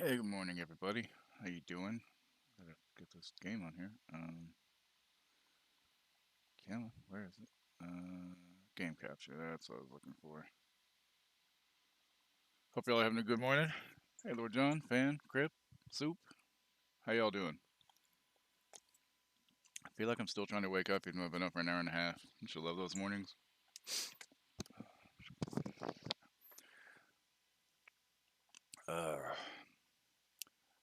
Hey, good morning, everybody. How you doing? Gotta get this game on here. Come on, where is it? Game capture. That's what I was looking for. Hope y'all are having a good morning. Hey, Lord John, Fan, Crip, Soup. How y'all doing? I feel like I'm still trying to wake up, even though I've been up for an hour and a half. Don't you love those mornings?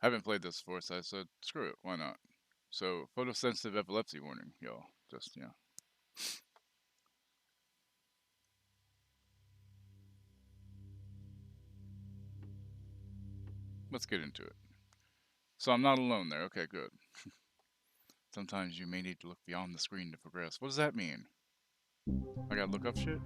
I haven't played this before, so I said, screw it, why not? So, photosensitive epilepsy warning, y'all. Just, let's get into it. So, I'm not alone there. Okay, good. Sometimes you may need to look beyond the screen to progress. What does that mean? I gotta look up shit?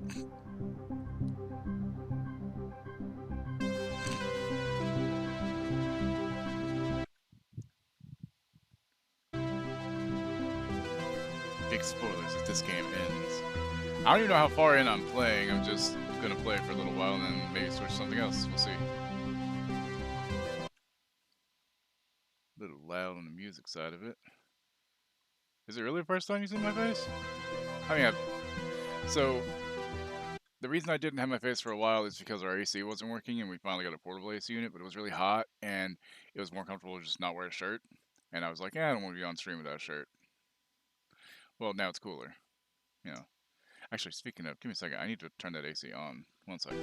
Big spoilers if this game ends. I don't even know how far in I'm playing. I'm just gonna play for a little while and then maybe switch to something else. We'll see. A little loud on the music side of it. Is it really the first time you see my face? I mean, so the reason I didn't have my face for a while is because our AC wasn't working and we finally got a portable AC unit, but it was really hot and it was more comfortable to just not wear a shirt. And I was like, yeah, I don't want to be on stream without a shirt. Well, now it's cooler, you know. Actually, speaking of, give me a second. I need to turn that AC on. One second.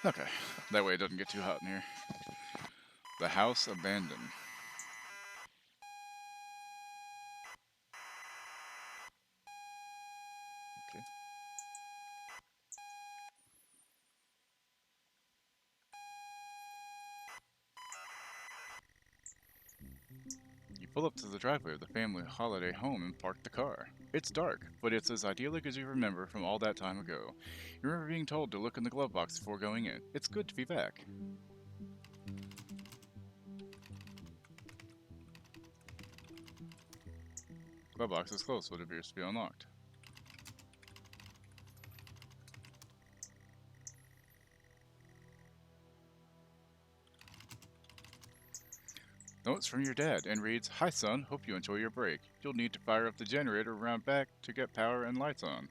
Okay, that way it doesn't get too hot in here. The house abandoned. Okay. You pull up to the driveway of the family holiday home and park the car. It's dark, but it's as idyllic as you remember from all that time ago. You remember being told to look in the glove box before going in. It's good to be back. Glove box is closed, so it appears to be unlocked. Notes from your dad and reads, "Hi son, hope you enjoy your break. You'll need to fire up the generator around back to get power and lights on.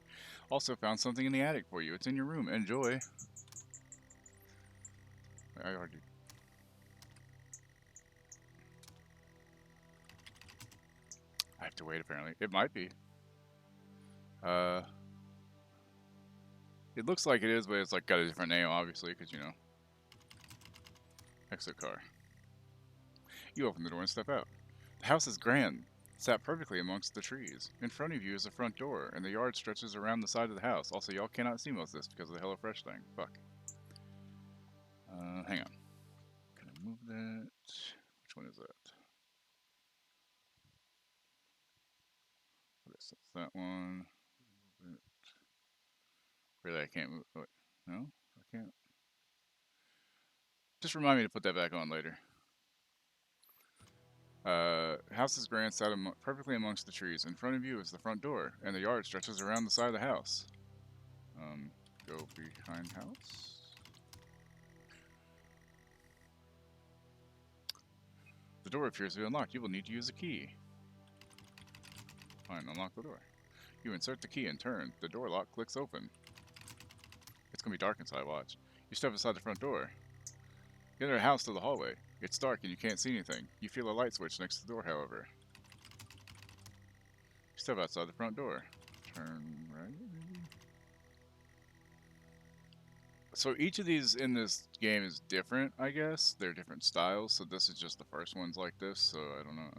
Also found something in the attic for you. It's in your room. Enjoy." I already. I have to wait apparently. It might be. Uh, it looks like it is, but it's like got a different name, obviously, because you know, exit car. You open the door and step out. The house is grand, sat perfectly amongst the trees. In front of you is the front door, and the yard stretches around the side of the house. Also, y'all cannot see most of this because of the HelloFresh thing. Fuck. Hang on. Can I move that? Which one is that? What is that one? Really, I can't move. Oh, wait. No, I can't. Just remind me to put that back on later. House is grand, sat perfectly amongst the trees. In front of you is the front door, and the yard stretches around the side of the house. Go behind house. The door appears to be unlocked. You will need to use a key. Fine, unlock the door. You insert the key and turn. The door lock clicks open. It's gonna be dark inside, watch. You step inside the front door. You enter the house to the hallway. It's dark and you can't see anything. You feel a light switch next to the door, however. You step outside the front door. Turn right, maybe? So each of these in this game is different, I guess. They're different styles, so this is just the first one's like this, so I don't know.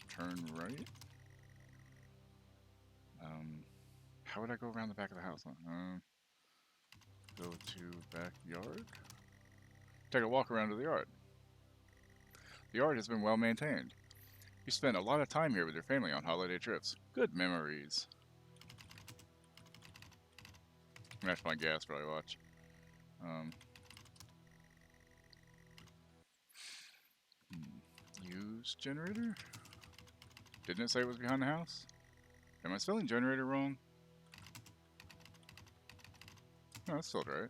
Turn right? How would I go around the back of the house? Go to backyard? Take a walk around to the yard. The yard has been well maintained. You spent a lot of time here with your family on holiday trips. Good memories. I'm gonna have to find gas while I watch. Um, use generator? Didn't it say it was behind the house? Am I spelling generator wrong? No, that's still right.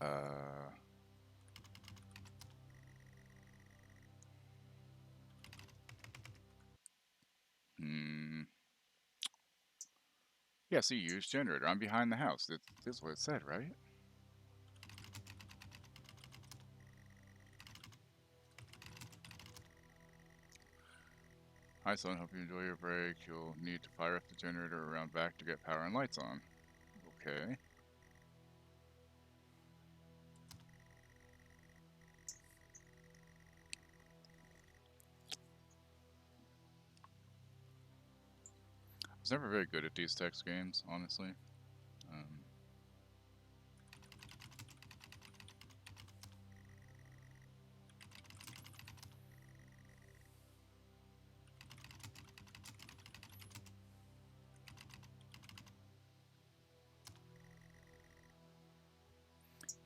Uh, hmm. Yeah, see, use generator. I'm behind the house. This is what it said, right? Hi, son. Hope you enjoy your break. You'll need to fire up the generator around back to get power and lights on. Okay. I was never very good at these text games, honestly. Um,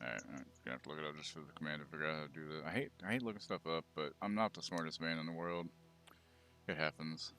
Alright, I'm gonna have to look it up just for the command to figure out how to do that. I hate looking stuff up, but I'm not the smartest man in the world. It happens.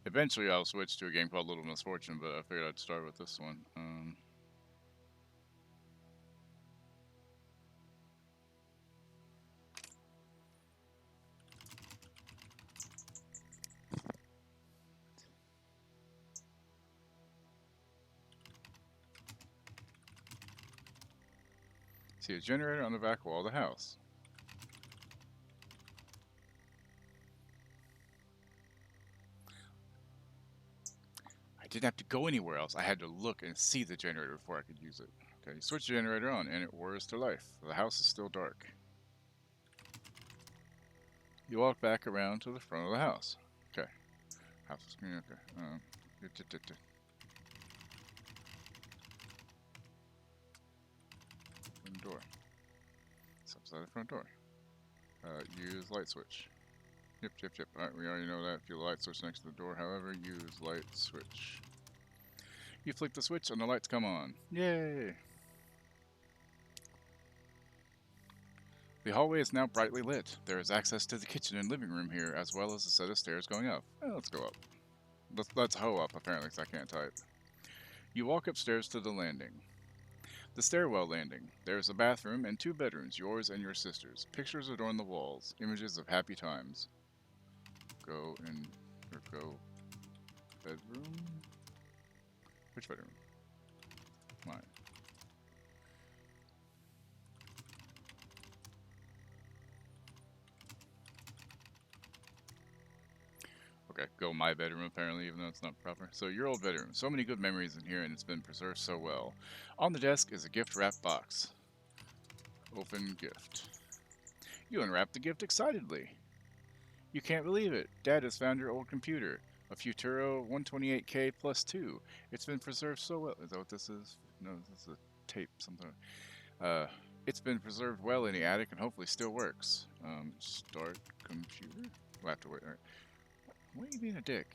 Eventually, I'll switch to a game called Little Misfortune, but I figured I'd start with this one. See a generator on the back wall of the house. I didn't have to go anywhere else. I had to look and see the generator before I could use it. Okay, you switch the generator on, and it whirs to life. The house is still dark. You walk back around to the front of the house. Okay. House is green. Okay. Open door. It's outside the front door. Use light switch. Yep. Alright, we already know that. If you light switch next to the door, however, use light switch. You flick the switch and the lights come on. Yay! The hallway is now brightly lit. There is access to the kitchen and living room here, as well as a set of stairs going up. Let's go up. Let's hoe up, apparently, because I can't type. You walk upstairs to the landing. The stairwell landing. There is a bathroom and two bedrooms, yours and your sister's. Pictures adorn the walls, images of happy times. Go bedroom? Which bedroom? Mine. Okay, go my bedroom apparently, even though it's not proper. So your old bedroom. So many good memories in here and it's been preserved so well. On the desk is a gift wrap box. Open gift. You unwrap the gift excitedly. You can't believe it. Dad has found your old computer. A Futuro 128K plus 2. It's been preserved so well. Is that what this is? No, this is a tape, something. It's been preserved well in the attic and hopefully still works. Start computer? We'll have to wait. All right. Why are you being a dick?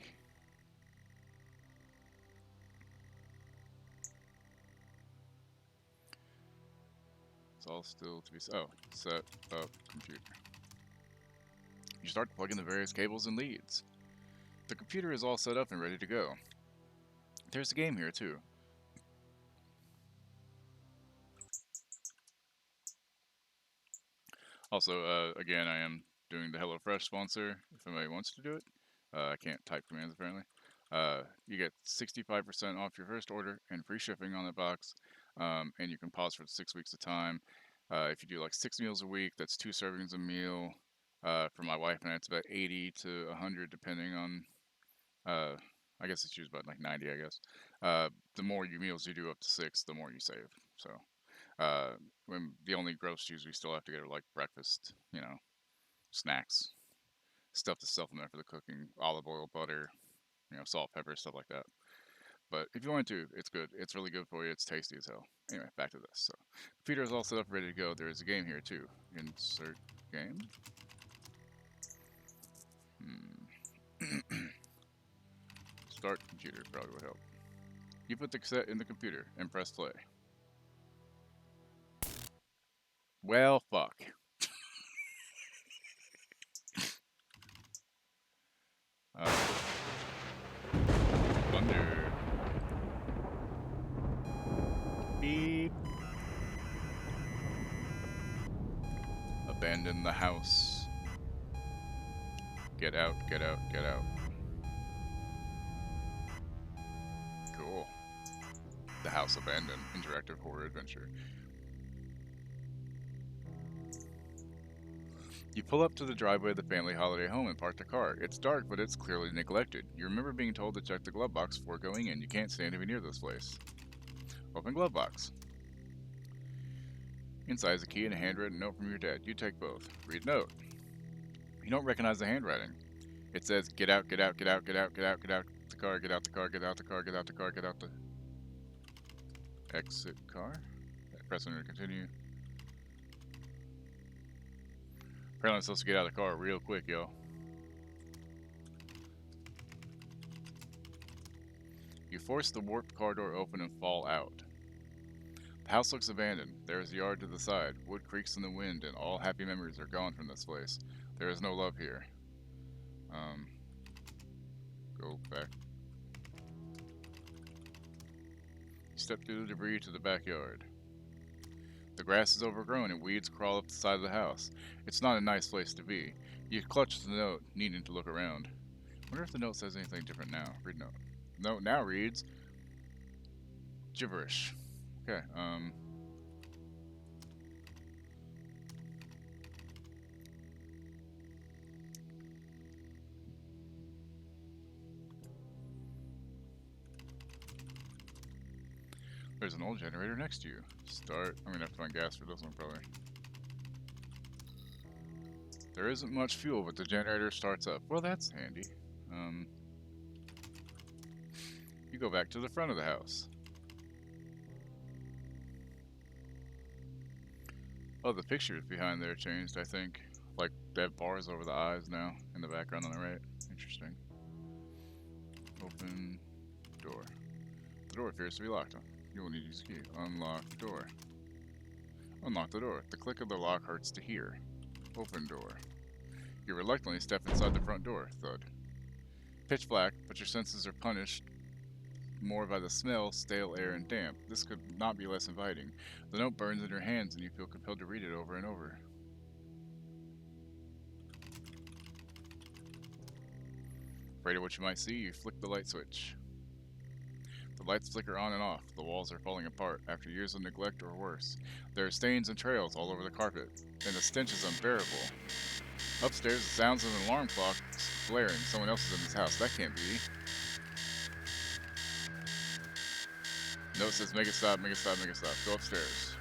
It's all still to be. Oh, set up computer. You start to plug in the various cables and leads. The computer is all set up and ready to go. There's a game here too. Also, again, I am doing the HelloFresh sponsor. If anybody wants to do it, I can't type commands apparently. You get 65% off your first order and free shipping on the box, and you can pause for 6 weeks of time. If you do like 6 meals a week, that's 2 servings a meal. For my wife and I, it's about 80 to 100, depending on. Uh, I guess it's usually about like 90, I guess. The more meals you do up to 6, the more you save. So, when the only gross cheese we still have to get are like breakfast, snacks, stuff to supplement for the cooking, olive oil, butter, salt, pepper, stuff like that. But if you want to, it's good. It's really good for you. It's tasty as hell. Anyway, back to this. So, computer is all set up, ready to go. There is a game here too. Insert game. Start computer probably would help. You put the cassette in the computer and press play. Well, fuck. Thunder. Beep. Abandon the house. Get out, get out, get out. Cool. The House Abandoned. Interactive horror adventure. You pull up to the driveway of the family holiday home and park the car. It's dark, but it's clearly neglected. You remember being told to check the glove box before going in. You can't stand anywhere near this place. Open glove box. Inside is a key and a handwritten note from your dad. You take both. Read note. You don't recognize the handwriting. It says, get out, get out, get out, get out, get out, get out the car, get out the car, get out the car, get out the car, get out the... Exit car? Press enter to continue. Apparently I'm supposed to get out of the car real quick, yo. You force the warped car door open and fall out. The house looks abandoned. There is a yard to the side. Wood creaks in the wind, and all happy memories are gone from this place. There is no love here. Go back. You step through the debris to the backyard. The grass is overgrown and weeds crawl up the side of the house. It's not a nice place to be. You clutch the note, needing to look around. Wonder if the note says anything different now. Read note. Note now reads gibberish. Okay, there's an old generator next to you. Start. I'm gonna have to find gas for this one, probably. There isn't much fuel, but the generator starts up. Well, that's handy. You go back to the front of the house. Oh, the pictures behind there changed, I think. Like, they have bars over the eyes now in the background on the right. Interesting. Open door. The door appears to be locked. You will need to use a key. Unlock door. Unlock the door. The click of the lock hurts to hear. Open door. You reluctantly step inside the front door. Thud. Pitch black, but your senses are punished more by the smell, stale air, and damp. This could not be less inviting. The note burns in your hands and you feel compelled to read it over and over. Afraid of what you might see, you flick the light switch. The lights flicker on and off. The walls are falling apart after years of neglect or worse. There are stains and trails all over the carpet, and the stench is unbearable. Upstairs, the sounds of an alarm clock blaring. Someone else is in this house. That can't be. Note says, make it stop, make it stop, make it stop. Go upstairs.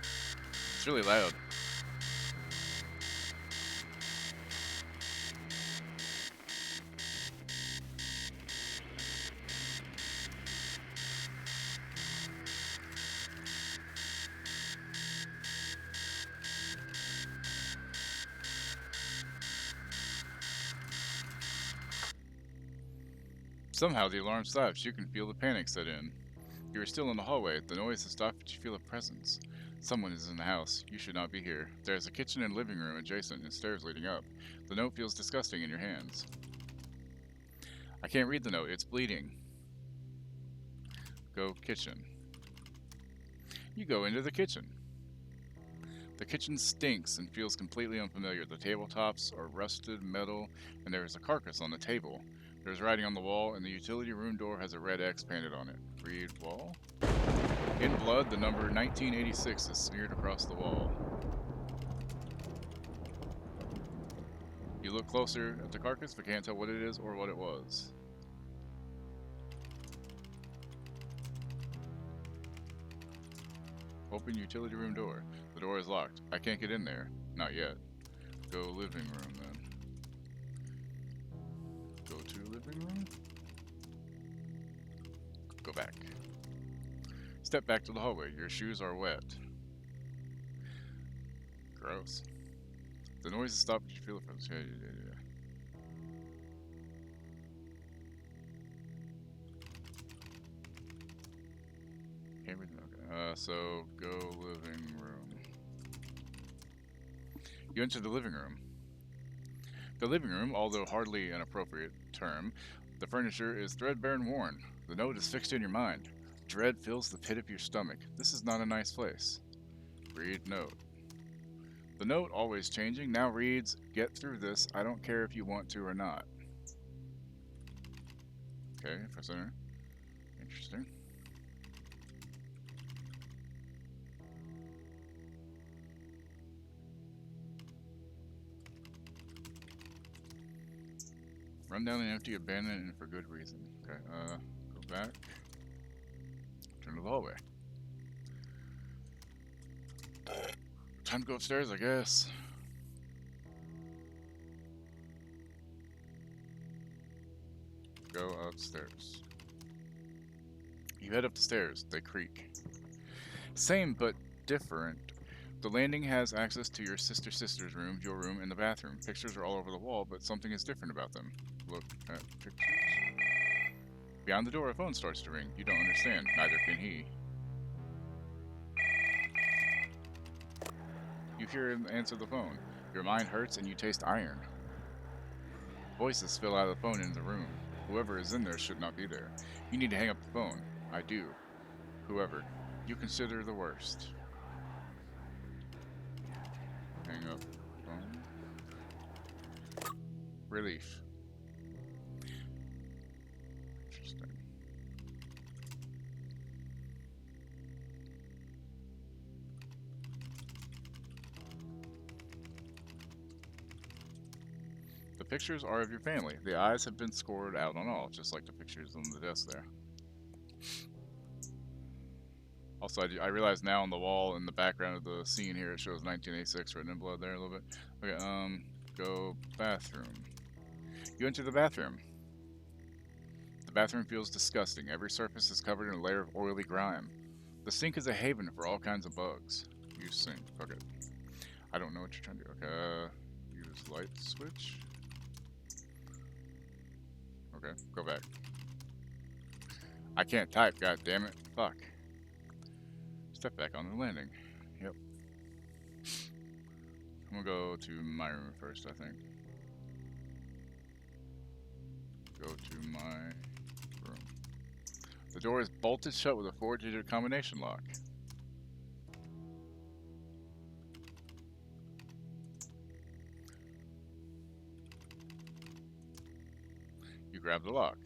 It's really loud. Somehow the alarm stops. You can feel the panic set in. You are still in the hallway. The noise has stopped, but you feel a presence. Someone is in the house. You should not be here. There is a kitchen and living room adjacent and stairs leading up. The note feels disgusting in your hands. I can't read the note. It's bleeding. Go kitchen. You go into the kitchen. The kitchen stinks and feels completely unfamiliar. The tabletops are rusted metal, and there is a carcass on the table. There's writing on the wall, and the utility room door has a red X painted on it. Read wall. In blood, the number 1986 is smeared across the wall. You look closer at the carcass but can't tell what it is or what it was. Open utility room door. The door is locked. I can't get in there. Not yet. Go living room then. Go to living room. Go back. Step back to the hallway. Your shoes are wet. Gross. The noise has stopped. You feel it from Can't read them. Okay. So go living room. You enter the living room. The living room, although hardly an appropriate term, the furniture is threadbare and worn. The note is fixed in your mind. Dread fills the pit of your stomach. This is not a nice place. Read note. The note, always changing, now reads, "Get through this. I don't care if you want to or not." Okay, press enter. Interesting. Run down and empty, abandoned, and for good reason. Okay, go back. Turn to the hallway. Time to go upstairs, I guess. Go upstairs. You head up the stairs. They creak. Same but different. The landing has access to your sister's room, your room, and the bathroom. Pictures are all over the wall, but something is different about them. Look at pictures. Beyond the door, a phone starts to ring. You don't understand. Neither can he. You hear him answer the phone. Your mind hurts and you taste iron. Voices fill out of the phone in the room. Whoever is in there should not be there. You need to hang up the phone. I do. Whoever. You consider the worst. Hang up phone. Relief. Interesting. The pictures are of your family. The eyes have been scored out on all, just like the pictures on the desk there. Also, I realize now on the wall in the background of the scene here, it shows 1986 written in blood there a little bit. Okay, go bathroom. You enter the bathroom. The bathroom feels disgusting. Every surface is covered in a layer of oily grime. The sink is a haven for all kinds of bugs. Use sink. Okay. I don't know what you're trying to do. Okay, use light switch. Okay, go back. I can't type, god damn it. Fuck. Step back on the landing. Yep. I'm gonna go to my room first, I think. Go to my room. The door is bolted shut with a 4-digit combination lock. You grab the lock.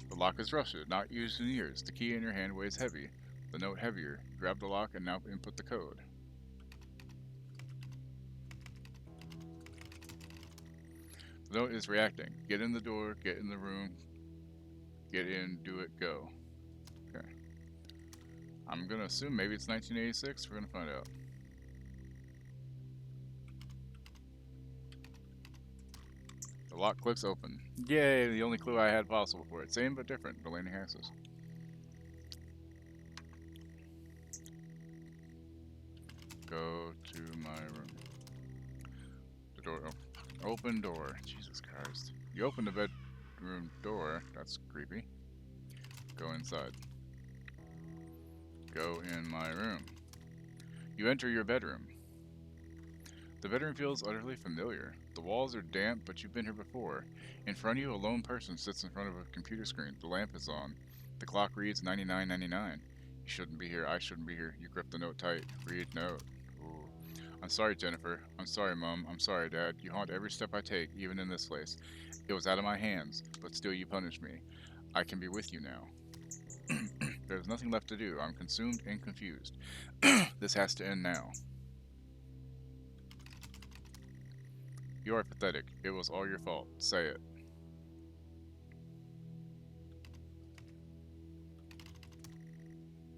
The lock is rusted, not used in years. The key in your hand weighs heavy. The note heavier. You grab the lock and now input the code. The note is reacting. Get in the door, get in the room, get in, do it, go. Okay. I'm gonna assume maybe it's 1986. We're gonna find out. The lock clicks open. Yay, the only clue I had possible for it. Same but different. The landing access. Go to my room. The door. Oh, open door. Jesus Christ. You open the bedroom door. That's creepy. Go inside. Go in my room. You enter your bedroom. The bedroom feels utterly familiar. The walls are damp, but you've been here before. In front of you, a lone person sits in front of a computer screen. The lamp is on. The clock reads 99:99. You shouldn't be here. I shouldn't be here. You grip the note tight. Read note. Ooh. I'm sorry, Jennifer. I'm sorry, Mom. I'm sorry, Dad. You haunt every step I take, even in this place. It was out of my hands, but still you punished me. I can be with you now. There's nothing left to do. I'm consumed and confused. This has to end now. You are pathetic. It was all your fault. Say it.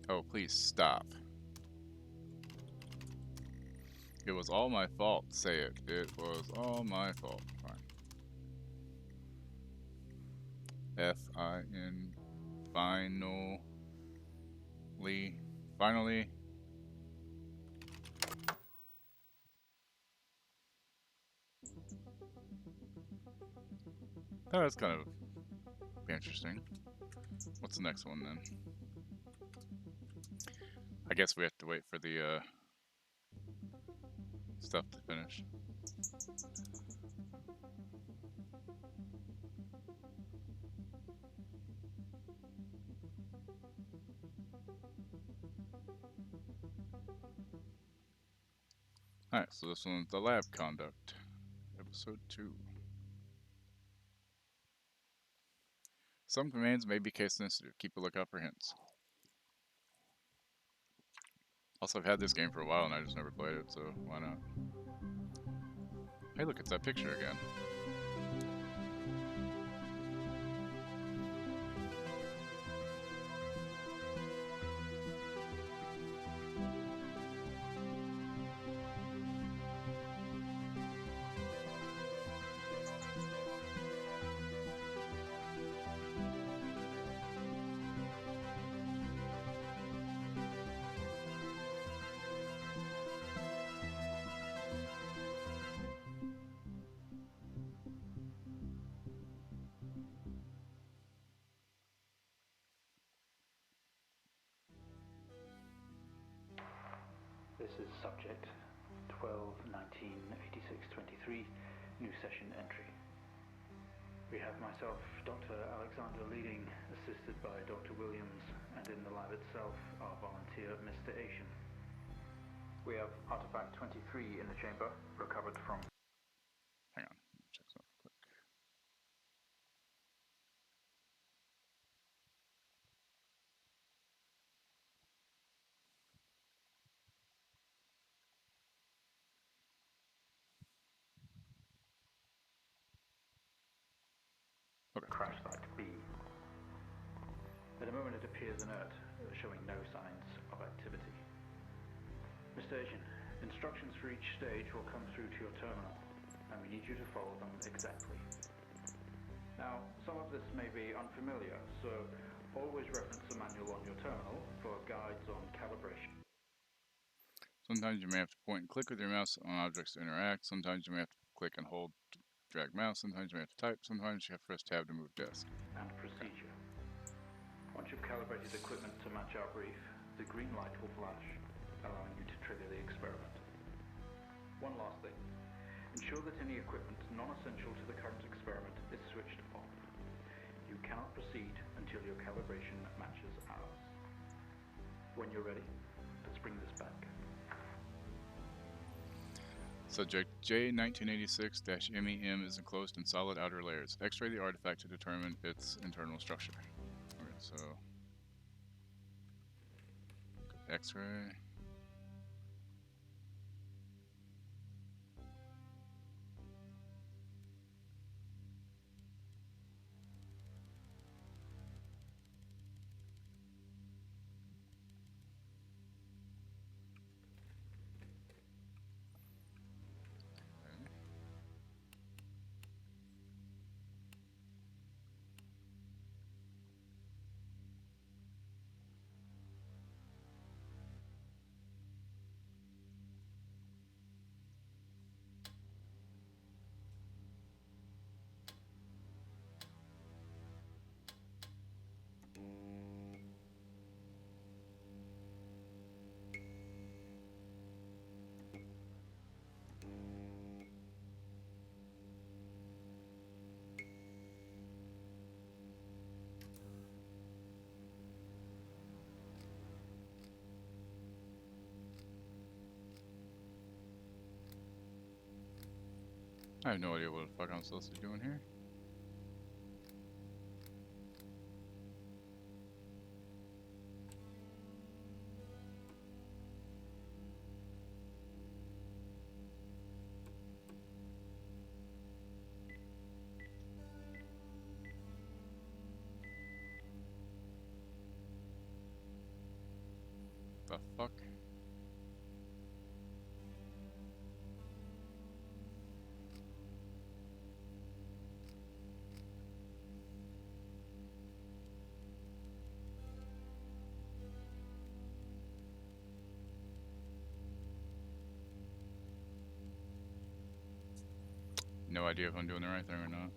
Oh, please stop. It was all my fault. Say it. It was all my fault. Fine. F-I-N. Finally. Finally. Oh, that's kind of interesting. What's the next one then? I guess we have to wait for the stuff to finish. Alright, so this one's the lab conduct. Episode 2. Some commands may be case sensitive. Keep a lookout for hints. Also, I've had this game for a while and I just never played it, so why not? Hey, look, it's that picture again. This is subject 12-19-86-23, new session entry. We have myself, Dr. Alexander leading, assisted by Dr. Williams, and in the lab itself, our volunteer, Mr. Asian. We have artifact 23 in the chamber, recovered from... Hang on, let me check something quick. Okay. Crash site B. At the moment it appears inert, showing no signs of activity. Mr. Asian, instructions for each stage will come through to your terminal, and we need you to follow them exactly. Now, some of this may be unfamiliar, so always reference the manual on your terminal for guides on calibration. Sometimes you may have to point and click with your mouse on objects to interact. Sometimes you may have to click and hold to drag mouse. Sometimes you may have to type. Sometimes you have to press tab to move desk. And procedure. Once you've calibrated equipment to match our brief, the green light will flash, allowing you to trigger the experiment. One last thing. Ensure that any equipment non-essential to the current experiment is switched off. You cannot proceed until your calibration matches ours. When you're ready, let's bring this back. Subject J1986-MEM is enclosed in solid outer layers. X-ray the artifact to determine its internal structure. Okay, so X-ray. I have no idea what the fuck I'm supposed to be doing here. The fuck? No idea if I'm doing the right thing or not.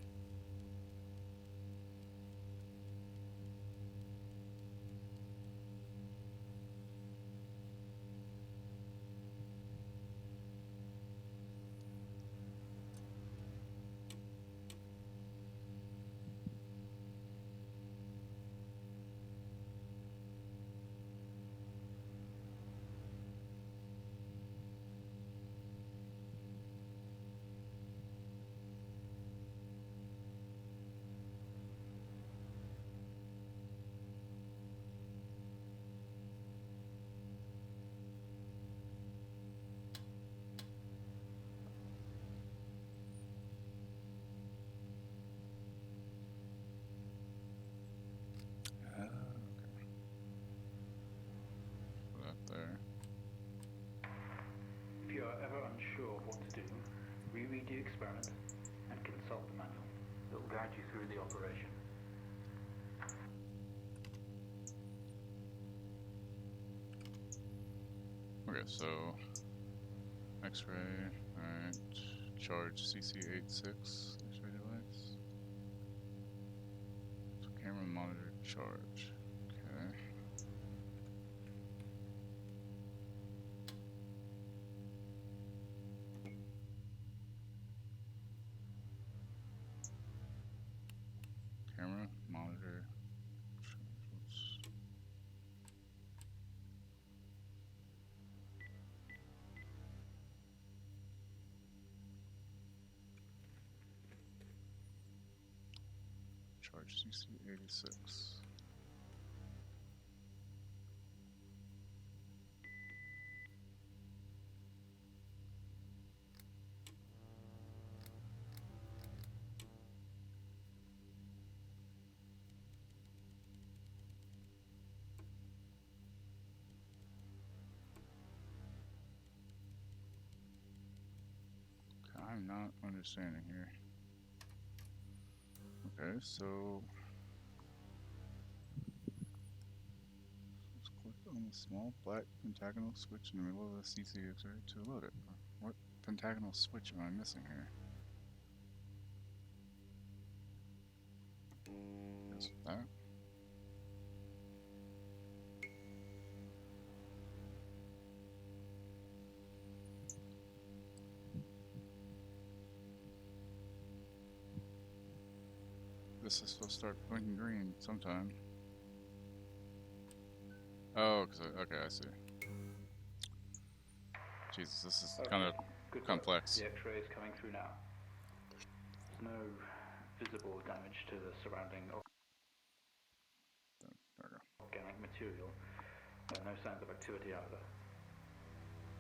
Okay. Put that there. If you are ever unsure of what to do, reread the experiment and consult the manual. It will guide you through the operation. Okay, so X-ray, alright. Charge CC86 X-ray device. So camera monitor charge. Okay. Camera monitor charge. Whoops. Charge CC86. I'm not understanding here. Okay, so let's click on the small black pentagonal switch in the middle of the CC X-ray to load it. What pentagonal switch am I missing here? Is that? This is supposed to start blinking green sometime. Oh, okay, I see. Jesus, this is kind of Good complex. work. The X-ray is coming through now. There's no visible damage to the surrounding There we go. organic material, and no signs of activity either.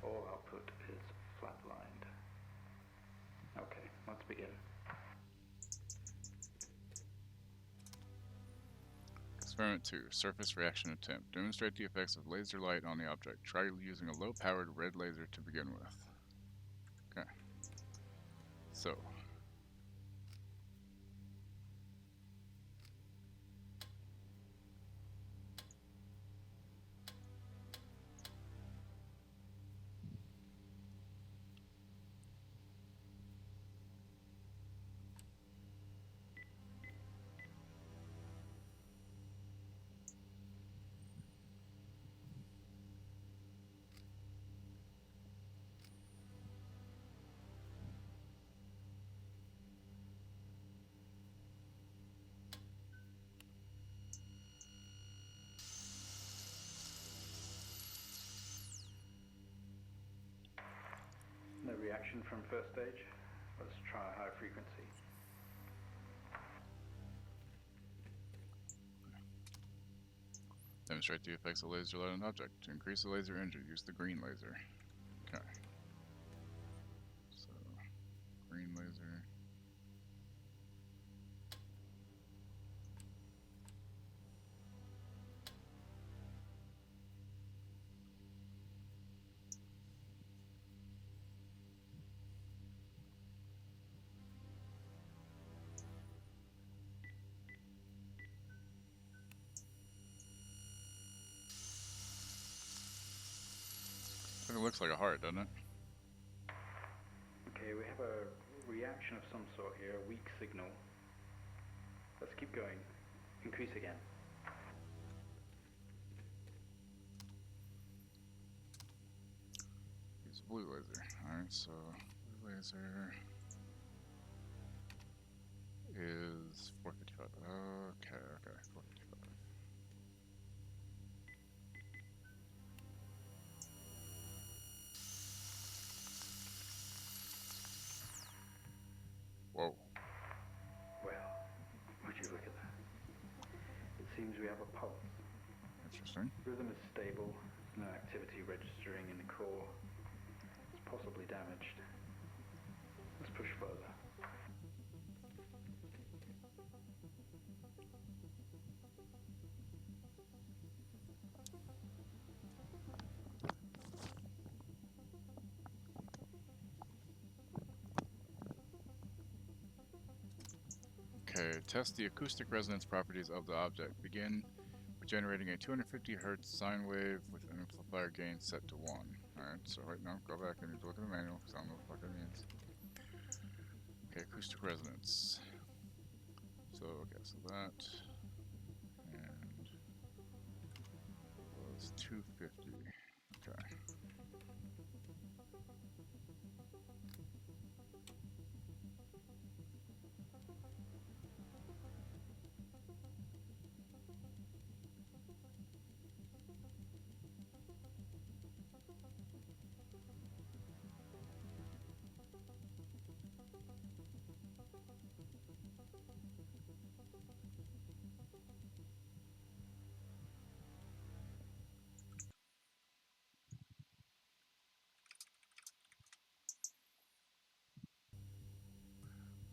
All output is flatlined. Okay, let's begin. Experiment 2, surface reaction attempt. Demonstrate the effects of laser light on the object. Try using a low-powered red laser to begin with. Okay. So. No reaction from first stage. Let's try a high frequency. Demonstrate the effects of laser light on an object. To increase the laser energy, use the green laser. Okay. So, green laser. It looks like a heart, doesn't it? Okay, we have a reaction of some sort here, a weak signal. Let's keep going. Increase again. Use blue laser. Alright, so blue laser is 455. Okay, 455. Whoa. Well, would you look at that? It seems we have a pulse. Interesting. Rhythm is stable. There's no activity registering in the core. It's possibly damaged. Let's push further. Okay, test the acoustic resonance properties of the object. Begin with generating a 250 Hz sine wave with an amplifier gain set to 1. Alright, so right now, go back and look at the manual, because I don't know what the fuck that means. Okay, acoustic resonance. So, okay, so that, and was 250. Okay.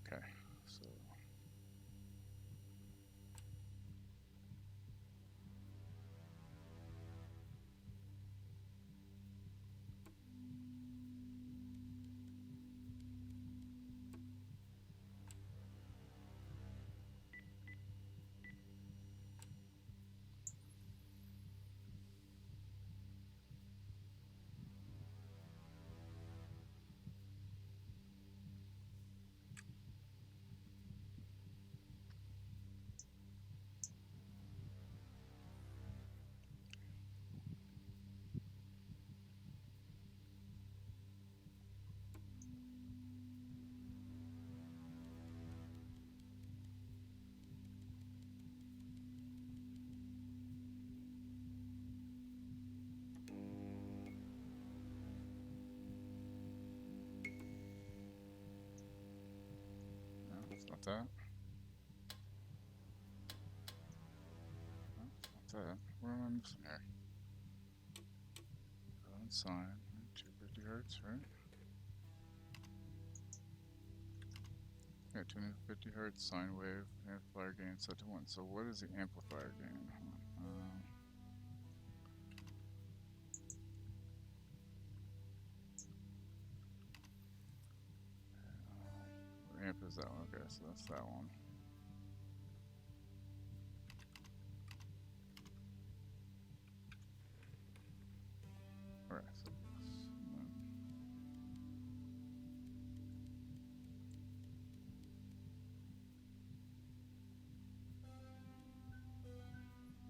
Okay, so no, it's not that. No, it's not that. What am I missing here? Sine, 250 Hz, right? Yeah, 250 Hz sine wave, amplifier gain set to 1. So what is the amplifier gain? What amp is that one? Okay, so that's that one. Alright, so this, and then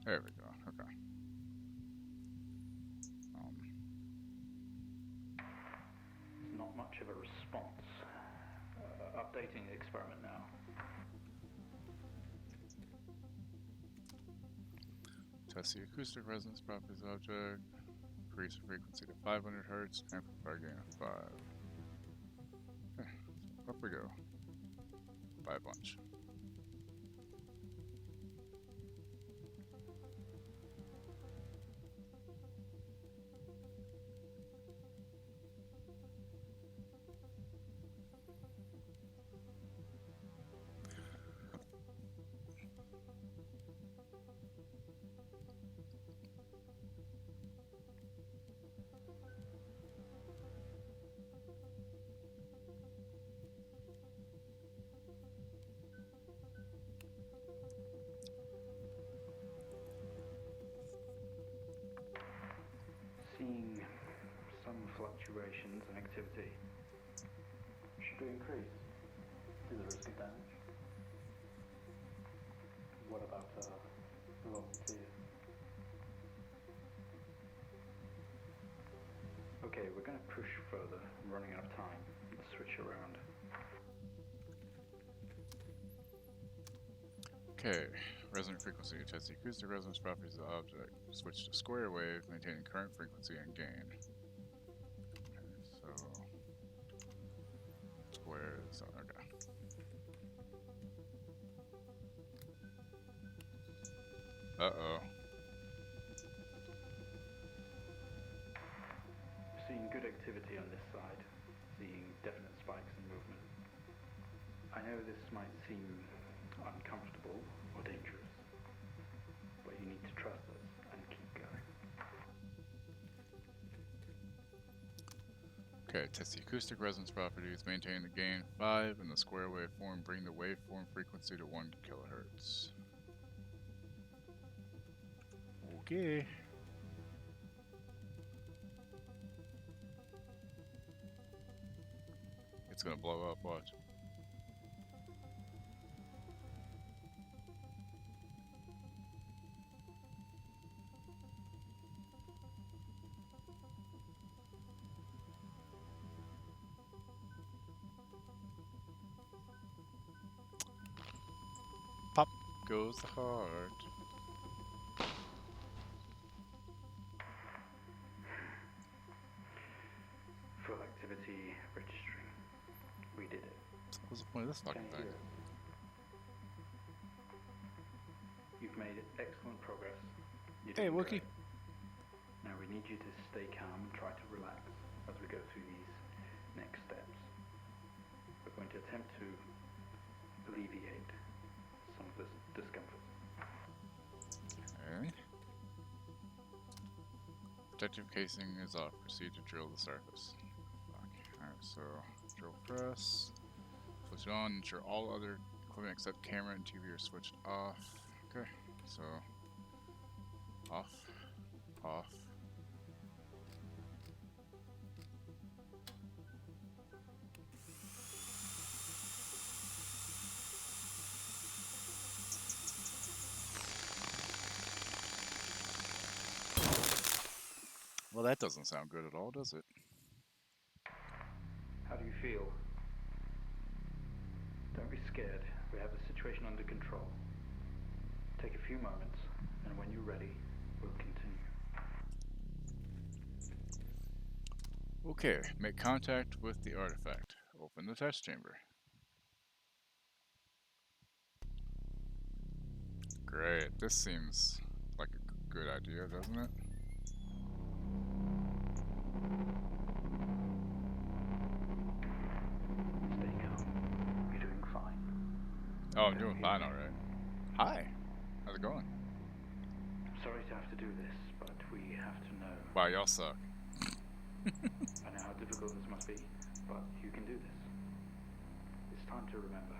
there we go. Okay. Not much of a response. Updating the experiment now. Test the acoustic resonance properties of the object. Increase the frequency to 500 Hz, amplifier gain of 5. Okay, so up we go. By a bunch. fluctuations in activity. Should we increase? Do the risk of damage? What about volunteer? Okay, we're going to push further. I'm running out of time. Let's switch around. Okay, resonant frequency. Test the acoustic resonance properties of the object. Switch to square wave, maintaining current frequency and gain. Okay, so square is okay. Uh-oh. Seeing good activity on this side. Seeing definite spikes in movement. I know this might seem uncomfortable or dangerous, but you need to trust us and keep going. Okay, test the acoustic resonance properties, maintain the gain 5 in the square waveform, bring the waveform frequency to 1 kilohertz. Okay. It's gonna blow up, watch. Pop goes the heart. Full activity registering. We did it. What's the point of this fucking Can you thing? hear us? You've made excellent progress. You're Hey, doing Wookie. great. Now we need you to stay calm and try to relax as we go through these next steps. We're going to attempt to alleviate some of this discomfort. Okay. Protective casing is off. Proceed to drill the surface. Alright, so drill press. Switch it on. Ensure all other equipment except camera and TV are switched off. Okay, so off, off. Well, that doesn't sound good at all, does it? How do you feel? Don't be scared. We have the situation under control. Take a few moments, and when you're ready, we'll continue. Okay, make contact with the artifact. Open the test chamber. Great, this seems like a good idea, doesn't it? Stay calm. You're doing fine. Oh, I'm doing fine, alright. Hi, how's it going? I'm sorry to have to do this, but we have to know. Wow, y'all suck. I know how difficult this must be, but you can do this. It's time to remember.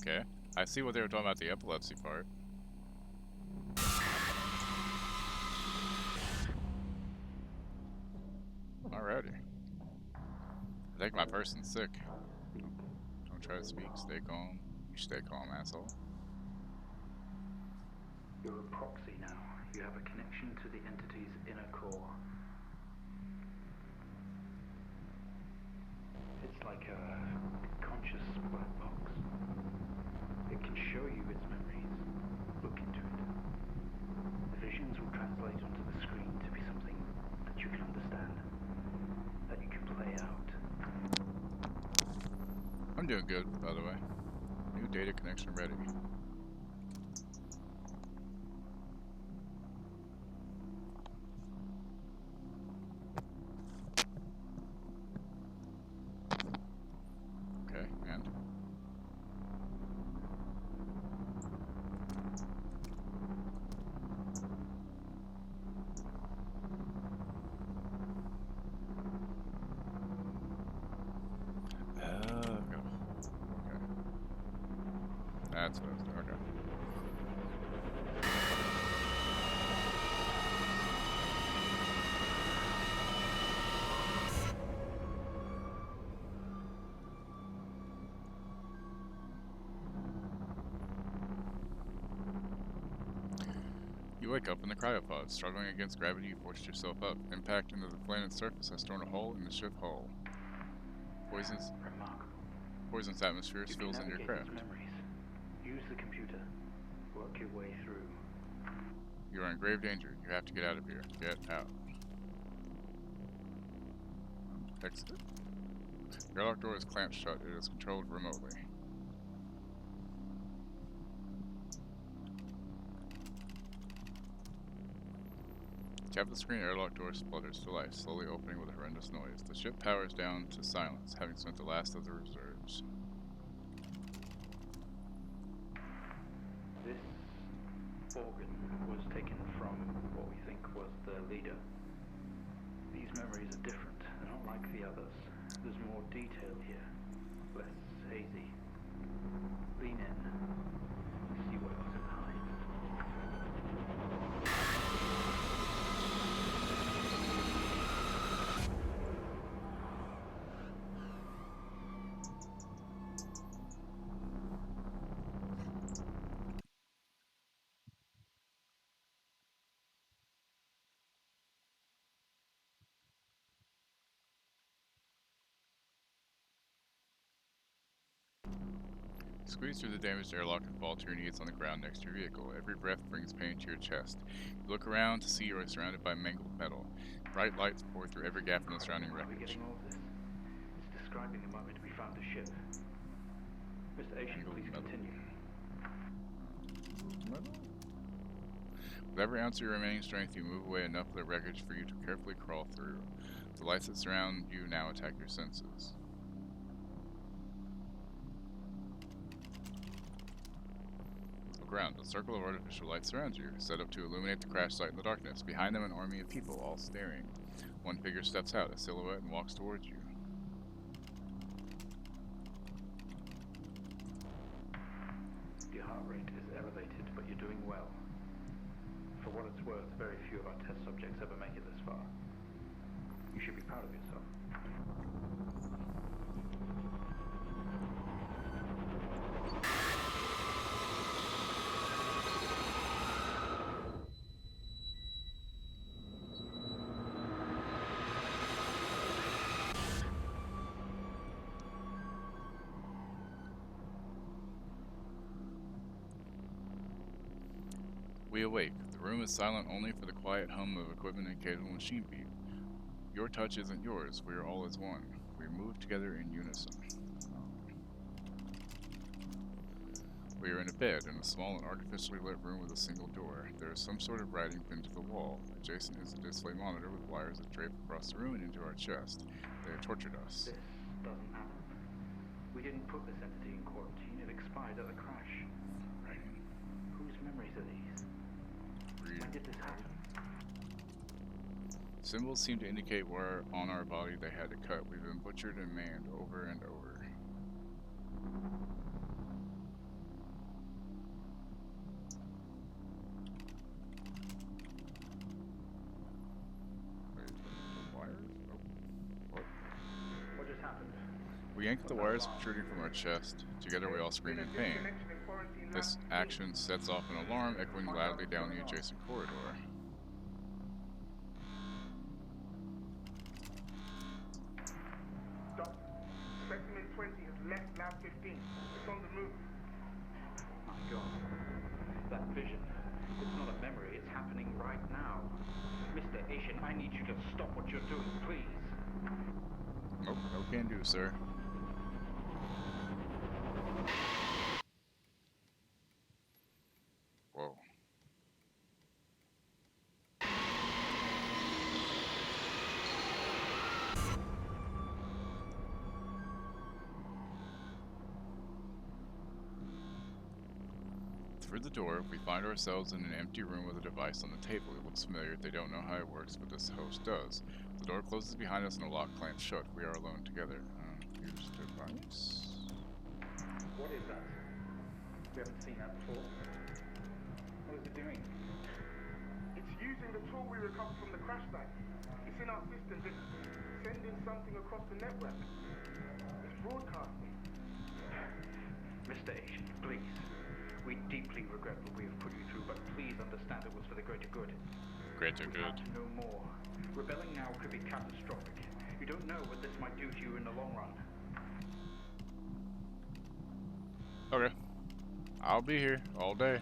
Okay, I see what they were talking about, the epilepsy part. Alrighty. I think my person's sick. Don't try to speak, stay calm. You stay calm, asshole. You're a proxy now. You have a connection to the entity's inner core. It's like a conscious black box. It can show you its memories. Look into it. The visions will translate onto the screen to be something that you can understand, that you can play out. I'm doing good, by the way. New data connection ready. Okay, and? That's what I was doing. Okay. You wake up in the cryopod. Struggling against gravity, you forced yourself up. Impact into the planet's surface has torn a hole in the ship hull. Poisonous atmosphere You fills can in your navigate craft. these memories. Use the computer. Work your way through. You are in grave danger. You have to get out of here. Get out. Exit. The airlock door is clamped shut. It is controlled remotely. Tap the screen, airlock door splutters to life, slowly opening with a horrendous noise. The ship powers down to silence, having spent the last of the reserves. This organ was taken from what we think was the leader. These memories are different. They're not like the others. There's more detail here. Less hazy. Lean in. See what else it hides. Squeeze through the damaged airlock and fall to your knees on the ground next to your vehicle. Every breath brings pain to your chest. You look around to see you are surrounded by mangled metal. Bright lights pour through every gap in the surrounding Why are we wreckage. getting all of this? It's describing the moment we found the ship. Mr. Asian, Mangled please metal. continue. With every ounce of your remaining strength, you move away enough of the wreckage for you to carefully crawl through. The lights that surround you now attack your senses. Look around. A circle of artificial lights surrounds you, set up to illuminate the crash site in the darkness. Behind them, an army of people, all staring. One figure steps out, a silhouette, and walks towards you. Your heart rate is elevated, but you're doing well. For what it's worth, very few of our test subjects ever make it this far. You should be proud of yourself. We awake. The room is silent only for the quiet hum of equipment and occasional machine beat. Your touch isn't yours. We are all as one. We move together in unison. We are in a bed in a small and artificially lit room with a single door. There is some sort of writing pinned to the wall. Adjacent is a display monitor with wires that drape across the room and into our chest. They have tortured us. This doesn't add up. We didn't put this entity in quarantine. It expired at the crash. Writing. Whose memories are these? Read. When did this happen? Symbols seem to indicate where on our body they had to cut. We've been butchered and maimed over and over. Wait, the wires? Oh, what? What just happened? We yank at the wires protruding from our chest. Together we all scream in pain. This action sets off an alarm echoing loudly down the adjacent corridor. Stop. Specimen 20 has left lab 15. It's on the move. My God. That vision. It's not a memory. It's happening right now. Mr. Asian, I need you to stop what you're doing, please. Nope, no can do, sir. Whoa. Through the door, we find ourselves in an empty room with a device on the table. It looks familiar. They don't know how it works, but this host does. The door closes behind us and the lock clamps shut. We are alone together. Use device. What is that? We haven't seen that before. What is it doing? It's using the tool we recovered from the crash site. It's in our systems. It's sending something across the network. It's broadcasting. Mr. Asian, please. We deeply regret what we have put you through, but please understand it was for the greater good. Greater We good. have to know more. Rebelling now could be catastrophic. You don't know what this might do to you in the long run. Okay. I'll be here all day.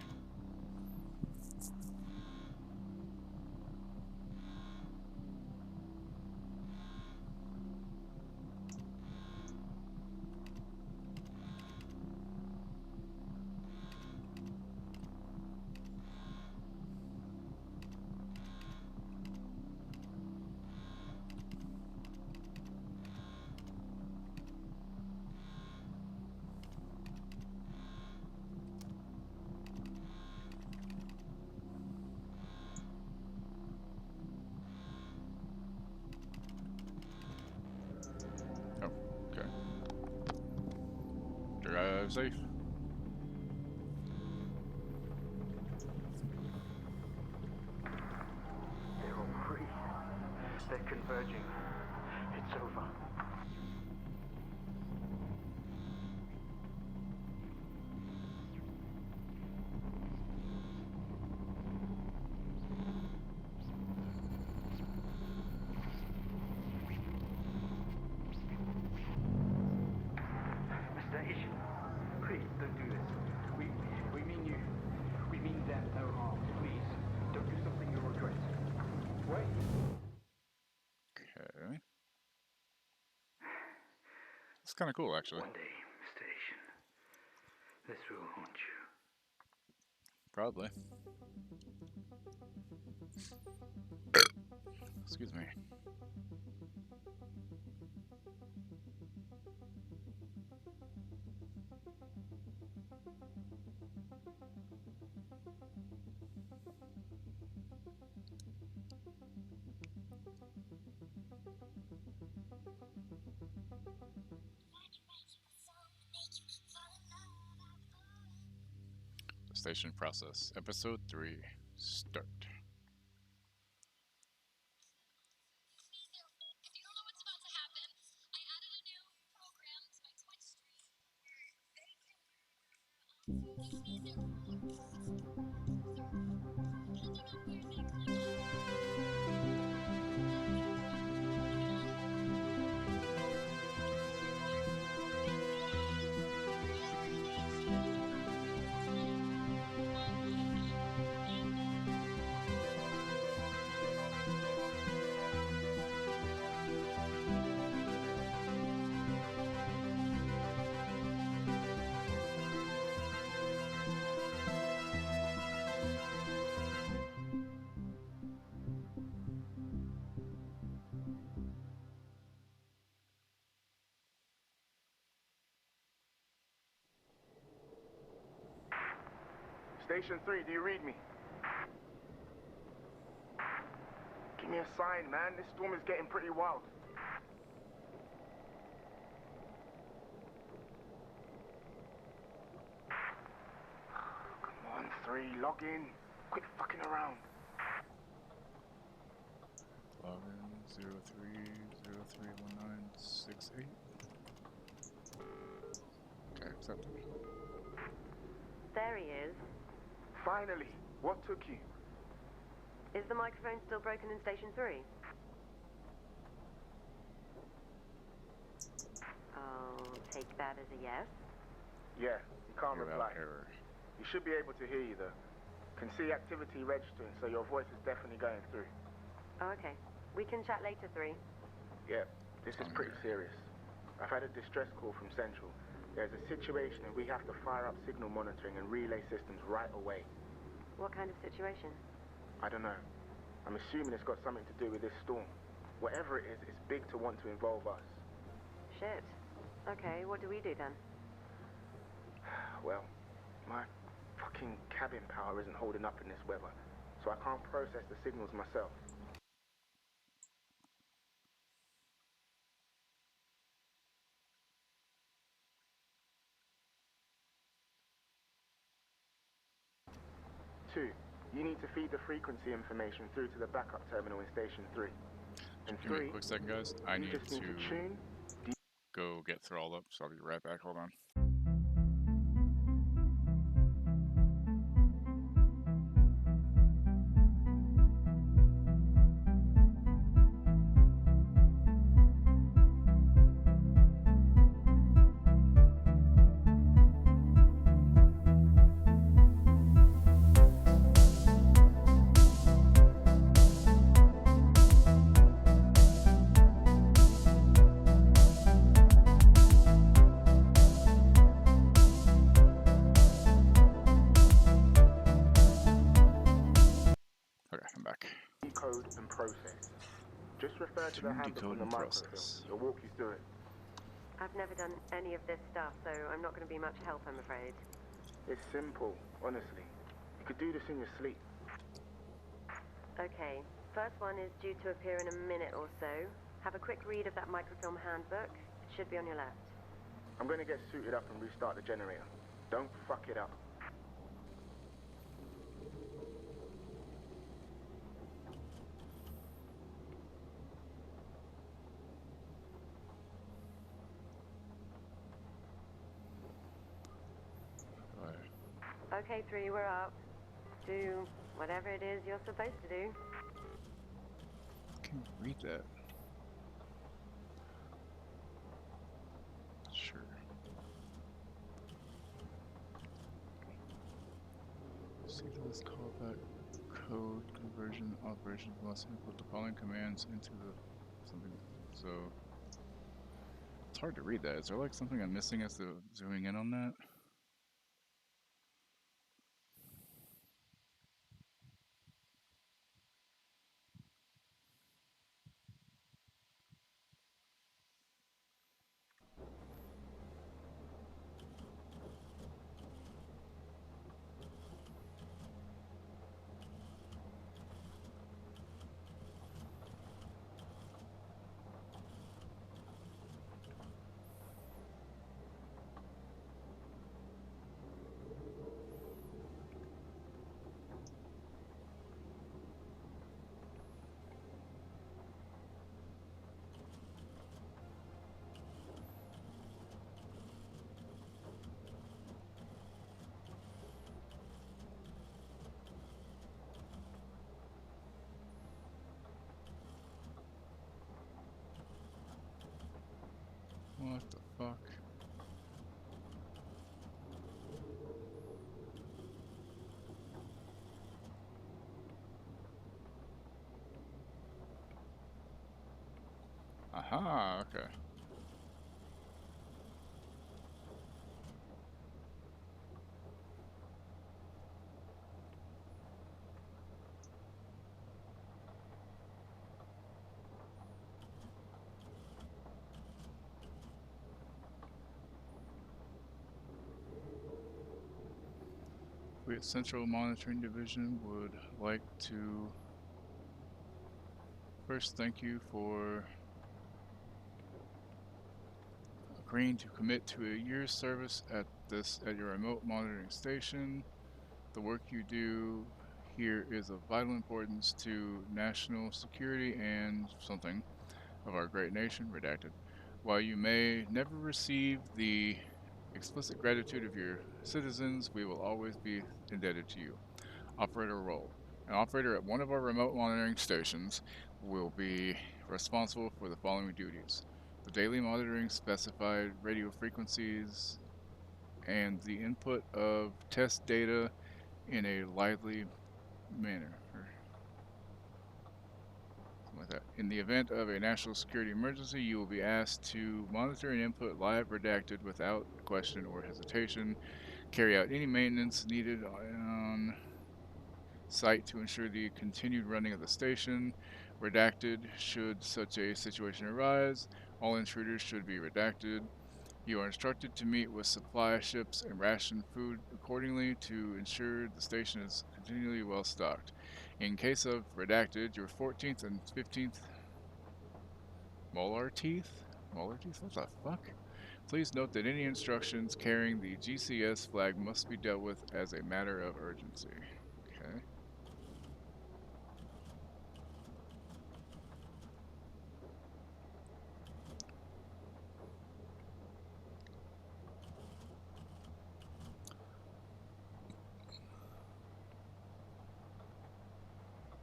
Okay. Drive safe. They're all free. They're converging. It's over. Mr. Asian, please don't do this. We mean you. We mean them no harm. Please, don't do something you'll regret. Wait. Okay. It's kind of cool, actually. One day, Mr. Asian, this will haunt you. Probably. Excuse me. Station process. Episode 3. Start. Station 3, do you read me? Give me a sign, man. This storm is getting pretty wild. Come on, 3, log in. Quit fucking around. Login 03031968. Okay, accepted. There he is. Finally, what took you? Is the microphone still broken in Station 3? I'll take that as a yes. Yeah, you can't reply. Error. You should be able to hear you, though. Can see activity registering, so your voice is definitely going through. Oh, okay. We can chat later, 3. Yeah, this is pretty serious. I've had a distress call from Central. There's a situation and we have to fire up signal monitoring and relay systems right away. What kind of situation? I don't know. I'm assuming it's got something to do with this storm. Whatever it is, it's big to want to involve us. Shit. Okay, what do we do then? Well, my fucking cabin power isn't holding up in this weather, so I can't process the signals myself. 2, you need to feed the frequency information through to the backup terminal in Station 3. And Give me 3, a quick second, guys. I you need just need to to tune. go get Thrall up, so I'll be right back. Hold on. Okay, I'm back. Decode and process. Just refer to the Tune, handbook decode, on the and microfilm. process. It'll walk you through it. I've never done any of this stuff, so I'm not going to be much help, I'm afraid. It's simple, honestly. You could do this in your sleep. Okay, first one is due to appear in a minute or so. Have a quick read of that microfilm handbook. It should be on your left. I'm gonna get suited up and restart the generator. Don't fuck it up. Alright. Okay, 3, we're up. Do whatever it is you're supposed to do. I can read that. Sure. See this callback code conversion operation must input the following commands into the something. So it's hard to read that. Is there like something I'm missing as to zooming in on that? What the fuck? Aha, okay. We at Central Monitoring Division would like to first thank you for agreeing to commit to a year's service at your remote monitoring station. The work you do here is of vital importance to national security and something of our great nation, redacted. While you may never receive the explicit gratitude of your citizens, we will always be indebted to you. Operator role. An operator at one of our remote monitoring stations will be responsible for the following duties: the daily monitoring specified radio frequencies and the input of test data in a lively manner. Like that. In the event of a national security emergency, you will be asked to monitor and input live redacted without question or hesitation. Carry out any maintenance needed on site to ensure the continued running of the station. Redacted should such a situation arise. All intruders should be redacted. You are instructed to meet with supply ships and ration food accordingly to ensure the station is continually well stocked. In case of redacted, your 14th and 15th molar teeth? Molar teeth? What the fuck? Please note that any instructions carrying the GCS flag must be dealt with as a matter of urgency. Okay.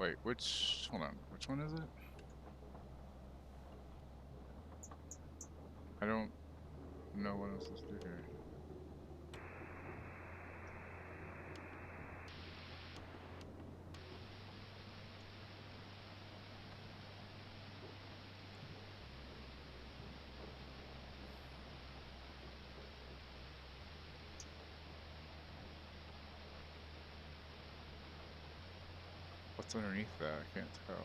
Wait, which... Hold on. Which one is it? I don't know what I'm supposed to do here. What's underneath that? I can't tell.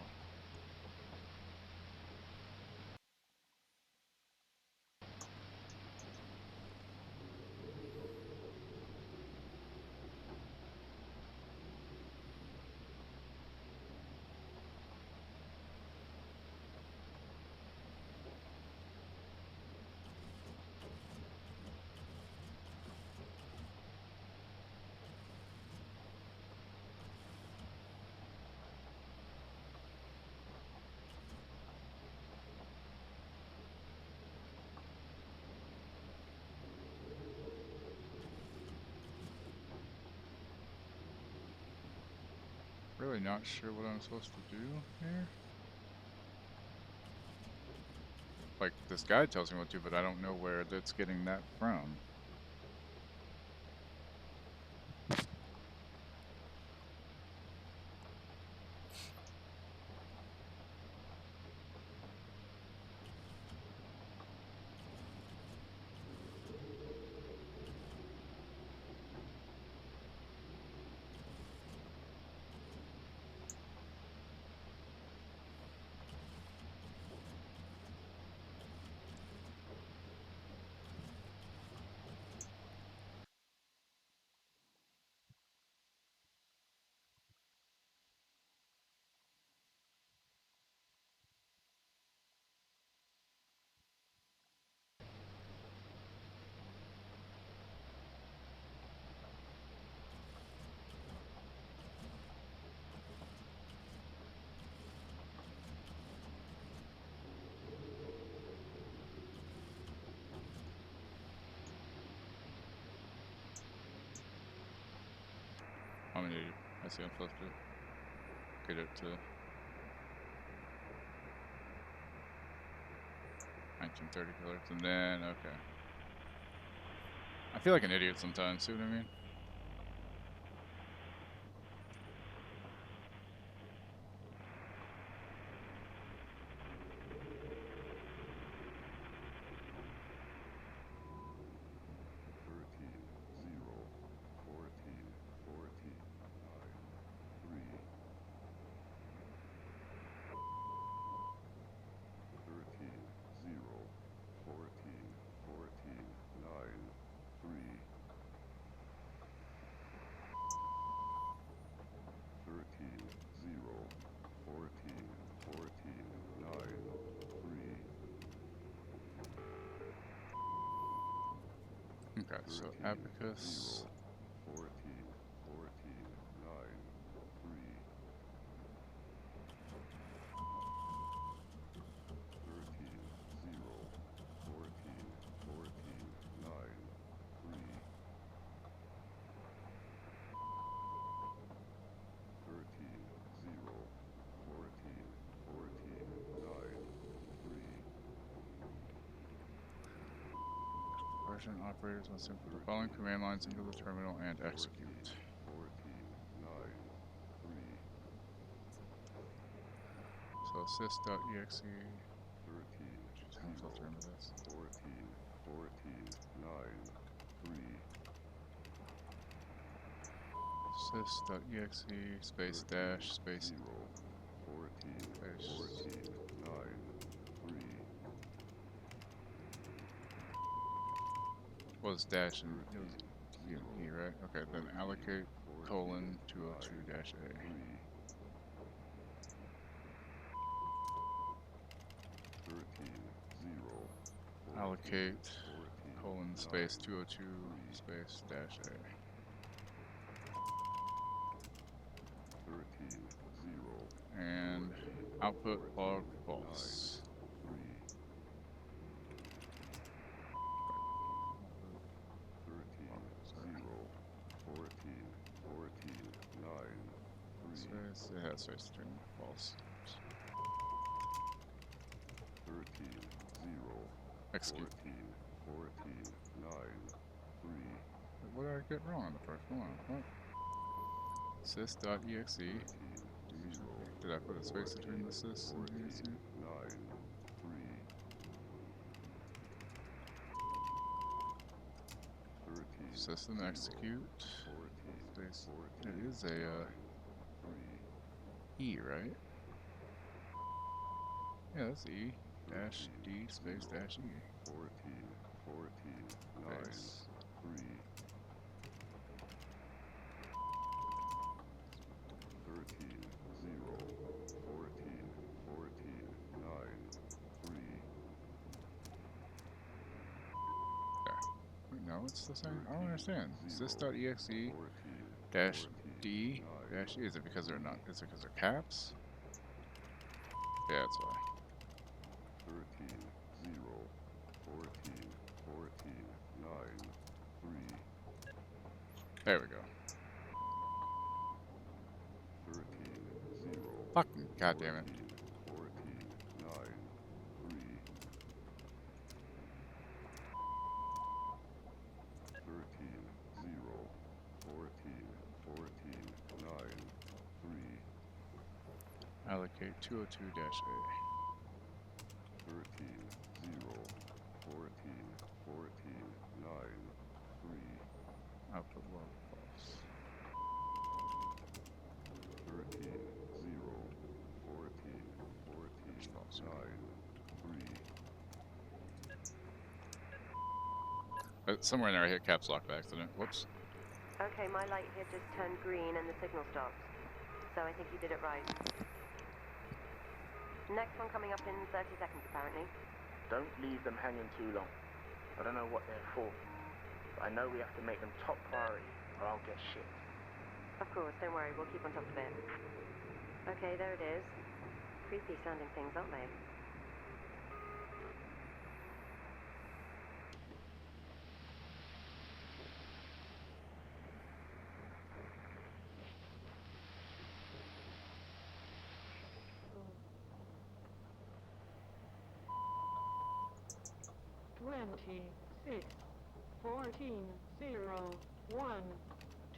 Really not sure what I'm supposed to do here. Like, this guy tells me what to do, but I don't know where that's getting that from. I'm an idiot. I see I'm supposed to get it to 1930 colors, and then, okay. I feel like an idiot sometimes, see what I mean? Okay, so abacus. 14, 9, 3. 13, 0, 14, 9, 3. 13, 0, 14, 9, 3. Version operators must input the following command lines into the terminal and execute. 14, 9, 3. So sys.exe. 13, How to filter into this? 14, 9, 3. Sys.exe space dash space 0, 14, space 9, 3. was dash and it was E, right? Okay, then allocate colon 202 dash A. 13, 0, Allocate colon space 202 space dash A. 13, 0, And output log false. 3. 13, 0, 14, 9, 3. Space Space. It has space between false. 13, 0, Execute. 14, 9, 3, What did I get wrong on the first one? What? Sys.exe. 13, 0, Did I put a space between the sys and the exe? 9, 3, 13, System execute. 14, Space. 14, It is a 3, E, right? Yeah, that's E. Dash D space dash E. 14, 9, Space. 3, 13, 0, 14, 9, 3, There. Wait, no, it's the same. I don't understand. 0, Sys.exe 14, dash 14, D 9, dash E. Is it because they're not? Is it because they're caps? Yeah, that's why. 13, 0, 14, 9, 3, There we go. 13, 0, Fucking goddamn it. 14, 9, 3, 13, 0, 14, 9, 3, Allocate 202 dash A. 13, 0, 14, 9, 3, Output low false. 13, 0, 14, False. 9, 3, Somewhere in there I hit caps lock by accident. Whoops. Okay, my light here just turned green and the signal stopped. So I think you did it right. Next one coming up in 30 seconds, apparently. Don't leave them hanging too long. I don't know what they're for, but I know we have to make them top priority, or I'll get shit. Of course, don't worry, we'll keep on top of it. Okay, there it is. Creepy sounding things, aren't they? Twenty-six, 14, 0, 1,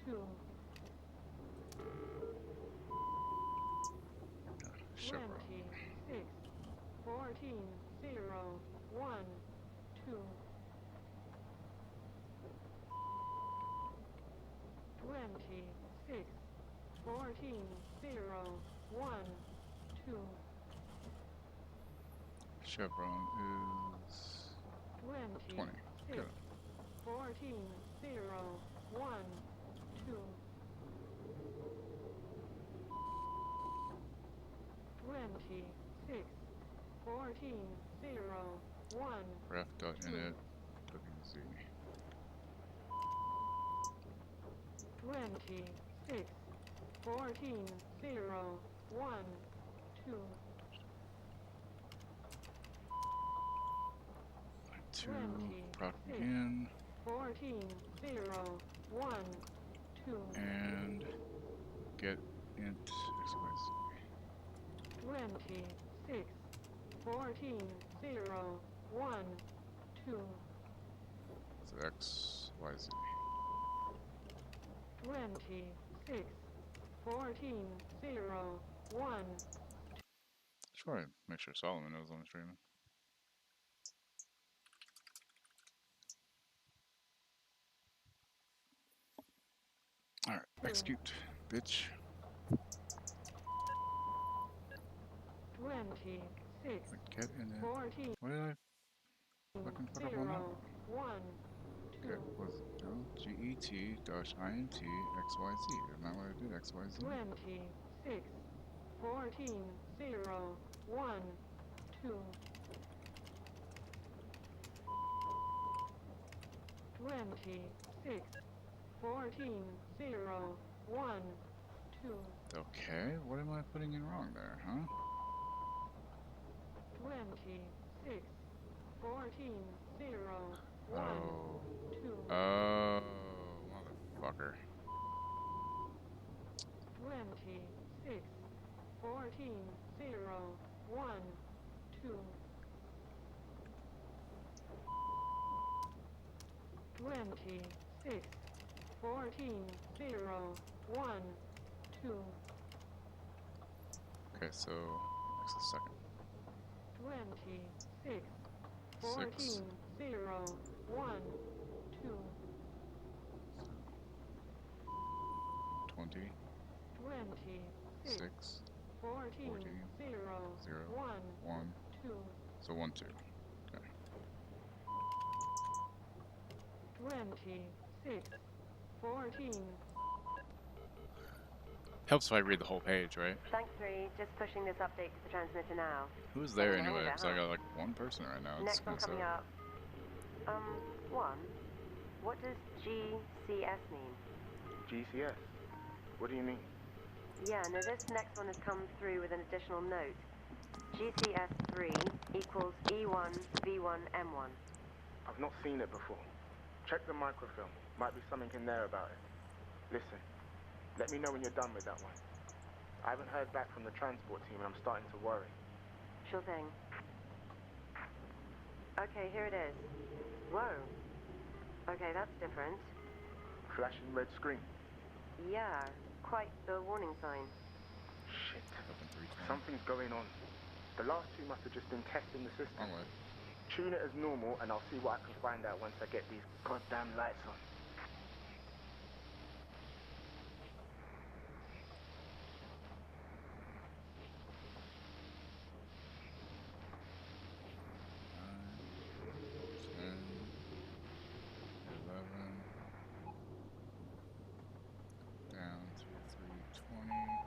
2. Chevron. 26, 14, 0, 1, 2. 26, 14, 0, 1, 2. Chevron is 20. 26, Good. 14, 0, 1, 2. 26, 14, 0, 1, Ref.init WZ. 26, 14, 0, 1, 2. 2. Proc again. 14, 0, 1, 2. And get int XYZ. 26, 14, 0, 1, 2. So XYZ. 26, 14, 0, 1. Just want to make sure Solomon knows I'm streaming. Alright, execute, bitch. 26, Get in it. 14, What did I fucking put up on 0, that? 1, 2. Get was get -int XYZ. Isn't that what I did? XYZ? 26, 14, 0, 1, 2. 26, 14, 0, 1, 2. Okay, what am I putting in wrong there, huh? 26, 14, 0, 1, Oh. 2. Oh, motherfucker. 26, 14, 0, 1, 2. 26, 14, 0, 1, 2. Okay, so next is second. 26, 14, 6. 0, 1, 2. 20. 26, 6. 14, 14, 0, 0. 1, 1. 2. So 1, 2. Okay. 26, 14. Helps if I read the whole page, right? Bank 3, just pushing this update to the transmitter now. Who's there Getting the hang anyway? of it, Because I huh? got like one person right now. It's Next kind one of coming sad. up. 1. What does GCS mean? GCS? What do you mean? Yeah, no, this next one has come through with an additional note. GCS3 equals E1 V1 M1. I've not seen it before. Check the microfilm. Might be something in there about it. Listen, let me know when you're done with that one. I haven't heard back from the transport team and I'm starting to worry. Sure thing. Okay, here it is. Whoa. Okay, that's different. Flashing red screen. Yeah, quite the warning sign. Shit. Open 320. Something's going on. The last two must have just been testing the system. Wrong way. Tune it as normal and I'll see what I can find out once I get these goddamn lights on. Down to 320.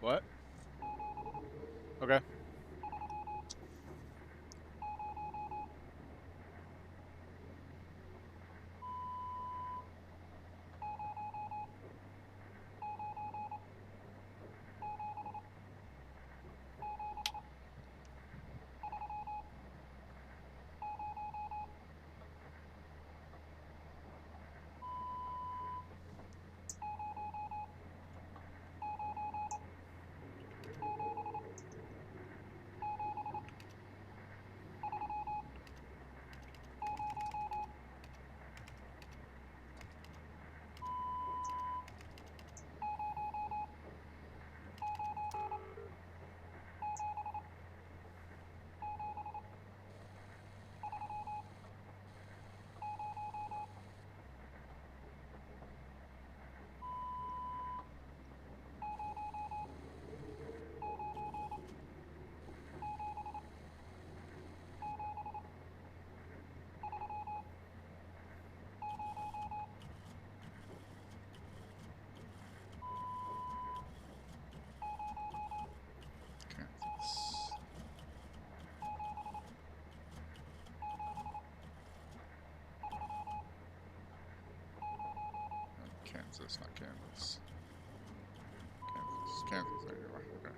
What? Okay. Kansas. Kansas, not Kansas. Kansas, there you are. Okay.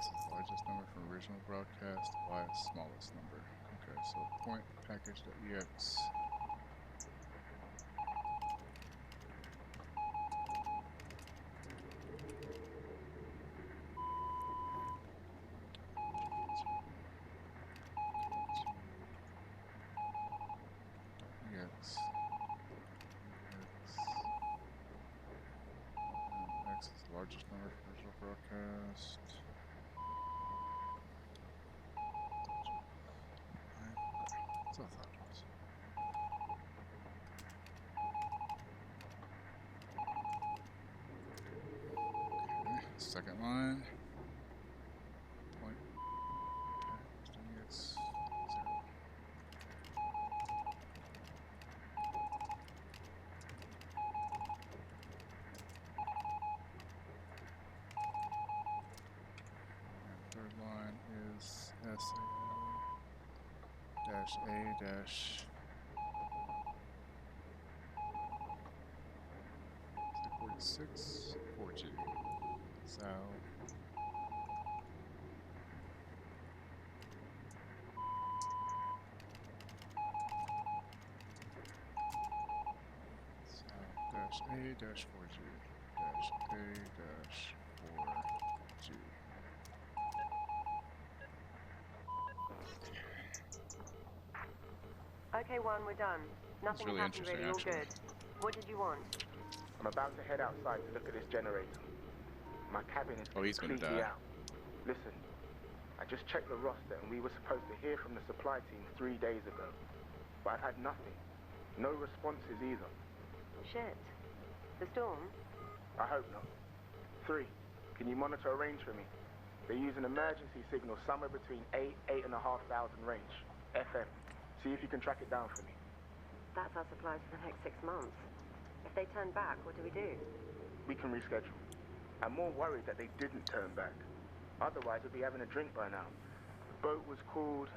X is the largest number from original broadcast, Y is smallest number. Okay, so point package.ex. X. X is the largest number for original broadcast. That's what I thought it was. Okay, second line. Point. X. 0. Third line is SA-A- 46 4G. So dash A dash 4G dash A dash 4G. Okay, one, we're done. Nothing really happened really, all interesting, good. What did you want? I'm about to head outside to look at this generator. My cabin is Oh, he's gonna completely die. out. Listen, I just checked the roster and we were supposed to hear from the supply team 3 days ago. But I've had nothing. No responses either. Shit. The storm? I hope not. 3, can you monitor a range for me? They use an emergency signal somewhere between 8,500 range, FM. See if you can track it down for me. That's our supplies for the next 6 months. If they turn back, what do we do? We can reschedule. I'm more worried that they didn't turn back. Otherwise, we'd be having a drink by now. The boat was called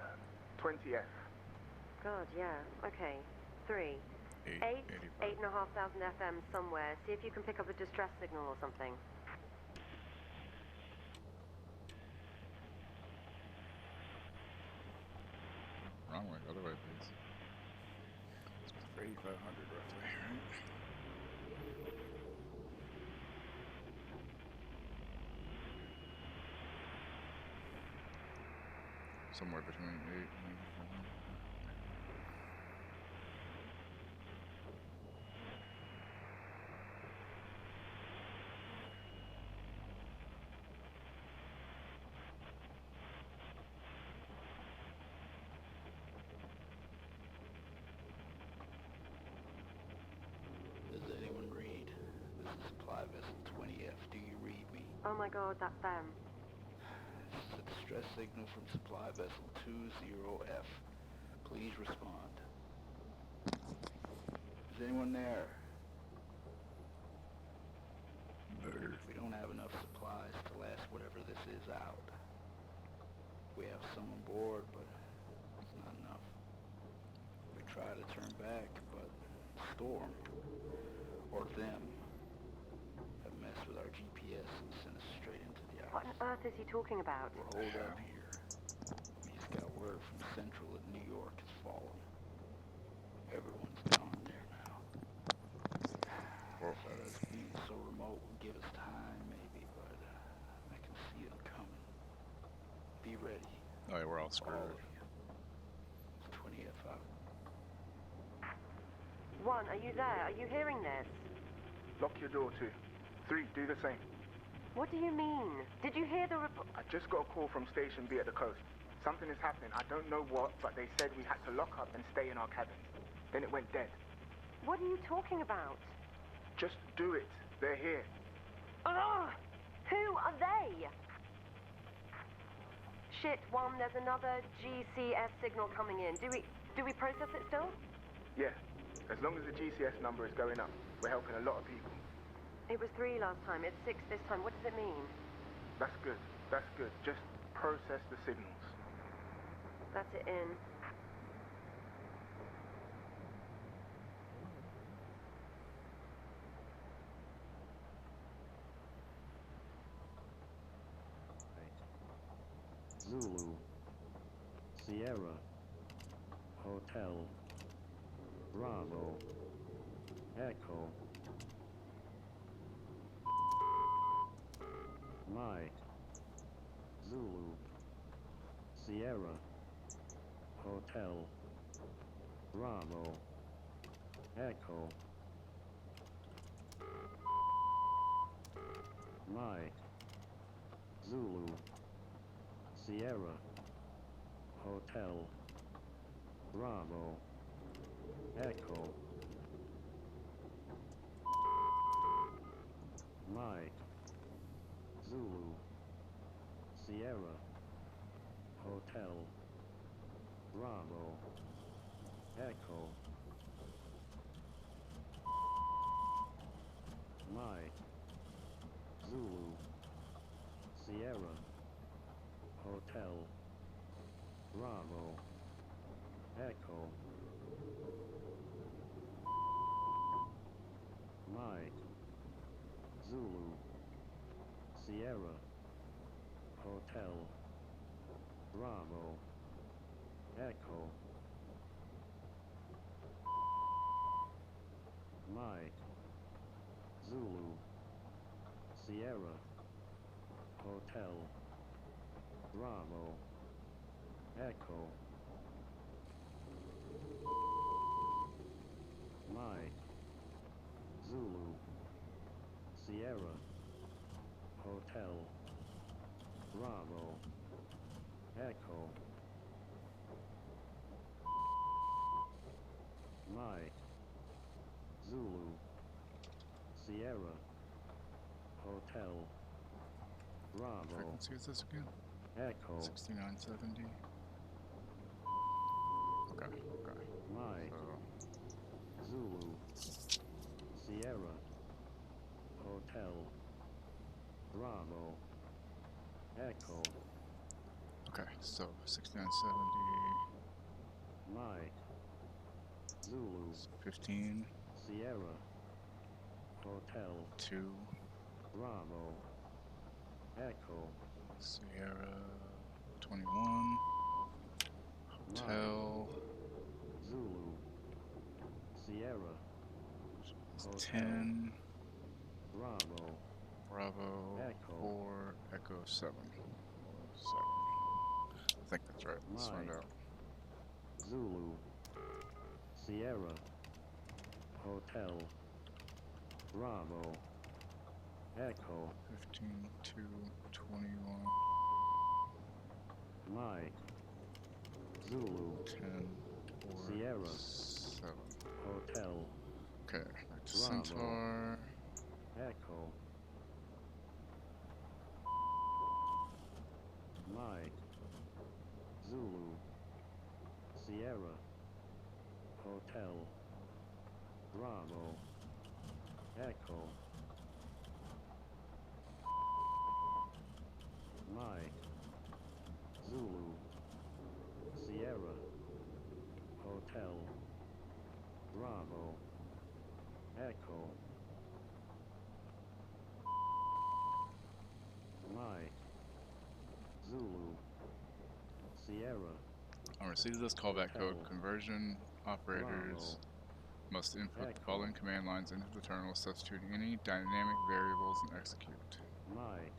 20F. God, yeah. Okay. 3. 8,500 FM somewhere. See if you can pick up a distress signal or something. Wrong way, other way, please. It's for 8,500 roughly, right? Somewhere between 8 and 8,500. Does anyone read? This is Supply Vessel 20F. Do you read me? Oh my god, that's them. This is a distress signal from Supply Vessel 20F. Please respond. Is anyone there? We don't have enough supplies to last whatever this is out. We have some on board, but it's not enough. We try to turn back, but Storm, or them, have messed with our GPS and sent us straight into the What ice. on earth is he talking about? We're holed up here. He's got word from Central that New York has fallen. Everyone's gone there now. Thought us being so remote would give us time, maybe, but I can see them coming. Be ready. Oh yeah, we're all All screwed. of you. It's 20F out. 1, are you there? Are you hearing this? Lock your door, 2. 3, do the same. What do you mean? Did you hear the report? I just got a call from Station B at the coast. Something is happening. I don't know what, but they said we had to lock up and stay in our cabins. Then it went dead. What are you talking about? Just do it. They're here. Ugh! Who are they? Shit, 1, there's another GCS signal coming in. Do we process it still? Yeah. As long as the GCS number is going up, we're helping a lot of people. It was 3 last time. It's 6 this time. What does it mean? That's good. That's good. Just process the signals. That's it in. Zulu, Sierra, Hotel, Bravo, Echo, Mike, Zulu, Sierra, Hotel, Bravo, Echo, Mike, Zulu, Sierra, Hotel, Bravo, Echo, Mike, Zulu, Sierra, Hotel, Bravo, Echo, Mike, Zulu, Sierra, Hotel, Bravo, Echo, Mike, Zulu, Sierra, Hotel, Bravo, Echo, Mike, Zulu, Sierra, Hotel, Bravo, Echo, Mike, Zulu, Sierra, Hotel, Bravo, Echo, Mike, Zulu, Sierra, Hotel, Bravo, Frequency is this again? Echo, 6970. Okay, okay. Mike, So, Zulu, Sierra, Hotel, Bravo, Echo, okay, so 6970, Mike, Zulu, 15, Sierra, Hotel, 2, Bravo, Echo, Sierra, 21, Hotel, Zulu, Sierra, Hotel, 10, Bravo, Bravo, Echo. 4, Echo 7. 7. I think that's right. Let's find Mike. out. Zulu, Sierra, Hotel, Bravo, Echo, 15, 2, 21, Mike, Zulu, 10, 4, Sierra. 7. Hotel, Okay, back to Bravo. Centaur. Echo, Mike, Zulu, Sierra, Hotel, Bravo, Echo, Mike, Zulu, Sierra, Hotel, Bravo, Echo, Mike, Zulu, Sierra, On receipt of this callback code, Hotel. conversion operators Bravo, must input the Echo. following command lines into the terminal, substituting any dynamic variables and execute. Mike,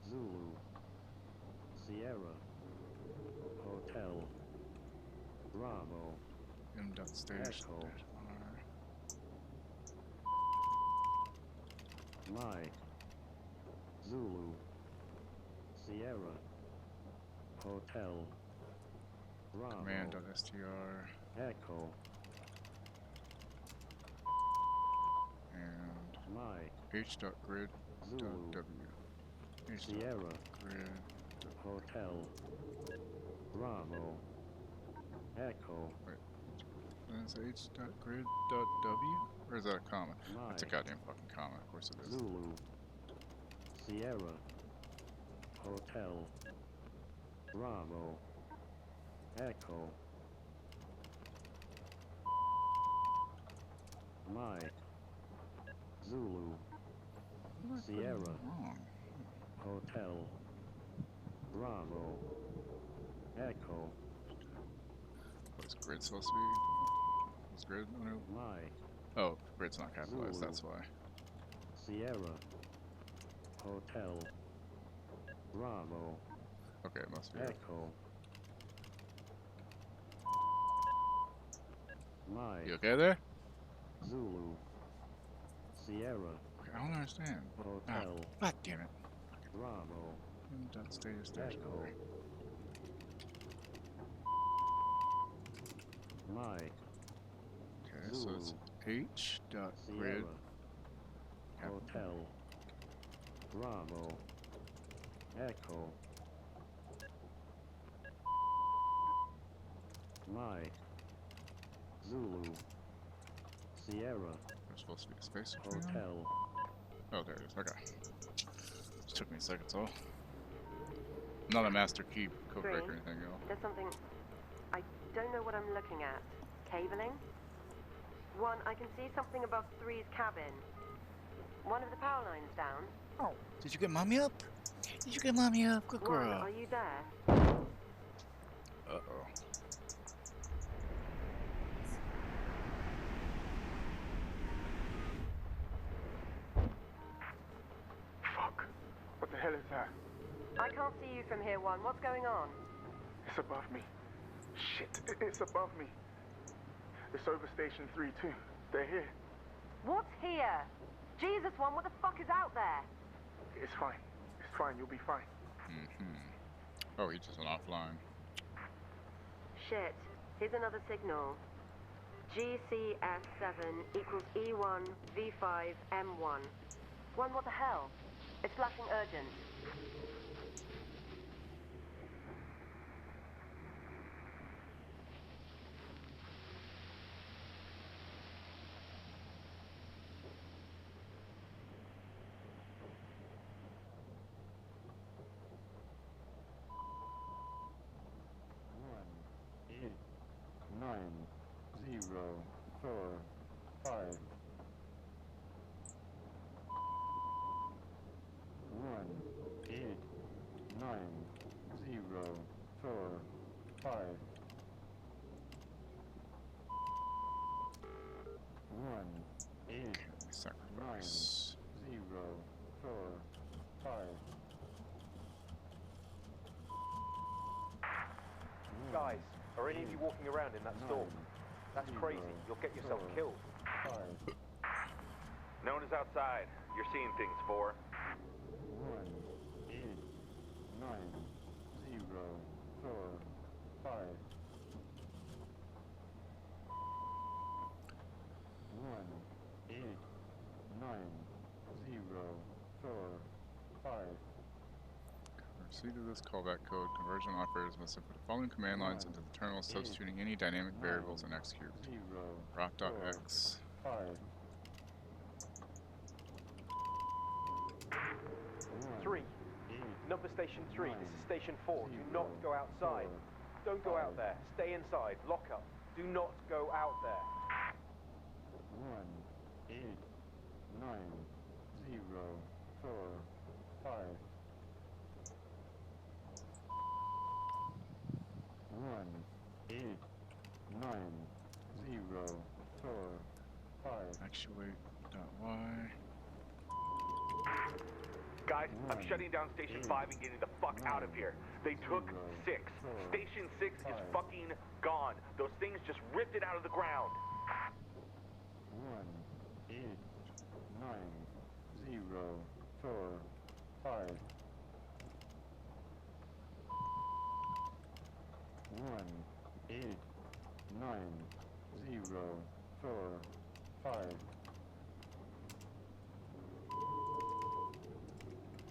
Zulu, Sierra, Hotel, Bravo, m.stage Echo. -r. Mike, Zulu, Sierra, Hotel, Bravo, command.str Echo, and Mike, h.grid.w. Zulu, Sierra, Grid. Hotel, Bravo, Echo, Is it h.grid.w? Or is that a comma? That's a Mike, goddamn fucking comma. Of course it is. Zulu, Sierra, Hotel, Bravo, Echo, Mike, Zulu, What am I putting Sierra, wrong? Hotel, Bravo, Echo, What's grid supposed to be? Is grid? My, Oh, grid's not capitalized, Zulu. that's why. Sierra, Hotel, Bravo, Okay, it must be. it. Echo, My, You okay there? Zulu, Sierra, Okay, I don't understand. Hotel, God damn it. Bravo, Dot status dash Echo, over. My, Okay, so it's H dot grid. Sierra, Capital. Hotel, Bravo, Echo, My, Zulu, Sierra, There's supposed to be a space between them? Hotel, Oh, there it is. Okay. Just took me a second, so. I'm not a master key code breaker or anything, y'all. There's something... I don't know what I'm looking at. Cabling? 1, I can see something above 3's cabin. One of the power lines down. Oh, did you get mommy up? Did you get mommy up? Good 1, girl. are you there? Uh-oh. Fuck. What the hell is that? I can't see you from here, 1. What's going on? It's above me. Shit, it's above me. It's over Station 3 too. They're here. What's here? Jesus, 1, what the fuck is out there? It's fine. It's fine. You'll be fine. Mm-hmm. Oh, he just went offline. Shit. Here's another signal. GCS7 equals E1 V5 M1. 1, what the hell? It's flashing urgent. One, 8, 9, 0, 4, 5. 1, 8, 9, 0, 4, 5. 1, 8, Sacrifice. 0, 4, 5. 1, Guys, are any of you walking around in that storm? That's crazy. You'll get yourself killed. 5. No one is outside. You're seeing things, 4. 1, 8, 9, 0, 4, 5. 1, 8, 9, 0, 4, 5. Proceed to this callback code. Conversion operators must input the following command lines into the terminal, substituting any dynamic variables and execute. 0, Rock.x. 5. 3. Number station 3. This is station 4. Do not go outside. Don't go out there. Stay inside. Lock up. Do not go out there. 1, 8, 9, 0, 4, 5. 1, 8, 9, 0, 4, 5. Actuate.y. Guys, I'm shutting down station 5 and getting the fuck out of here. They took 6. Station 6 is fucking gone. Those things just ripped it out of the ground. 1, 8, 9, 0, 4, 5. 1, 8, 9, 0, 4, 5.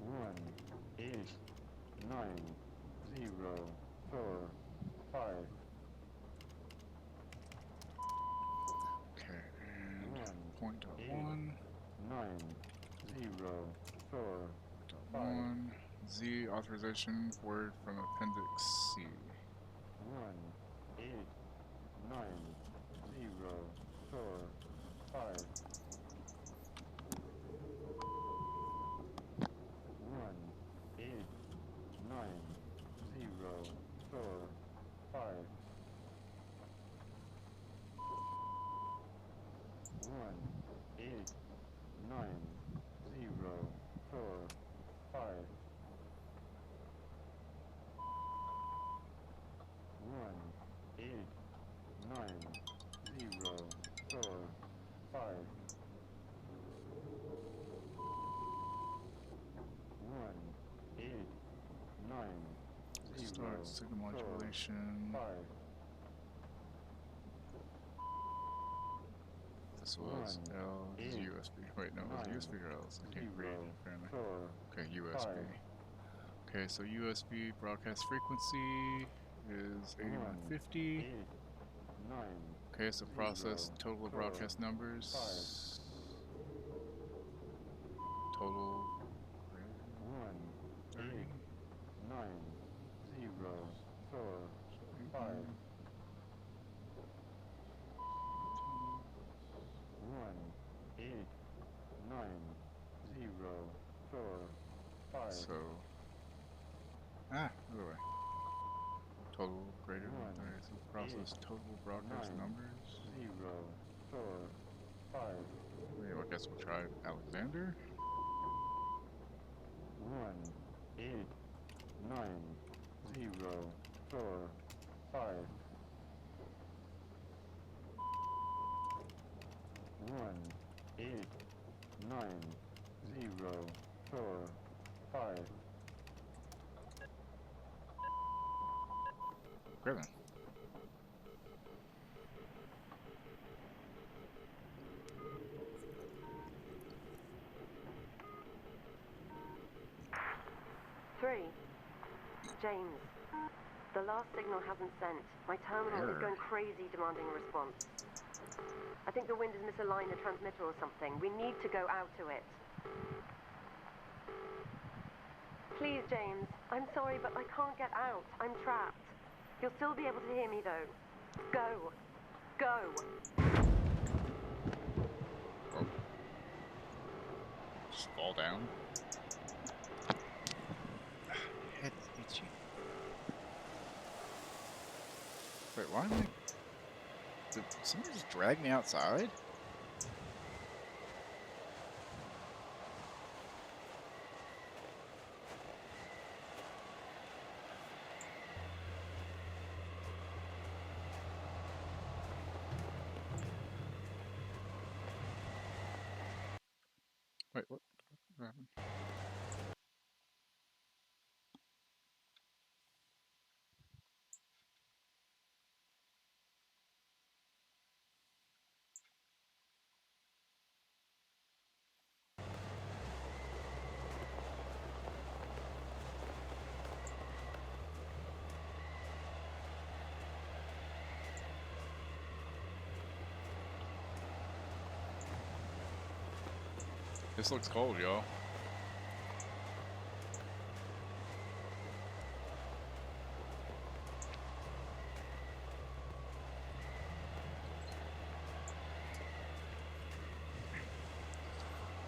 1, 8, 9, 0, 4, 5. Okay, and 1, point dot 1. 9, 0, 4, Dot 1. Z authorization word from appendix C. 1, 8, 9, 0, 4, 5. 1, 8, 9, Start signal modulation. This was L, this is USB. Wait, no, it was USB or L. I can't read apparently. Okay, USB. Okay, so USB broadcast frequency is 8150. Okay, so process total of broadcast numbers. Total 1, 8, 9, 0, 4, 5. 1, 8, 9, 0, 4, 5. So other way. Total greater than 30. So process total broadcast numbers. 0, 4, 5. Wait, I guess we'll try Alexander. 1, 8, 9, 0, 4, 5. 1, 8, 9, 0, 4, 5. Great then. James, the last signal hasn't sent. My terminal is going crazy demanding a response. I think the wind has misaligned the transmitter or something. We need to go out to it. Please, James. I'm sorry, but I can't get out. I'm trapped. You'll still be able to hear me, though. Go. Go. Oh. Just fall down. Head's itchy. Wait, why am I... Did somebody just drag me outside? Wait, what happened? This looks cold, y'all.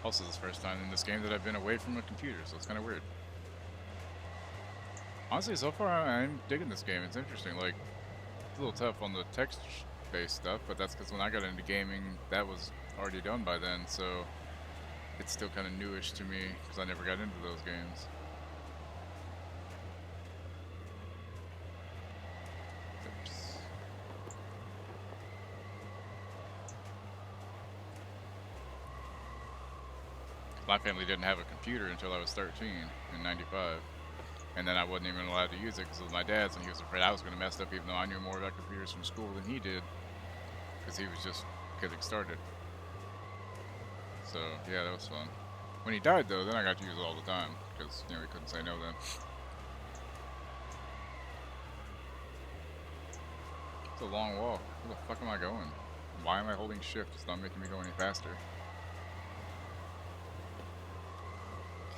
Also, this is the first time in this game that I've been away from a computer, so it's kind of weird. Honestly, so far I'm digging this game. It's interesting. Like, it's a little tough on the text-based stuff, but that's because when I got into gaming, that was already done by then, so it's still kind of newish to me because I never got into those games. Oops. My family didn't have a computer until I was 13 in '95, and then I wasn't even allowed to use it because it was my dad's, and he was afraid I was going to mess up, even though I knew more about computers from school than he did, because he was just getting started. So yeah, that was fun. When he died, though, then I got to use it all the time because he couldn't say no then. It's a long walk. Where the fuck am I going? Why am I holding shift? It's not making me go any faster.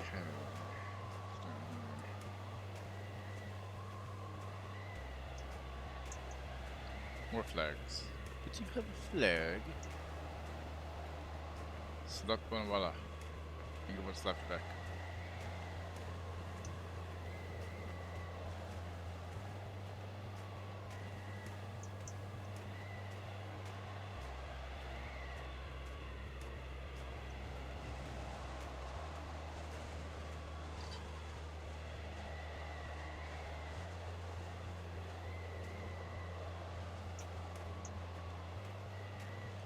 Okay. More flags. Did you have a flag? Select one, voila. Think of what's left back.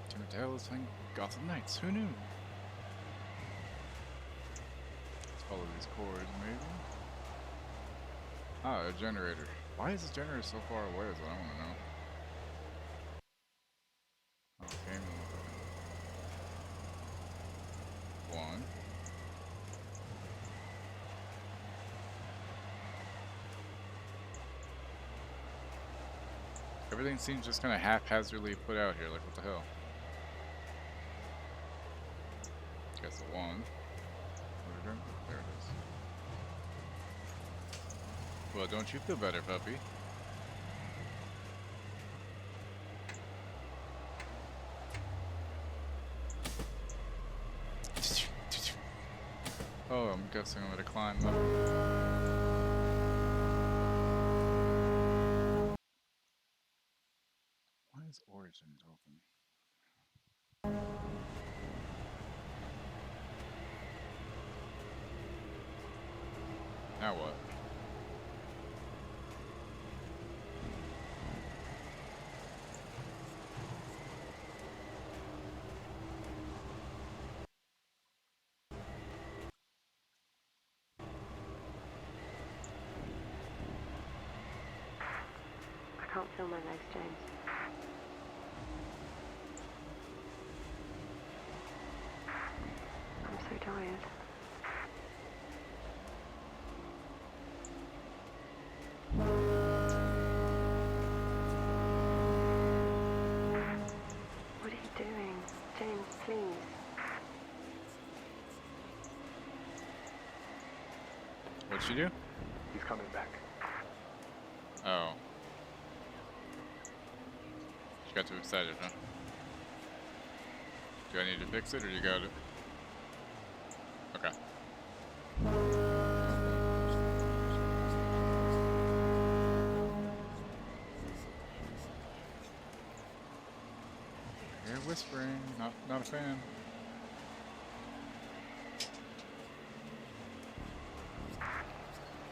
Timmy Tales and Gotham Knights, who knew? Follow these cords, maybe. Ah, a generator. Why is this generator so far away is what I want to know. Okay, one. Everything seems just kind of haphazardly put out here, like what the hell? Guess the one. There it is. Well, don't you feel better, puppy? Oh, I'm guessing I'm gonna climb up. Why is Origins open? Now what? I can't feel my legs, James. I'm so tired. What are you doing? James, please. What'd she do? He's coming back. Oh. She got too excited, huh? Do I need to fix it or you got it? Okay. You're whispering, not a fan.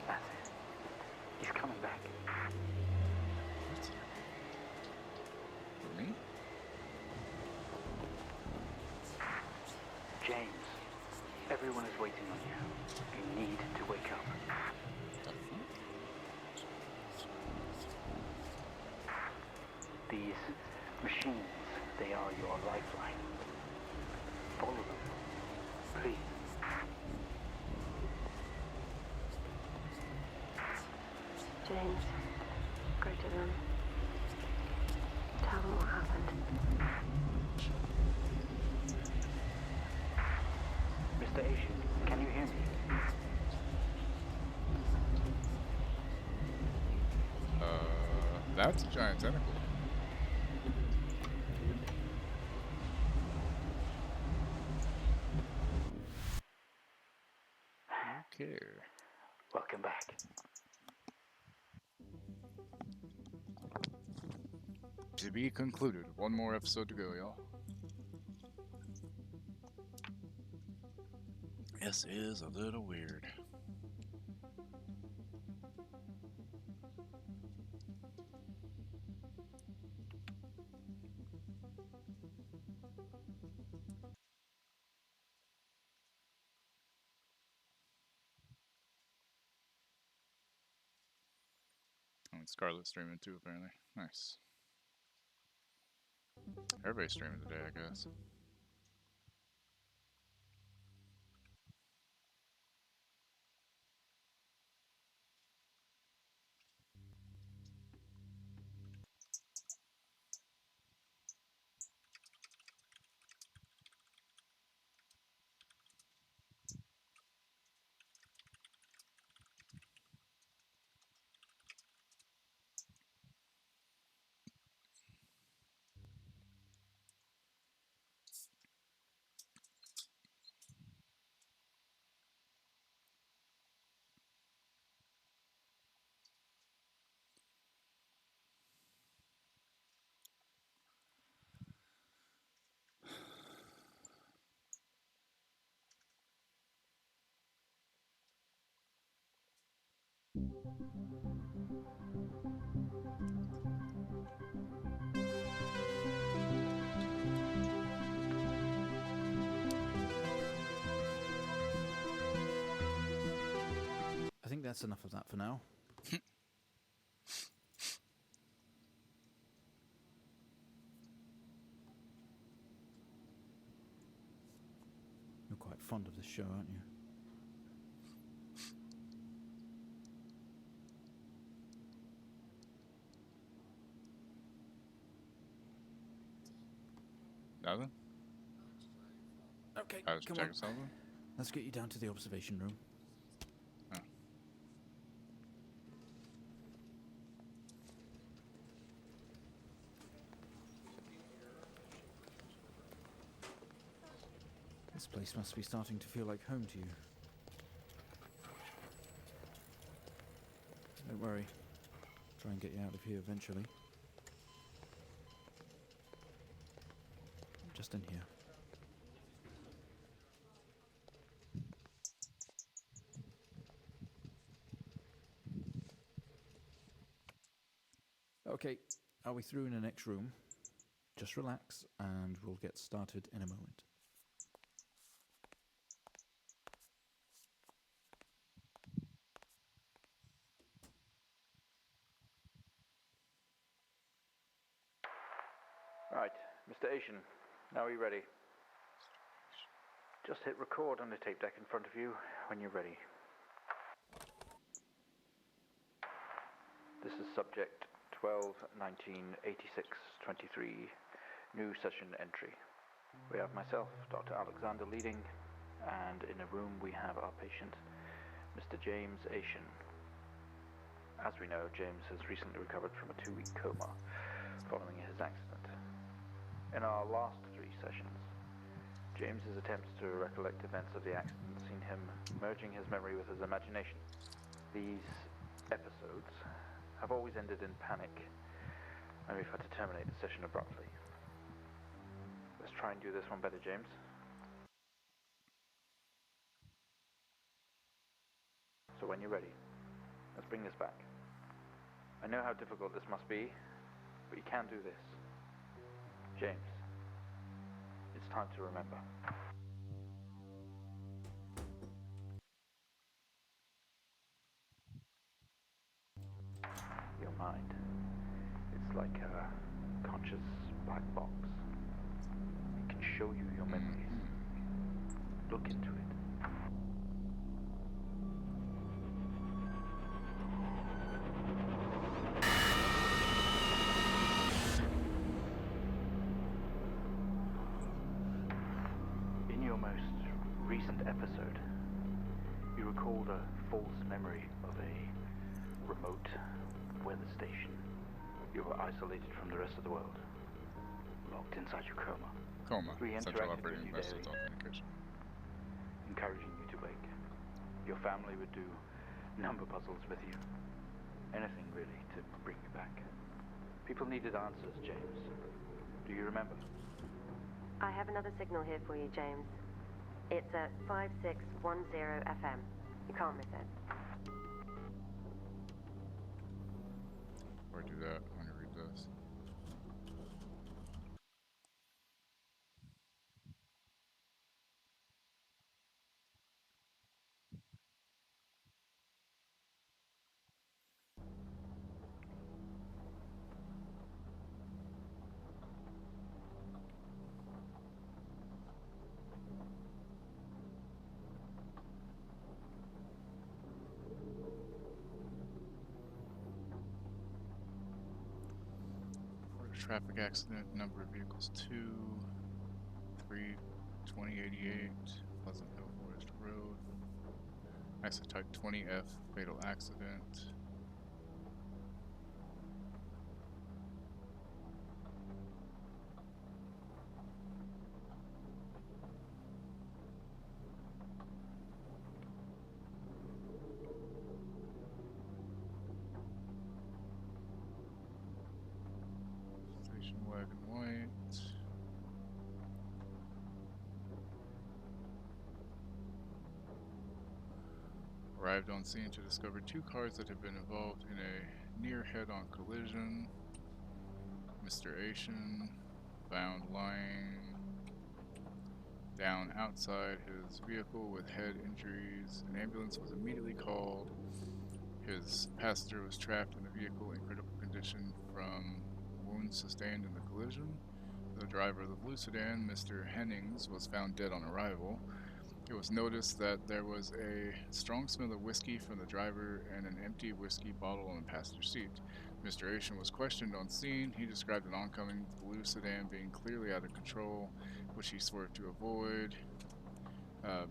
That's it. He's coming back. For me? James, everyone is waiting on you. You need to wake up. These machines, they are your lifeline. Follow them, please. James, go to them. Tell them what happened. Mr. Asian, can you hear me? That's a giant tentacle. Okay. Welcome back. To be concluded. One more episode to go, y'all. This is a little weird. And Scarlett's streaming too, apparently. Nice. Everybody's streaming today, I guess. I think that's enough of that for now. fond of this show, aren't you? Nothing? Okay, I was come checking on. something? Let's get you down to the observation room. Oh. This place must be starting to feel like home to you. Don't worry. Try and get you out of here eventually. Just in here. Okay, are we through in the next room? Just relax and we'll get started in a moment. Right, Mr. Asian, now are you ready? Just hit record on the tape deck in front of you when you're ready. This is subject 12-19-86-23, new session entry. We have myself, Dr. Alexander leading, and in a room we have our patient, Mr. James Asian. As we know, James has recently recovered from a 2-week coma following his accident. In our last 3 sessions, James's attempts to recollect events of the accident seen him merging his memory with his imagination. These episodes have always ended in panic, and we've had to terminate the session abruptly. Let's try and do this one better, James. So when you're ready, let's bring this back. I know how difficult this must be, but you can do this. James, it's time to remember. Your mind, it's like a conscious black box. It can show you your memories. Look into it. In your most recent episode, you recalled a false memory of a remote weather station. You were isolated from the rest of the world, locked inside your coma. Coma. We Central interacted Operating with you Methods daily, Authentication. encouraging you to wake. Your family would do number puzzles with you. Anything really to bring you back. People needed answers, James. Do you remember? I have another signal here for you, James. It's at 5610 FM. You can't miss it. Or do that when you read this. Traffic accident, number of vehicles 2, 3, 2088, Pleasant Hill Forest Road. Accident type 20F, fatal accident. Station wagon white. Arrived on scene to discover 2 cars that had been involved in a near head-on collision. Mr. Asian found lying down outside his vehicle with head injuries. An ambulance was immediately called. His passenger was trapped in the vehicle in critical condition from wounds sustained in the collision. The driver of the blue sedan, Mr. Hennings, was found dead on arrival. It was noticed that there was a strong smell of whiskey from the driver and an empty whiskey bottle on the passenger seat. Mr. Asian was questioned on scene. He described an oncoming blue sedan being clearly out of control, which he swerved to avoid.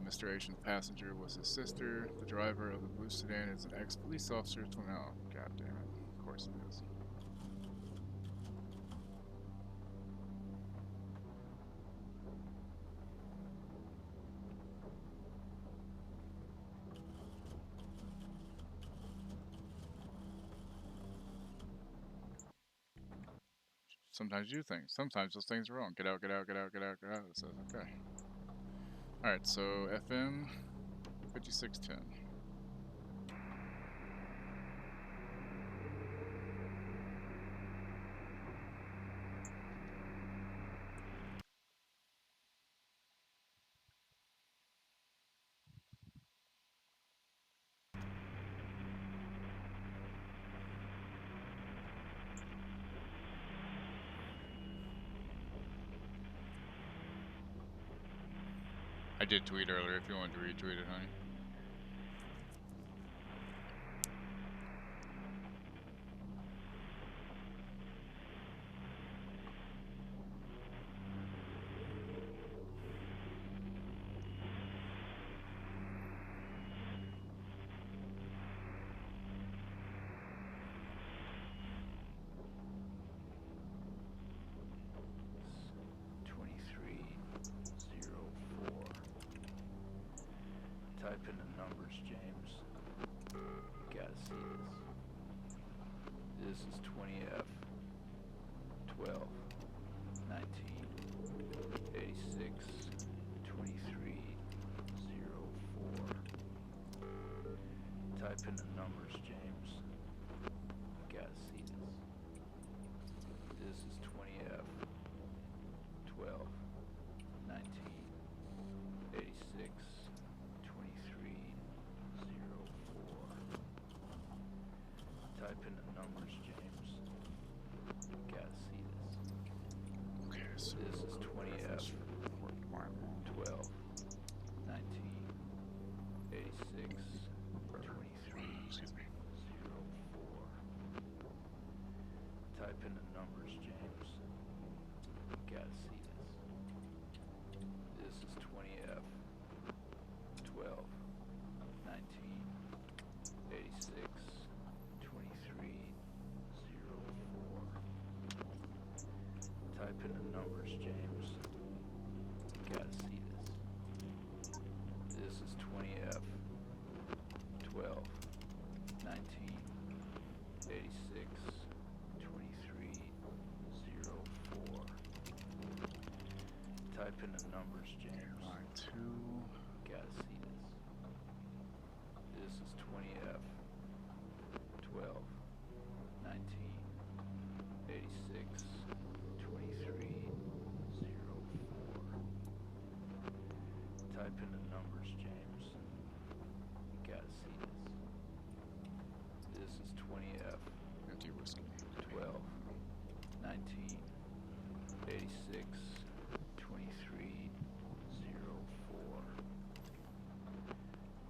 Mr. Asian's passenger was his sister. The driver of the blue sedan is an ex-police officer. Oh, god damn it. Of course it is. Sometimes you do things. Sometimes those things are wrong. Get out, get out, get out, get out, get out. It says, okay. Alright, so FM 5610. I did tweet earlier if you wanted to retweet it, honey. Type in the numbers, James. You gotta see this. This is 20F 12 19 86 23 04. Type in the numbers, James. You gotta see this. This is 20F 12 19 86 Type in the numbers, James. You gotta see this. Okay, so this is 20F 12 19 86 23 excuse me. 04. Type in the numbers, James. You gotta see this. This is 20F 12 19 86 23 04. Type in the numbers, James. You gotta see this. This is 20F 12 19 86 23 04. Type in the numbers, James. Line 2. Gotta see this. This is 20F 12 19 86 23 04. Type in the numbers, James. You gotta see this. This is 20F Empty whiskey. 12 19 86 23 04.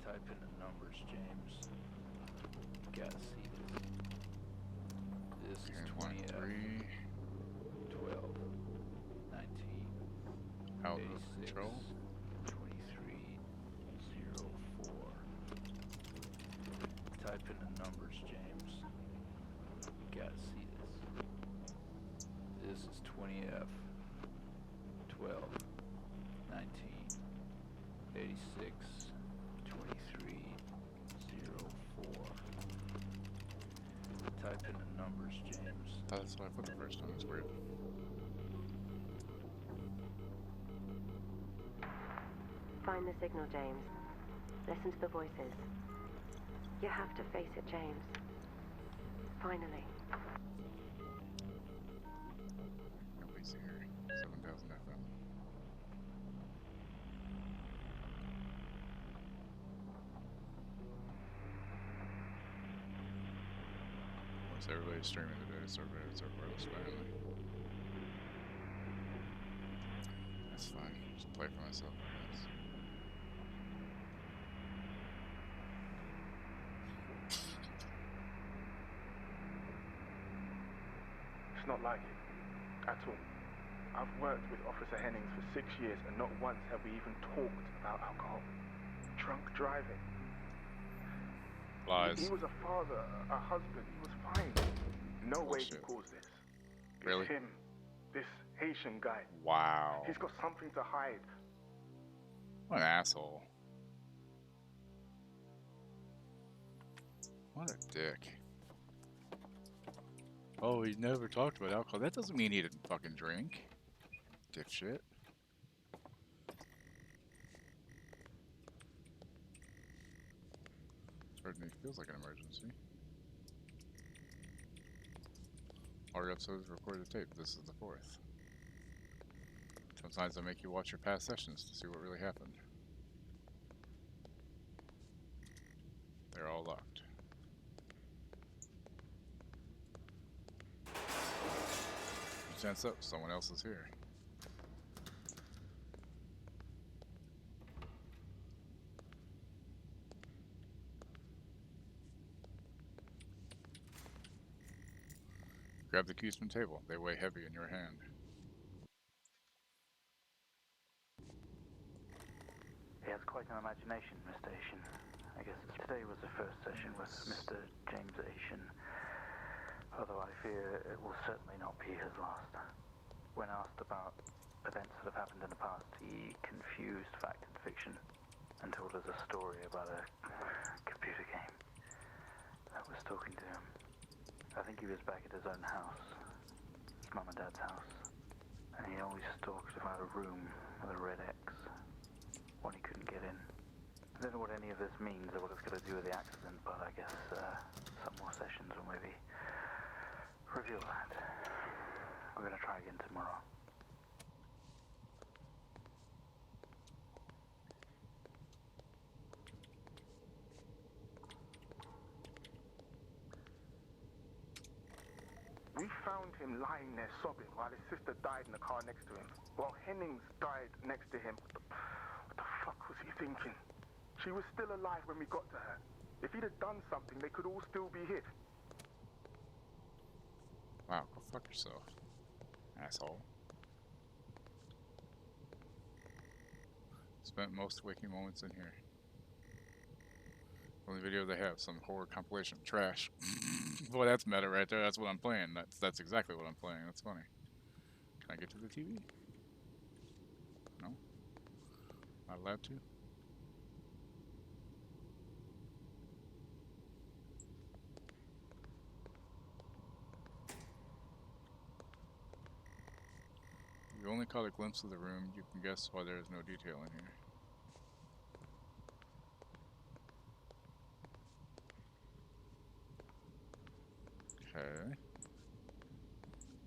Type in the numbers, James. You gotta see this. This is And 20 line F 3. 12 19 Out of 86 control. 23 04. Type in the numbers, James. You gotta see this. This is 20F 12 19 86 23 04. Type in the numbers, James. That's what I put the first time. It's weird. Find the signal, James. Listen to the voices. You have to face it, James. Finally. Nobody's here. 7,000 FM. Once everybody's streaming today, so it's our brother's family. That's fine. Just play for myself, I guess. It's not like it. At all. I've worked with Officer Hennings for 6 years and not once have we even talked about alcohol. Drunk driving. Lies. He was a father, a husband. He was fine. No way he Bullshit. caused this. Really? It's him. This Haitian guy. Wow. He's got something to hide. What an asshole. What a dick. Oh, he never talked about alcohol. That doesn't mean he didn't fucking drink. Dipshit. Certainly feels like an emergency. All your episodes recorded to tape. This is the 4th. Sometimes I make you watch your past sessions to see what really happened. They're all locked. You sense up, someone else is here. Grab the keys from the table. They weigh heavy in your hand. He has quite an imagination, Mr. Asian. I guess today was the first session with Mr. James Asian, although I fear it will certainly not be his last. When asked about events that have happened in the past, he confused fact and fiction and told us a story about a computer game that was talking to him. I think he was back at his own house, his mum and dad's house, and he always talked about a room with a red X, one he couldn't get in. I don't know what any of this means or what it's got to do with the accident, but I guess some more sessions will maybe reveal that. I'm going to try again tomorrow. We found him lying there sobbing while his sister died in the car next to him, while Hennings died next to him. What the fuck was he thinking? She was still alive when we got to her. If he'd have done something, they could all still be here. Wow, go fuck yourself, asshole. Spent most waking moments in here. Only video they have, some horror compilation. Trash. Boy, that's meta right there. That's what I'm playing. That's exactly what I'm playing. That's funny. Can I get to the TV? No? Not allowed to? You only caught a glimpse of the room. You can guess why there is no detail in here. Okay.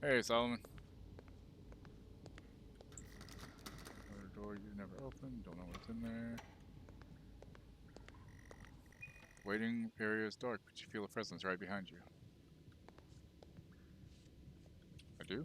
Hey, Solomon. Another door you never opened. Don't know what's in there. Waiting area is dark, but you feel a presence right behind you. I do?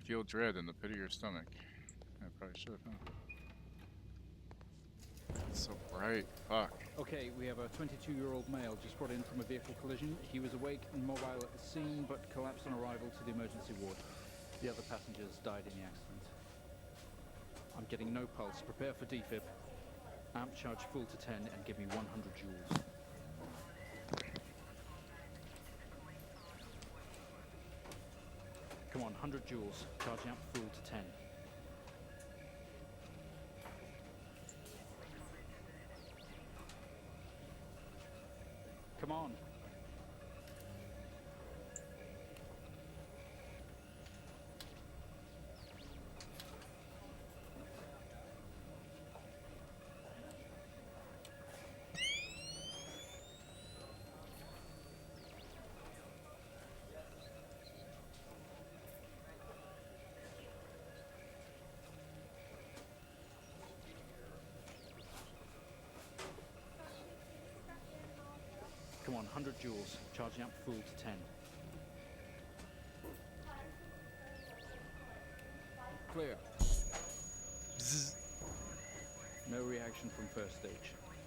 Feel dread in the pit of your stomach. I probably should, huh? It's so bright. Fuck. Okay, we have a 22-year-old male just brought in from a vehicle collision. He was awake and mobile at the scene, but collapsed on arrival to the emergency ward. The other passengers died in the accident. I'm getting no pulse. Prepare for defib. Amp charge full to 10 and give me 100 joules. Come on, 100 joules. Charging up full to 10. Come on. Come on, 100 joules. Charging up full to 10. Clear. No reaction from first stage.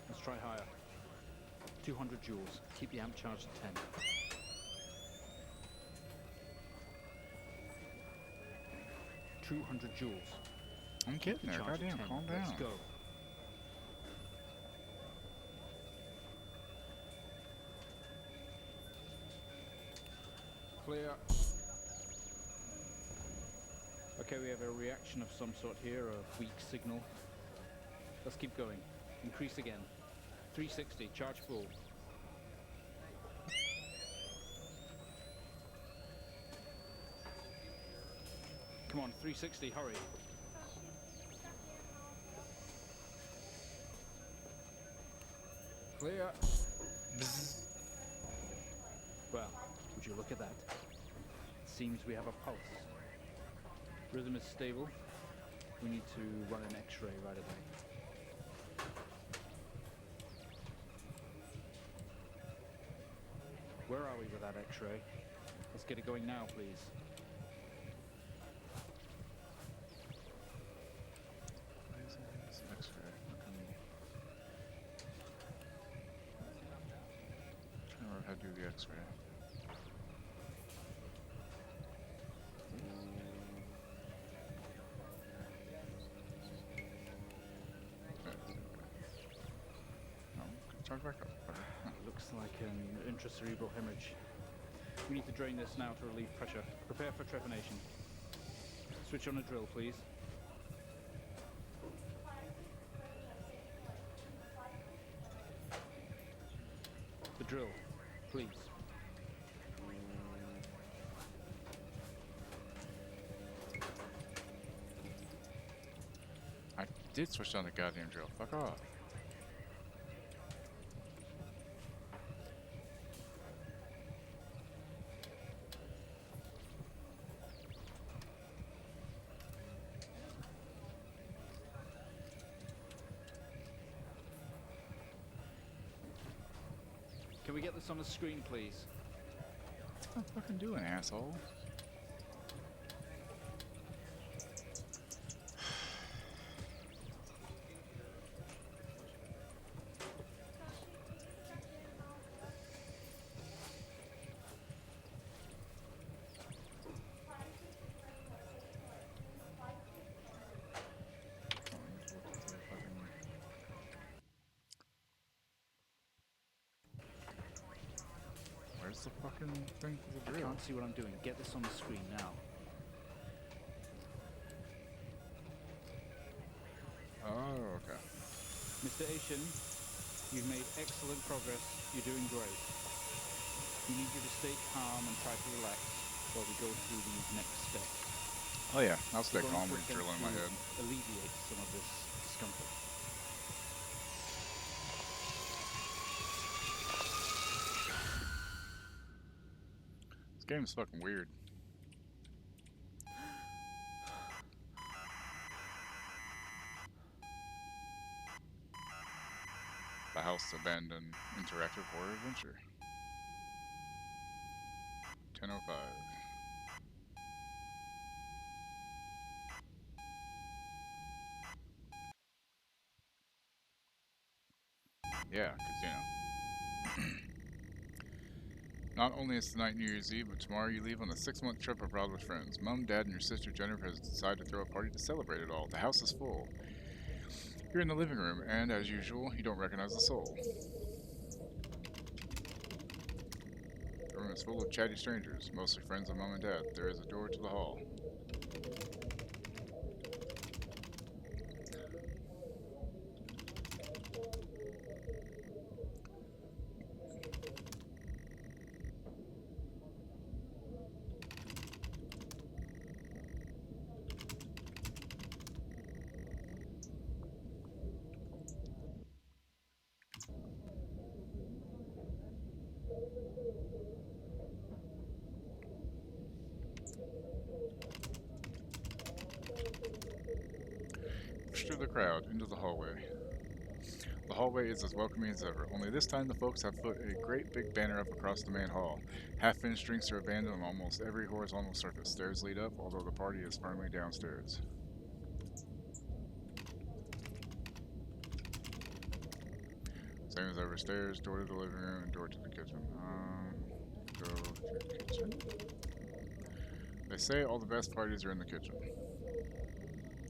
Let's try higher. 200 joules. Keep the amp charged at 10. 200 joules. I'm kidding there. Charge at Goddamn, 10. calm Let's down. go. Clear. Okay, we have a reaction of some sort here, a weak signal. Let's keep going. Increase again. 360, charge full. Come on, 360, hurry. Clear. Well, would you look at that? Seems we have a pulse. Rhythm is stable. We need to run an X-ray right away. Where are we with that X-ray? Let's get it going now, please. X-ray. I don't know how to do the X-ray. Charge back up. Looks like an intracerebral hemorrhage. We need to drain this now to relieve pressure. Prepare for trepanation. Switch on a drill, please. The drill, please. I did switch on the goddamn drill. Fuck off. Can we get this on the screen, please? What the fucking doing, asshole? Where's the fucking thing for the I drill? can't see what I'm doing. Get this on the screen now. Oh, okay. Mr. Asian, you've made excellent progress. You're doing great. We need you to stay calm and try to relax while we go through these next steps. Oh yeah, I'll stay We're going calm to with the drill in attempt my to head. Alleviate some of this discomfort. This game is fucking weird. The House Abandoned Interactive Horror Adventure. 10:05. Yeah, because, you know. Not only is tonight New Year's Eve, but tomorrow you leave on a 6-month trip abroad with friends. Mom, Dad, and your sister Jennifer has decided to throw a party to celebrate it all. The house is full. You're in the living room, and as usual, you don't recognize a soul. The room is full of chatty strangers, mostly friends of Mom and Dad. There is a door to the hall. Push through the crowd into the hallway. The hallway is as welcoming as ever, only this time the folks have put a great big banner up across the main hall. Half-finished drinks are abandoned on almost every horizontal surface. Stairs lead up, although the party is firmly downstairs. Same as ever, stairs, door to the living room, and door to the kitchen. Go to the kitchen. They say all the best parties are in the kitchen.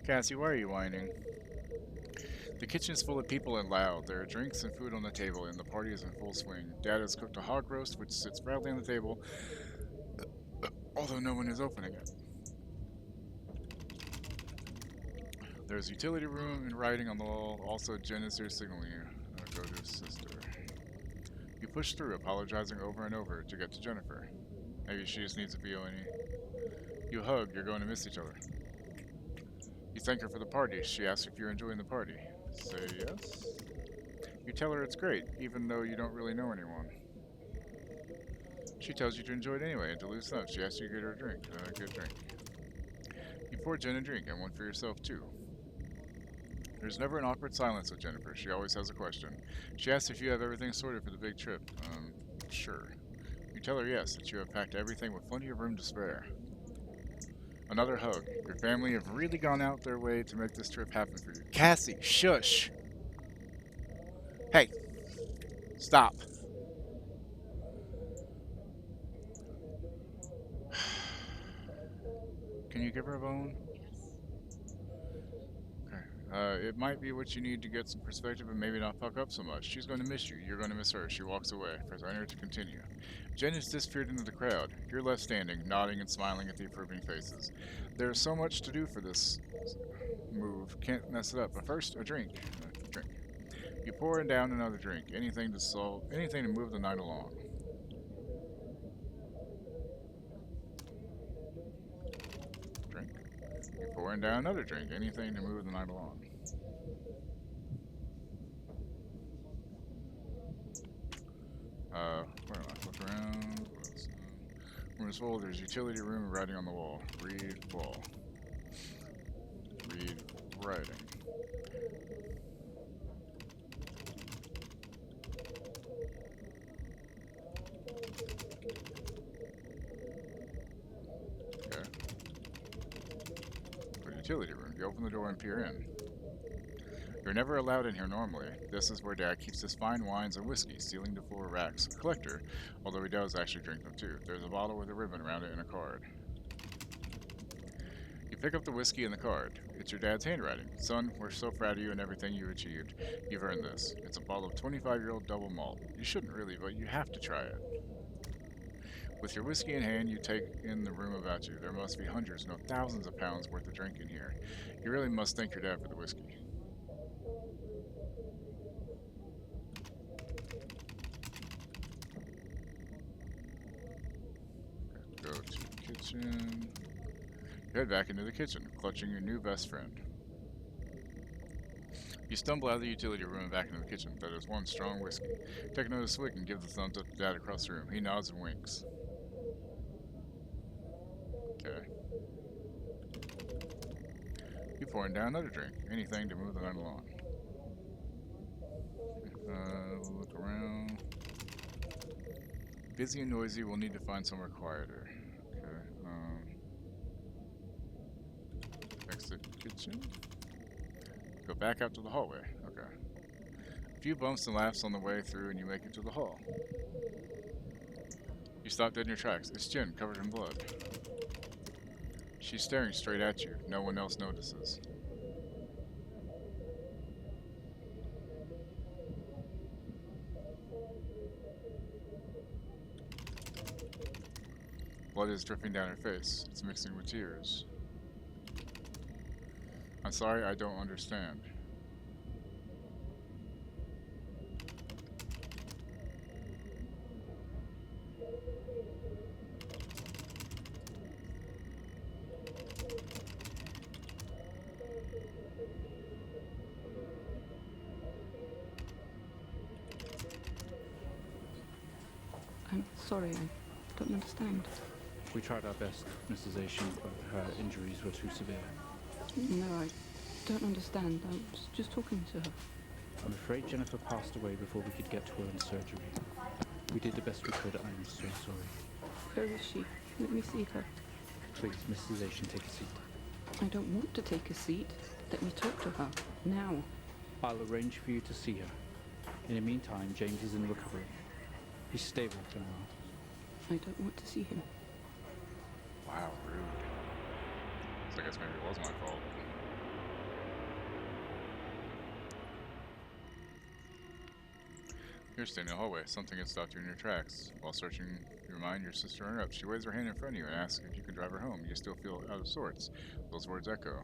Cassie, why are you whining? The kitchen is full of people and loud. There are drinks and food on the table, and the party is in full swing. Dad has cooked a hog roast, which sits proudly on the table, although no one is opening it. There's a utility room and writing on the wall. Also, Jen is here signaling you. Go to his sister. You push through, apologizing over and over to get to Jennifer. Maybe she just needs a VONE. You hug, you're going to miss each other. You thank her for the party. She asks if you're enjoying the party. Say yes. You tell her it's great, even though you don't really know anyone. She tells you to enjoy it anyway, and to loosen up, she asks you to get her a drink. Get a drink. You pour Jen a drink, and one for yourself too. There's never an awkward silence with Jennifer. She always has a question. She asks if you have everything sorted for the big trip. Sure. You tell her yes, that you have packed everything with plenty of room to spare. Another hug. Your family have really gone out their way to make this trip happen for you. Cassie, shush! Hey! Stop. Can you give her a bone? It might be what you need to get some perspective and maybe not fuck up so much. She's going to miss you. You're going to miss her. She walks away. Press enter to continue. Jen has disappeared into the crowd. You're left standing, nodding and smiling at the approving faces. There's so much to do for this move. Can't mess it up. But first, a drink. Drink. You pour down another drink. Anything to move the night along. Drink. You're pouring down another drink. Anything to move the night along. Where am I? Look around. Room is full. There's utility room and writing on the wall. Read wall. Read writing. Okay. For the utility room, you open the door and peer in. You're never allowed in here normally. This is where Dad keeps his fine wines and whiskey, ceiling to floor racks. A collector, although he does actually drink them too. There's a bottle with a ribbon around it and a card. You pick up the whiskey and the card. It's your dad's handwriting. Son, we're so proud of you and everything you achieved. You've earned this. It's a bottle of 25-year-old double malt. You shouldn't really, but you have to try it. With your whiskey in hand, you take in the room about you. There must be hundreds, no thousands of pounds worth of drink in here. You really must thank your dad for the whiskey. Go to the kitchen. You head back into the kitchen, clutching your new best friend. You stumble out of the utility room and back into the kitchen. That is one strong whiskey. Take another swig and give the thumbs up to Dad across the room. He nods and winks. Okay. You pouring down another drink. Anything to move the night along. Look around. Busy and noisy. We'll need to find somewhere quieter. Okay. Exit kitchen. Go back out to the hallway. Okay. A few bumps and laughs on the way through, and you make it to the hall. You stop dead in your tracks. It's Jen, covered in blood. She's staring straight at you. No one else notices. Blood is dripping down her face. It's mixing with tears. I'm sorry, I don't understand. I'm sorry, I don't understand. We tried our best, Mrs. Asian, but her injuries were too severe. No, I don't understand. I was just talking to her. I'm afraid Jennifer passed away before we could get to her in surgery. We did the best we could. I'm so sorry. Where is she? Let me see her. Please, Mrs. Asian, take a seat. I don't want to take a seat. Let me talk to her. Now. I'll arrange for you to see her. In the meantime, James is in recovery. He's stable for now. I don't want to see him. Wow, rude. So I guess maybe it was my fault. You're standing in the hallway. Something had stopped you in your tracks. While searching your mind, your sister interrupts. She waves her hand in front of you and asks if you can drive her home. You still feel out of sorts. Those words echo.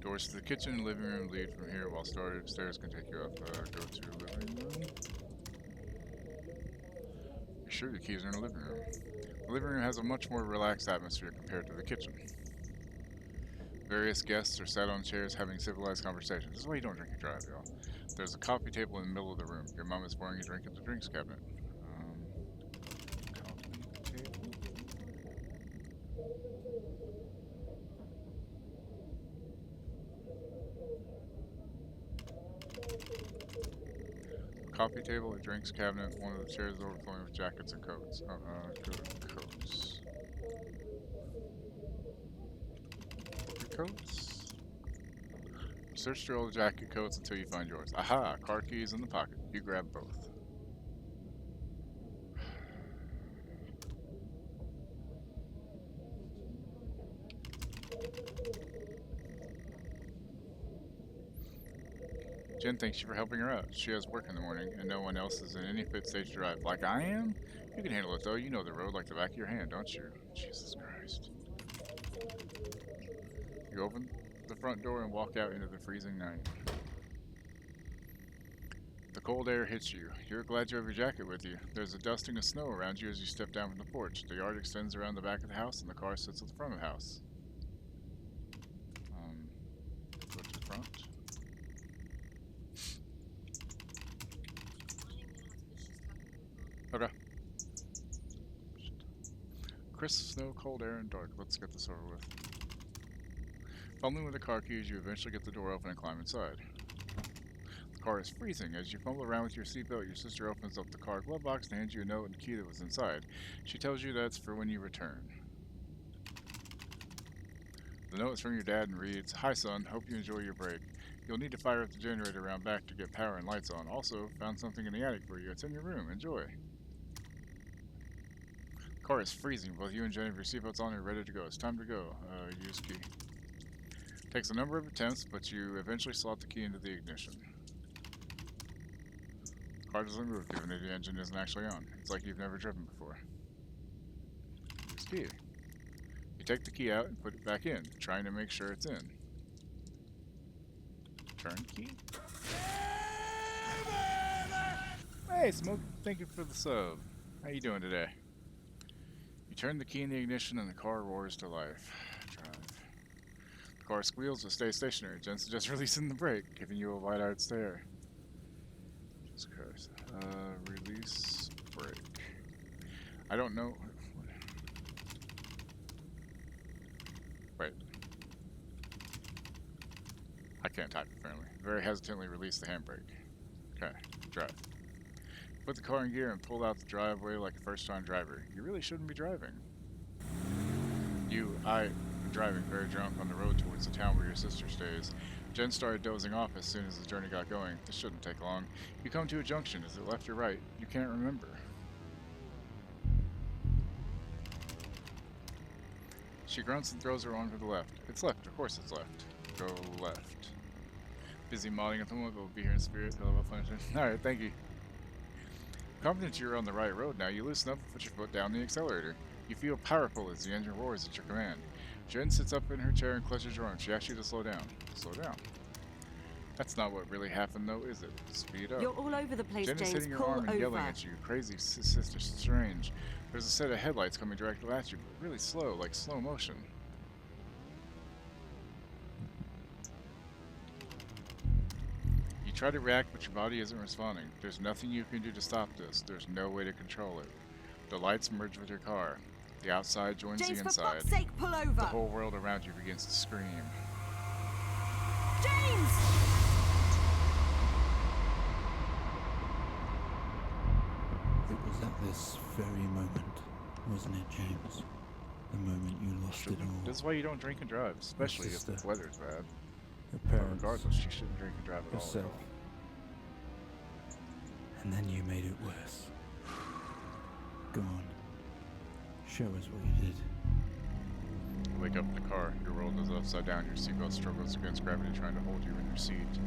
Doors to the kitchen and living room lead from here, while stairs can take you up. Go to living room. You're sure the keys are in the living room. The living room has a much more relaxed atmosphere compared to the kitchen. Various guests are sat on chairs having civilized conversations. This is why you don't drink and drive, y'all. There's a coffee table in the middle of the room. Your mom is pouring a drink at the drinks cabinet. Coffee table. Coffee table, a drinks cabinet, one of the chairs overflowing with jackets and coats. Good coats. Coats? Search through all the jacket coats until you find yours. Aha! Car keys in the pocket. You grab both. Jen thanks you for helping her out. She has work in the morning, and no one else is in any fit state to drive. Like I am? You can handle it, though. You know the road like the back of your hand, don't you? Jesus Christ. You open the front door and walk out into the freezing night. The cold air hits you. You're glad you have your jacket with you. There's a dusting of snow around you as you step down from the porch. The yard extends around the back of the house, and the car sits at the front of the house. Go to the front. Okay. Crisp snow, cold air, and dark. Let's get this over with. Fumbling with the car keys, you eventually get the door open and climb inside. The car is freezing. As you fumble around with your seatbelt, your sister opens up the car glove box and hands you a note and key that was inside. She tells you that's for when you return. The note is from your dad and reads, "Hi son, hope you enjoy your break. You'll need to fire up the generator around back to get power and lights on. Also, found something in the attic for you. It's in your room. Enjoy." The car is freezing. Both you and Jenny have your seatbelts on and are ready to go. It's time to go. Use key. Takes a number of attempts, but you eventually slot the key into the ignition. The car doesn't move, given that the engine isn't actually on. It's like you've never driven before. Use key. You take the key out and put it back in, trying to make sure it's in. Turn key. Hey, Smoke, thank you for the sub. How you doing today? You turn the key in the ignition and the car roars to life. The car squeals but stays stationary. Jen suggests releasing the brake, giving you a wide-eyed stare. Jesus Christ. Release brake. I don't know. Wait. I can't type apparently. Very hesitantly release the handbrake. Okay, drive. Put the car in gear and pull out the driveway like a first-time driver. You really shouldn't be driving. Driving very drunk on the road towards the town where your sister stays. Jen started dozing off as soon as the journey got going. This shouldn't take long. You come to a junction. Is it left or right? You can't remember. She grunts and throws her arm to the left. It's left. Of course it's left. Go left. Busy modding at the moment, but we'll be here in spirit. Alright, thank you. Confident you're on the right road now, you loosen up and put your foot down the accelerator. You feel powerful as the engine roars at your command. Jen sits up in her chair and clutches your arm. She asks you to slow down. Slow down. That's not what really happened, though, is it? Speed up. You're all over the place, Jen is James. hitting your Pull arm and over. yelling at you. Crazy, sister, strange. There's a set of headlights coming directly at you, but really slow, like slow motion. You try to react, but your body isn't responding. There's nothing you can do to stop this. There's no way to control it. The lights merge with your car. The outside joins James, the for inside. fuck's sake, pull over! The whole world around you begins to scream. James! It was at this very moment, wasn't it, James? The moment you lost it all. This is why you don't drink and drive, especially if sister, the weather's bad. Your But parents, regardless, you shouldn't drink and drive at all. yourself. And then you made it worse. Go on. Show us what you did. You wake up in the car, your world is upside down, your seatbelt struggles against gravity trying to hold you in your seat.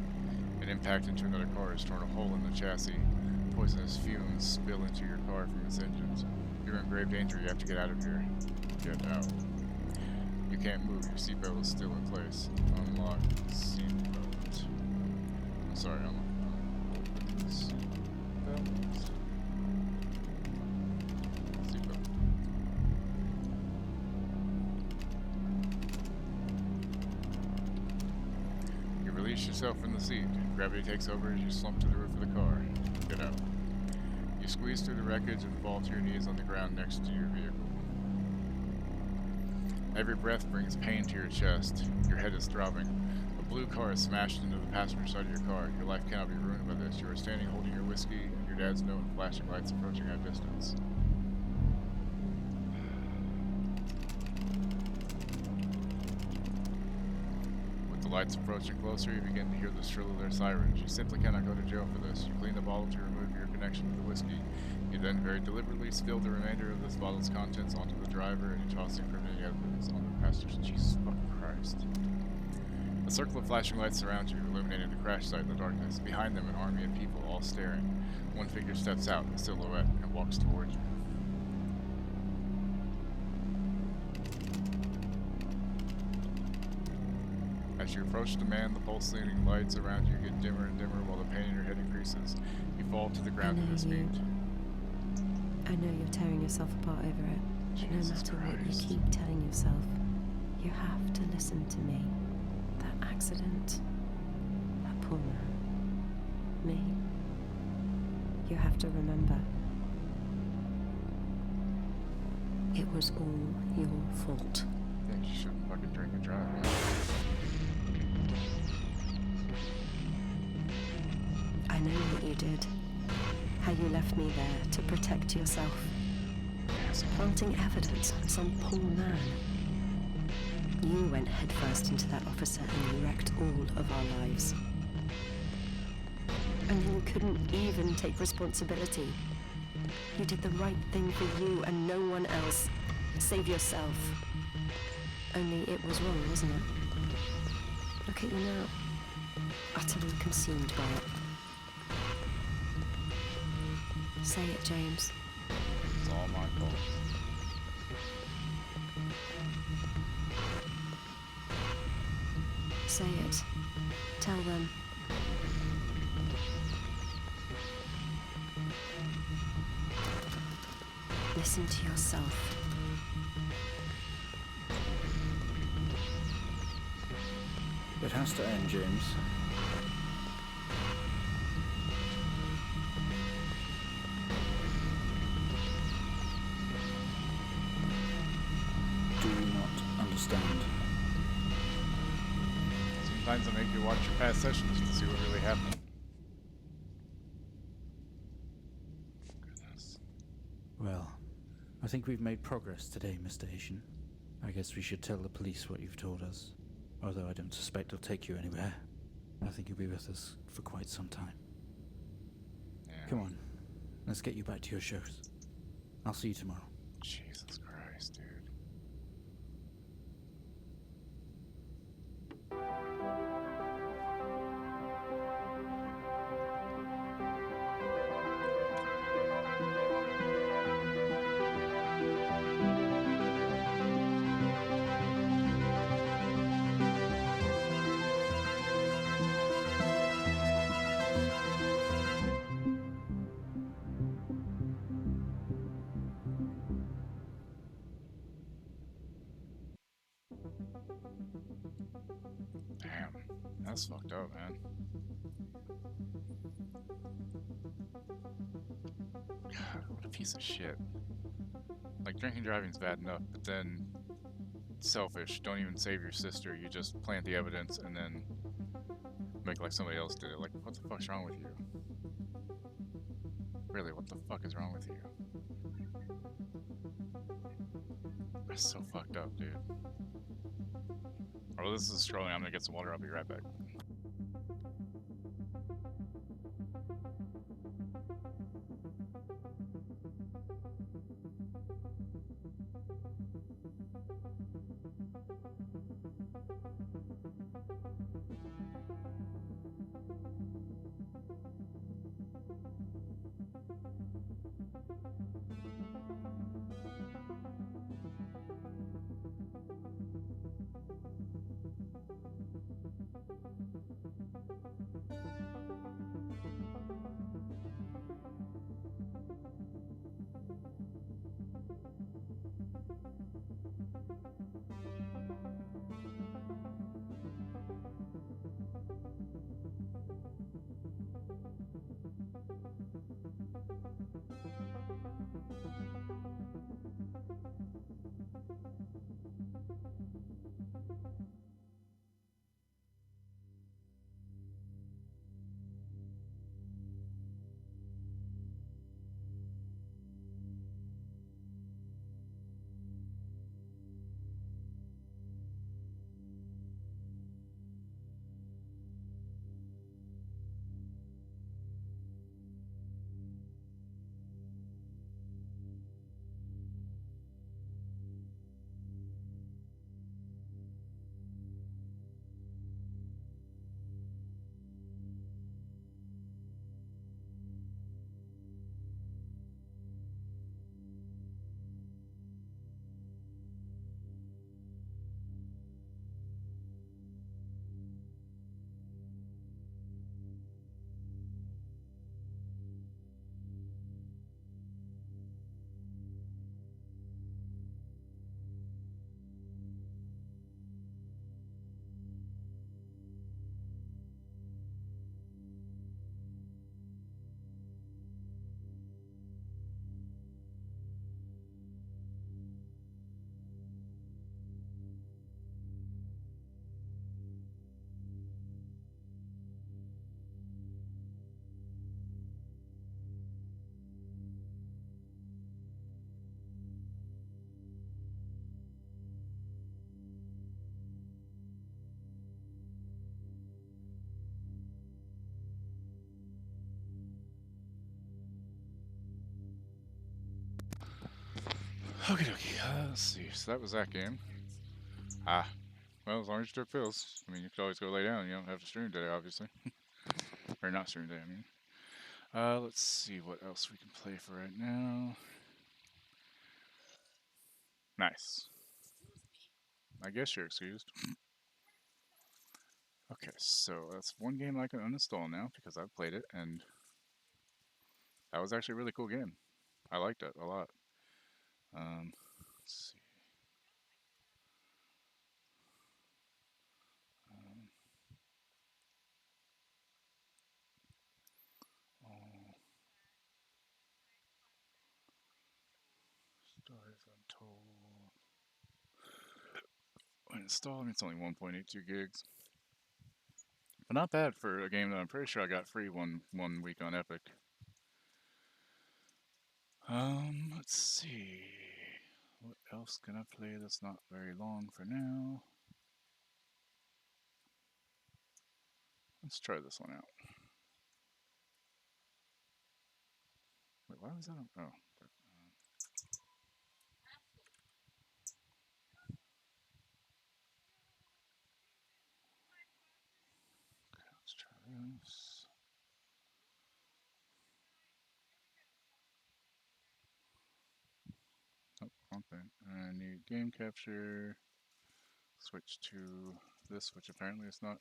An impact into another car has torn a hole in the chassis. Poisonous fumes spill into your car from its engines. You're in grave danger, you have to get out of here. Get out. You can't move, your seatbelt is still in place. Unlock seatbelt. I'm sorry, unlock seatbelt. Seatbelt. You release yourself from the seat. Gravity takes over as you slump to the roof of the car. Get out. You squeeze through the wreckage and fall to your knees on the ground next to your vehicle. Every breath brings pain to your chest. Your head is throbbing. A blue car is smashed into the passenger side of your car. Your life cannot be ruined by this. You are standing holding your whiskey and your dad's note and flashing lights approaching at a distance. With the lights approaching closer, you begin to hear the shrill of their sirens. You simply cannot go to jail for this. You clean the bottle to remove your connection to the whiskey. You then very deliberately spill the remainder of this bottle's contents onto the driver and you toss the incriminating evidence on the passenger. Jesus fucking Christ. A circle of flashing lights surrounds you, illuminating the crash site in the darkness. Behind them, an army of people, all staring. One figure steps out, a silhouette, and walks toward you. As you approach the man, the pulsating lights around you get dimmer and dimmer while the pain in your head increases. You fall to the ground at his feet. I know you're tearing yourself apart over it. But no Jesus matter what you Christ. keep telling yourself, you have to listen to me. That accident, that poor man, me. You have to remember. It was all your fault. Yeah, you shouldn't fucking drink and drive. I know what you did. How you left me there to protect yourself. Planting evidence on some poor man. You went headfirst into that officer and you wrecked all of our lives. And you couldn't even take responsibility. You did the right thing for you and no one else. Save yourself. Only it was wrong, wasn't it? Look at you now. Utterly consumed by it. Say it, James. It's all my fault. Say it. Tell them. Listen to yourself. It has to end, James. Do you not understand? Sometimes I make you watch your past sessions to see what really happened. Goodness. Well, I think we've made progress today, Mr. Haitian. I guess we should tell the police what you've told us. Although I don't suspect they'll take you anywhere. I think you'll be with us for quite some time. Yeah. Come on, let's get you back to your shows. I'll see you tomorrow. Jesus Christ, dude. Damn, that's fucked up, man. God, what a piece of shit. Like, like, drinking and driving is bad enough, but then selfish. Don't even save your sister. You just plant the evidence and then make like somebody else did it. Like, what the fuck's wrong with you? Really, what the fuck is wrong with you? That's so fucked up, dude. Oh, this is scrolling. I'm gonna get some water. I'll be right back. Okay, let's see. So that was that game. Ah, well, as long as you took pills. I mean, you could always go lay down. You don't have to stream today, obviously. Or not stream today, I mean. Let's see what else we can play for right now. Nice. I guess you're excused. Okay, so that's one game I can uninstall now because I've played it, and that was actually a really cool game. I liked it a lot. Let's see. Stories Untold. When installed, I mean, it's only 1.82 gigs. But not bad for a game that I'm pretty sure I got free one week on Epic. Let's see. What else can I play that's not very long for now? Let's try this one out. Wait, why was that on? Oh. Okay, let's try this. Oh, wrong thing. I need game capture. Switch to this, which apparently is not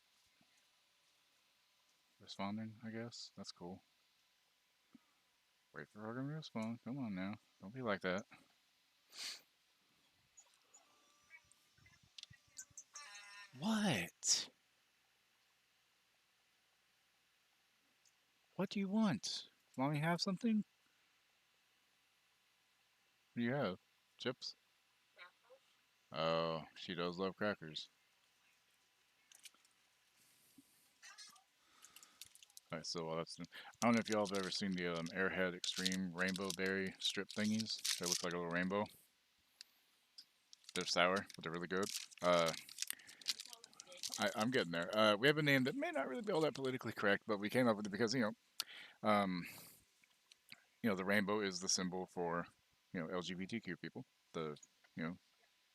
responding, I guess. That's cool. Wait for program to respond. Come on now. Don't be like that. What? What do you want? Mommy have something? What do you have? Chips? Oh, she does love crackers. Alright, so that's. I don't know if y'all have ever seen the Airhead Extreme Rainbow Berry strip thingies. They look like a little rainbow. They're sour, but they're really good. I'm getting there. We have a name that may not really be all that politically correct, but we came up with it because the rainbow is the symbol for LGBTQ people, the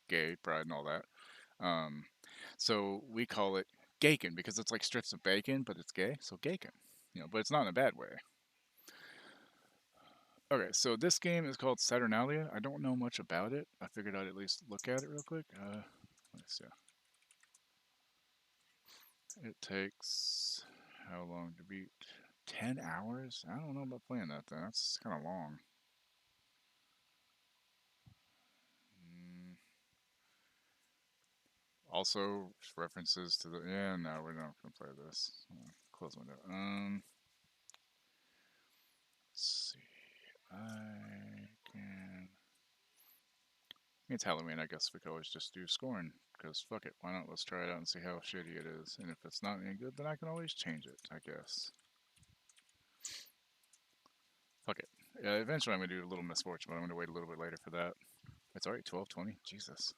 gay pride and all that. So we call it Gaykin because it's like strips of bacon, but it's gay, so Gaykin. But it's not in a bad way. Okay, so this game is called Saturnalia. I don't know much about it. I figured I'd at least look at it real quick. Let's see. It takes how long to beat? 10 hours? I don't know about playing that then. That's kind of long. Also, references to the. Yeah, no, we're not gonna play this. Close window. Let's see. It's Halloween. I guess we could always just do scoring. Because fuck it. Why not? Let's try it out and see how shitty it is. And if it's not any good, then I can always change it, I guess. Fuck it. Yeah, eventually I'm gonna do a little misfortune, but I'm gonna wait a little bit later for that. It's already 12:20. Jesus.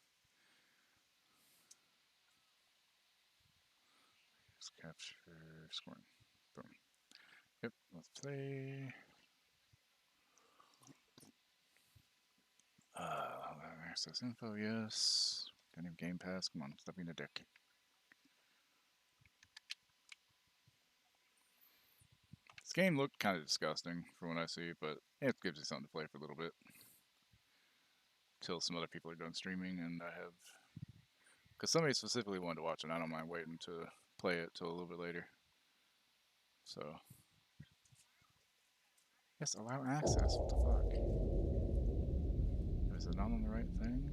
Just capture scoring. Boom. Yep, let's play. Access info, yes. Got any Game Pass? Come on, stop being a dick. This game looked kind of disgusting from what I see, but it gives you something to play for a little bit. Till some other people are done streaming, and I have. Because somebody specifically wanted to watch it, I don't mind waiting to play it till a little bit later. So. Yes, allow access. What the fuck? Is it not on the right thing?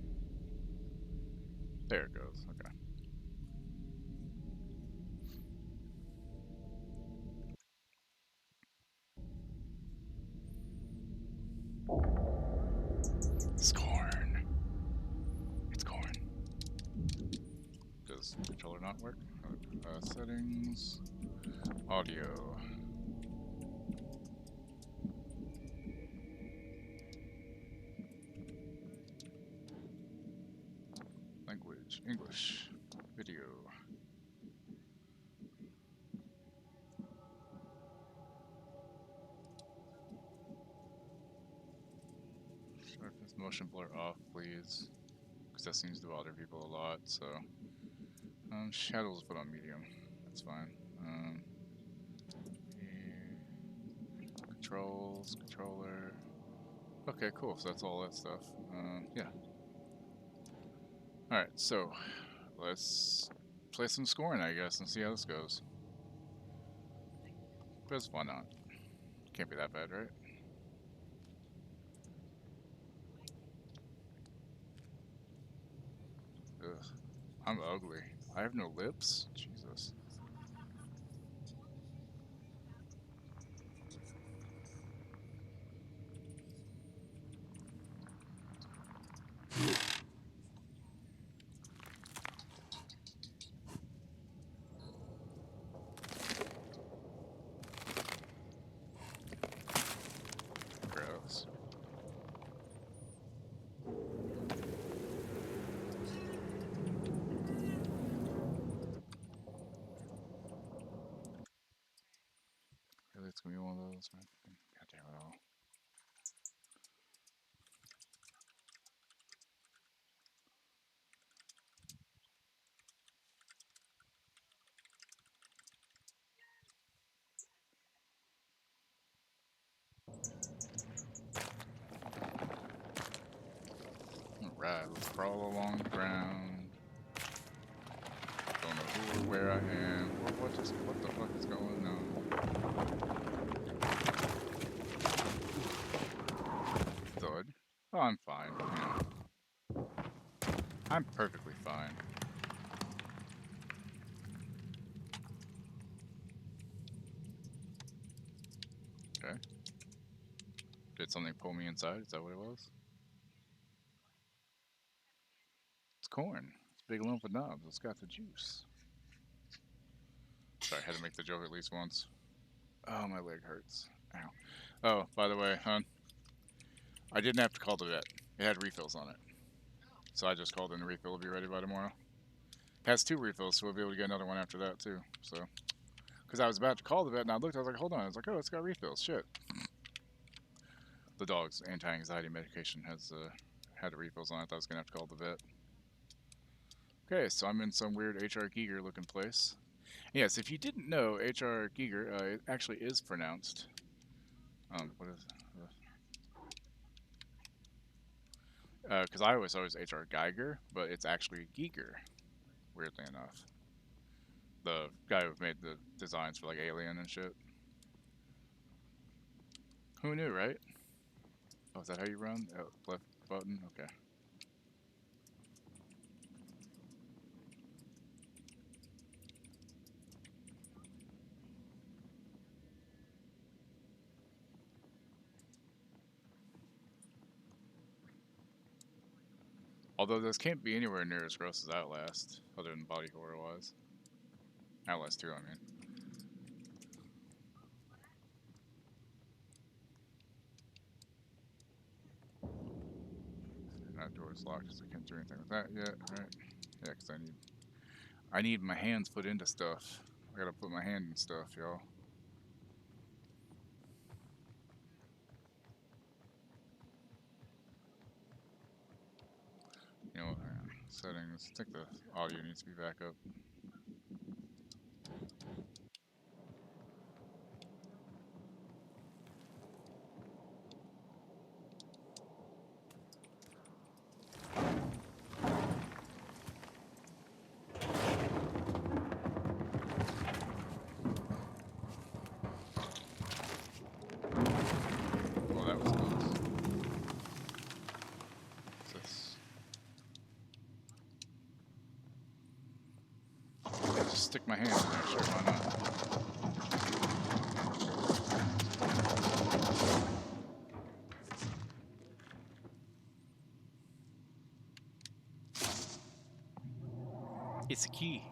There it goes. Okay. Scorn. It's corn. Does controller not work? Settings. Audio. Language. English. Video. Surface motion blur off, please. Because that seems to bother people a lot, so. Shadows put on medium. That's fine. Controls, controller. Okay, cool. So that's all that stuff. Yeah. Alright, so let's play some scoring, I guess, and see how this goes. Because why not? Can't be that bad, right? Ugh. I'm ugly. I have no lips? Jesus. Gross. Really, it's gonna be one of those, man. God damn it all. Alright, let's crawl along the ground. Don't know who or where I am. What the fuck is going on? Thud. Oh, I'm fine. Yeah. I'm perfectly fine. Okay. Did something pull me inside? Is that what it was? corn. It's a big lump of knobs. It's got the juice. Sorry, I had to make the joke at least once. Oh, my leg hurts. Ow. Oh, by the way, hon, I didn't have to call the vet. It had refills on it. So I just called in the refill. It'll be ready by tomorrow. It has 2 refills, so we'll be able to get another one after that, too. So, because I was about to call the vet, and I looked, I was like, hold on. I was like, oh, it's got refills. Shit. The dog's anti-anxiety medication has had refills on it. I was going to have to call the vet. Okay, so I'm in some weird H.R. Giger looking place. Yes, if you didn't know, H.R. Giger, it actually is pronounced. What is because I always H.R. Geiger, but it's actually Giger, weirdly enough. The guy who made the designs for like Alien and shit. Who knew, right? Oh, is that how you run? Oh, left button? Okay. Although this can't be anywhere near as gross as Outlast, other than body horror-wise. Outlast 2, I mean. That door's locked, so I can't do anything with that yet, right? Yeah, because I need my hands put into stuff. I gotta put my hand in stuff, y'all. You know what? Settings. I think the audio needs to be back up. Oh, that was close. What's this? Yeah, just stick my hand in there, sure, why not? It's a key.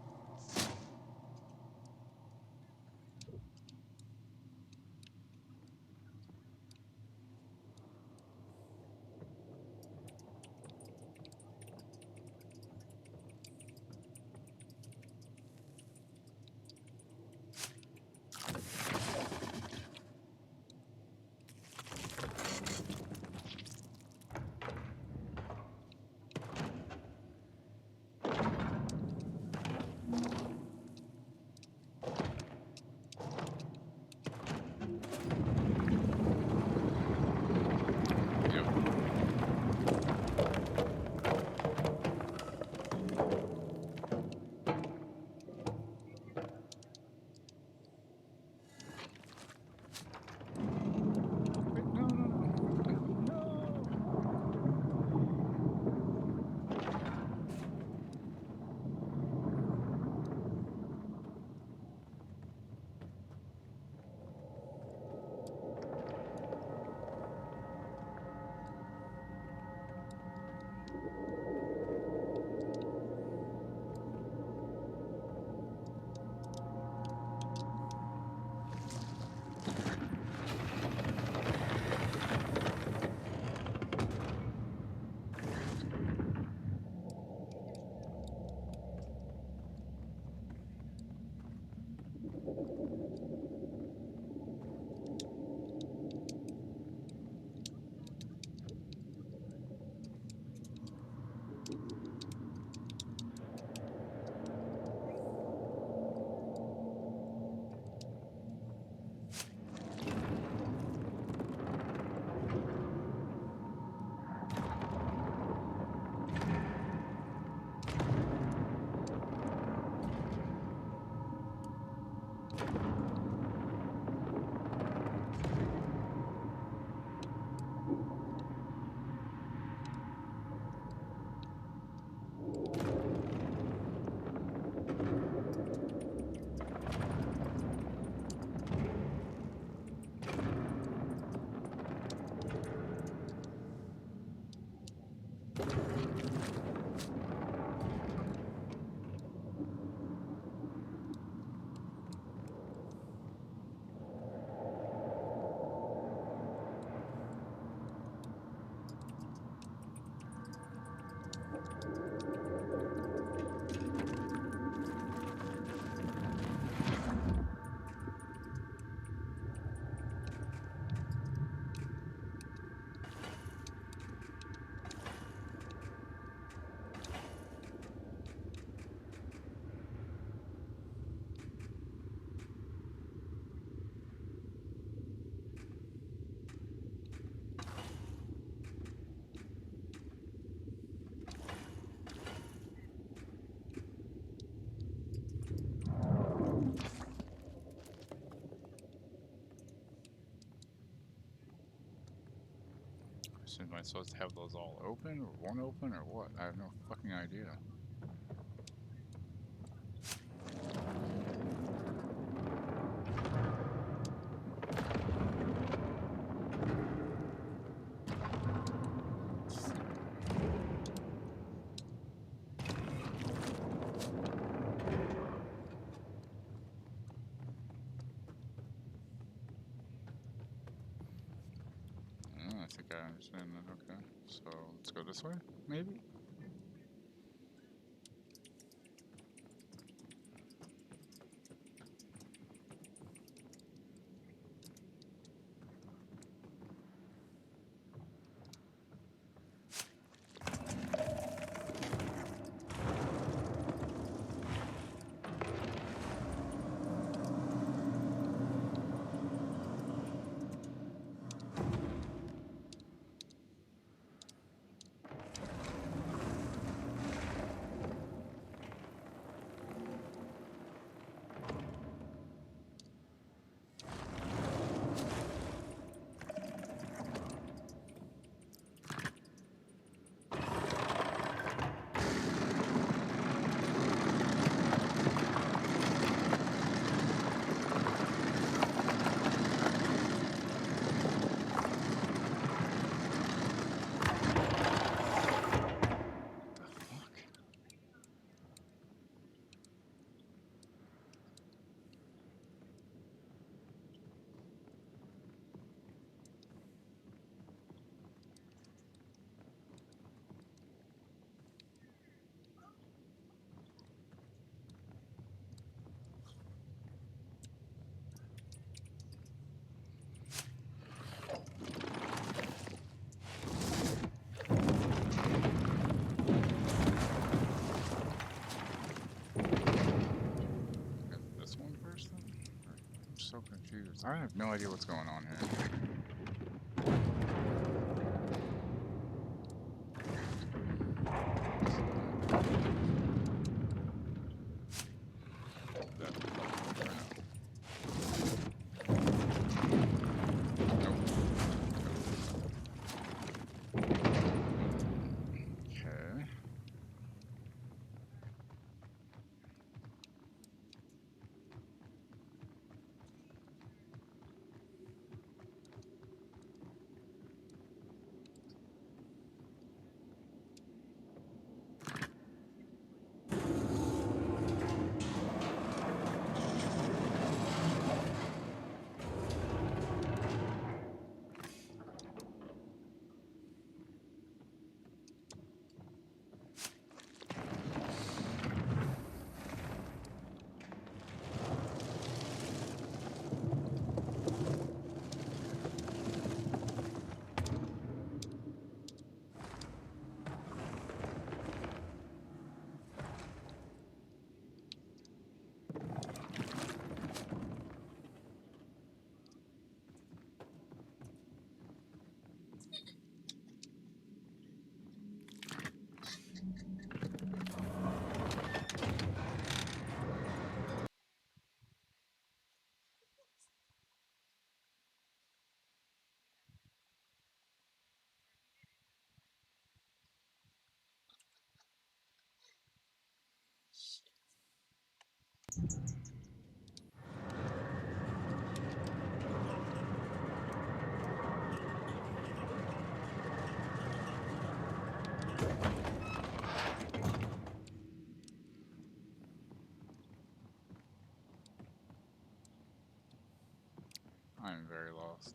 Am I supposed to have those all open, or one open, or what? I have no fucking idea. I think I understand that, okay. So, let's go this way, maybe? This one first, then? I'm so confused. I have no idea what's going on here. Okay. I'm very lost.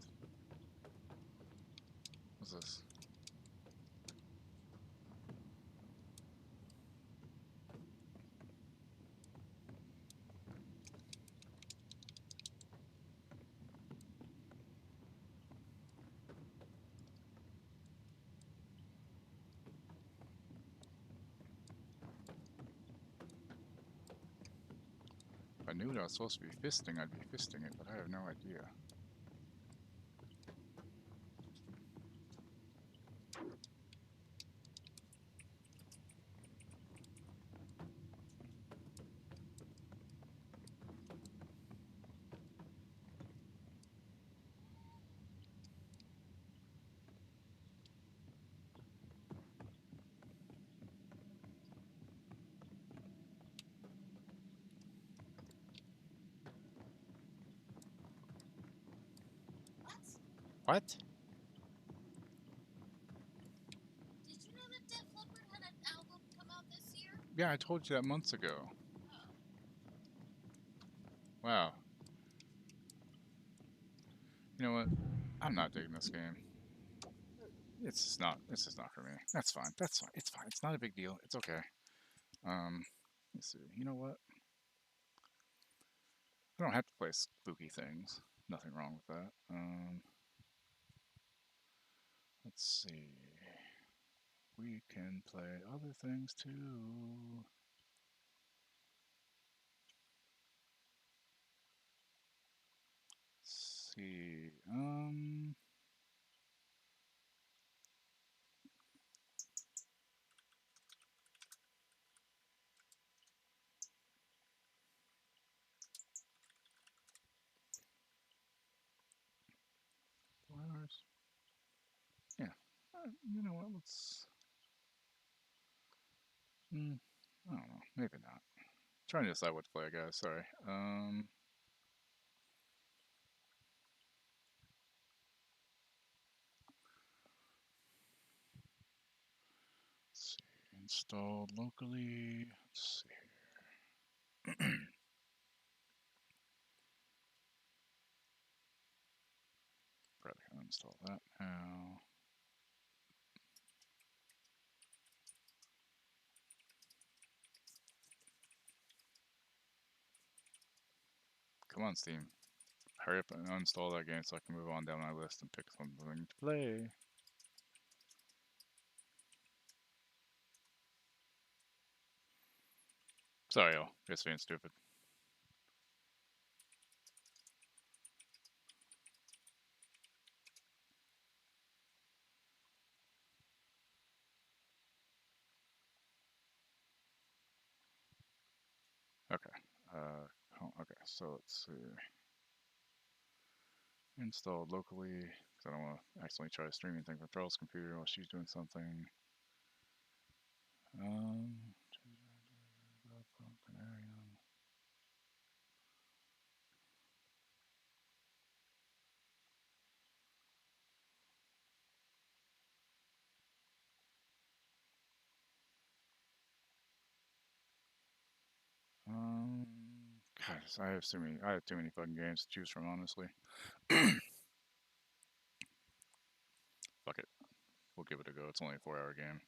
What's this? If I knew what I was supposed to be fisting, I'd be fisting it, but I have no idea. What? Did you know that Def Leppard had an album come out this year? Yeah, I told you that months ago. Wow. You know what? I'm not digging this game. It's just not for me. That's fine. That's fine. It's fine. It's not a big deal. It's okay. Let's see. You know what? I don't have to play spooky things. Nothing wrong with that. Let's see. We can play other things too. Let's see. Flowers. Yeah. You know what? Let's. I don't know. Maybe not. Trying to decide what to play, guys. Sorry. Let's see. Installed locally. Let's see here. Probably gonna install that now. Come on, Steam. Hurry up and uninstall that game so I can move on down my list and pick something to play. Sorry, y'all. Just being stupid. Okay. Okay, so let's see. Installed locally, because I don't want to accidentally try to stream anything from Charles' computer while she's doing something. Guys, I have too many fucking games to choose from, honestly. Fuck it. We'll give it a go. It's only a 4-hour game.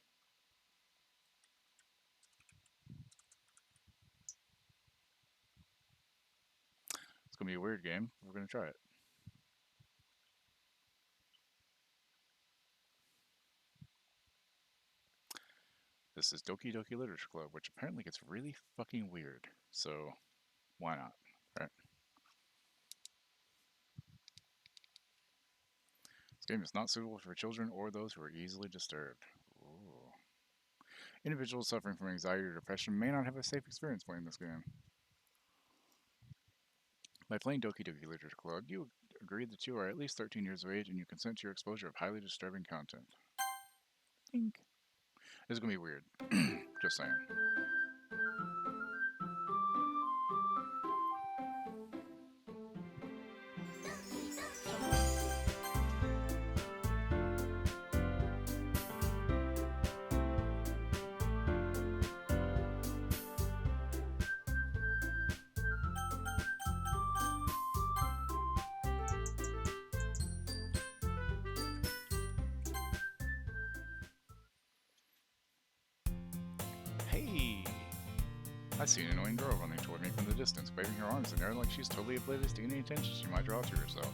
It's gonna be a weird game. We're gonna try it. This is Doki Doki Literature Club, which apparently gets really fucking weird. So, why not, right? This game is not suitable for children or those who are easily disturbed. Ooh. Individuals suffering from anxiety or depression may not have a safe experience playing this game. By playing Doki Doki Literature Club, you agree that you are at least 13 years of age and you consent to your exposure of highly disturbing content. Think. This is gonna be weird. Just saying. I see an annoying girl running toward me from the distance, waving her arms in the air like she's totally oblivious to any attention she might draw to herself.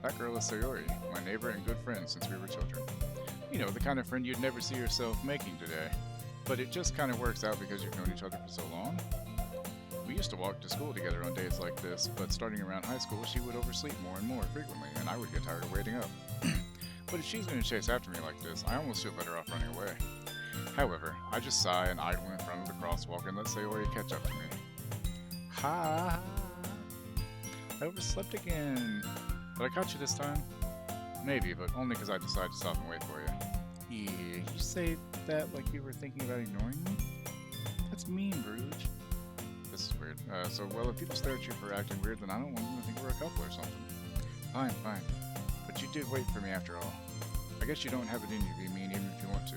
That girl is Sayori, my neighbor and good friend since we were children. You know, the kind of friend you'd never see yourself making today. But it just kind of works out because you've known each other for so long. We used to walk to school together on days like this, but starting around high school, she would oversleep more and more frequently, and I would get tired of waiting up. But if she's going to chase after me like this, I almost feel better off running away. However, I just sigh and idle in front of the crosswalk and let Sayori catch up to me. Ha! I overslept again. Did I catch you this time? Maybe, but only because I decided to stop and wait for you. Yeah, you say that like you were thinking about ignoring me? That's mean, Bruges. This is weird. Well, if people stare at you for acting weird, then I don't want them to think we're a couple or something. Fine. But But you did wait for me after all. I guess you don't have it in you to be mean even if you want to.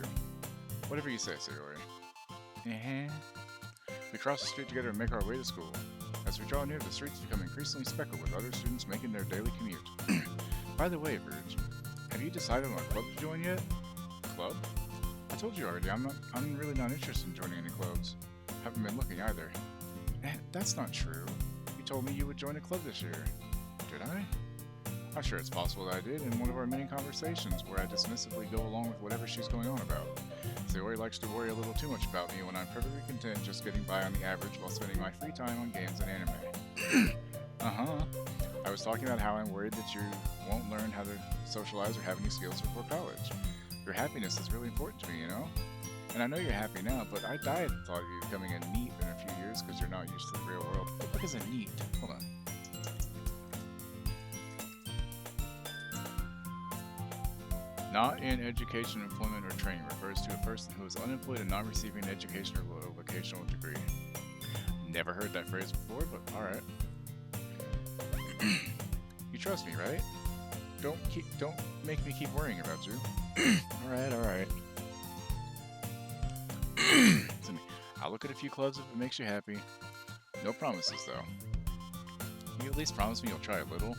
Whatever you say, Sayori. We cross the street together and make our way to school. As we draw near, the streets become increasingly speckled with other students making their daily commute. By the way, Verge, have you decided on a club to join yet? Club? I told you already, I'm really not interested in joining any clubs. Haven't been looking either. That's not true. You told me you would join a club this year. Did I? I'm sure it's possible that I did in one of our many conversations where I dismissively go along with whatever she's going on about. Sayori likes to worry a little too much about me when I'm perfectly content just getting by on the average while spending my free time on games and anime. I was talking about how I'm worried that you won't learn how to socialize or have any skills before college. Your happiness is really important to me, you know? And I know you're happy now, but I died at the thought of you becoming a NEET in a few years because you're not used to the real world. What is a NEET? Hold on. Not in education, employment, or training refers to a person who is unemployed and not receiving an education or vocational degree. Never heard that phrase before, but alright. You trust me, right? Don't make me keep worrying about you. Alright. I'll look at a few clubs if it makes you happy. No promises, though. Can you at least promise me you'll try a little?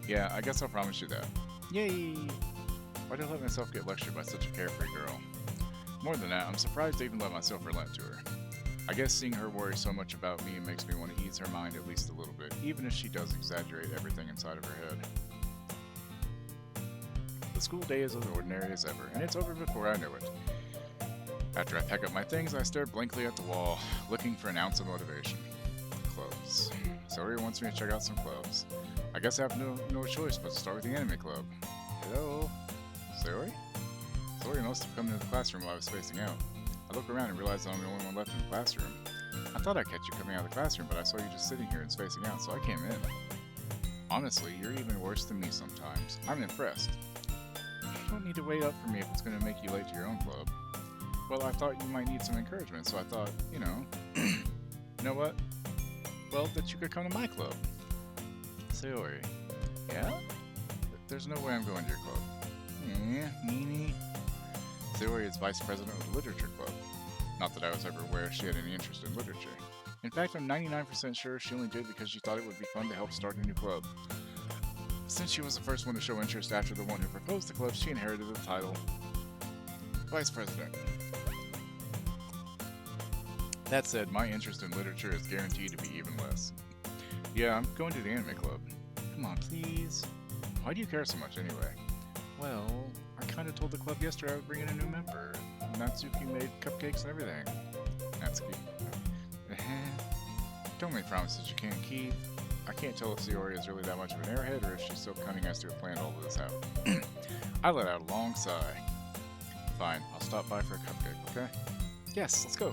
Yeah, I guess I'll promise you that. Yay! Why did I let myself get lectured by such a carefree girl? More than that, I'm surprised I even let myself relent to her. I guess seeing her worry so much about me makes me want to ease her mind at least a little bit, even if she does exaggerate everything inside of her head. The school day is as ordinary as ever, and it's over before I know it. After I pack up my things, I stare blankly at the wall, looking for an ounce of motivation. Clubs. Sayori wants me to check out some clubs. I guess I have no choice but to start with the anime club. Hello? Sayori? Sayori must have come into the classroom while I was spacing out. I look around and realize I'm the only one left in the classroom. I thought I'd catch you coming out of the classroom, but I saw you just sitting here and spacing out, so I came in. Honestly, you're even worse than me sometimes. I'm impressed. You don't need to wait up for me if it's going to make you late to your own club. Well, I thought you might need some encouragement, so I thought, you know... You know what? Well, that you could come to my club. Sayori. Yeah? There's no way I'm going to your club. Meanie. Sayori is vice president of the literature club. Not that I was ever aware she had any interest in literature. In fact, I'm 99% sure she only did because she thought it would be fun to help start a new club. Since she was the first one to show interest after the one who proposed the club, she inherited the title Vice President. That said, my interest in literature is guaranteed to be even less. Yeah, I'm going to the anime club. Come on, please. Why do you care so much anyway? Well, I kind of told the club yesterday I would bring in a new member. Natsuki made cupcakes and everything. Natsuki. Don't make promises you can't keep. I can't tell if Sayori is really that much of an airhead or if she's so cunning as to have planned all of this out. I let out a long sigh. Fine, I'll stop by for a cupcake, okay? Yes, let's go.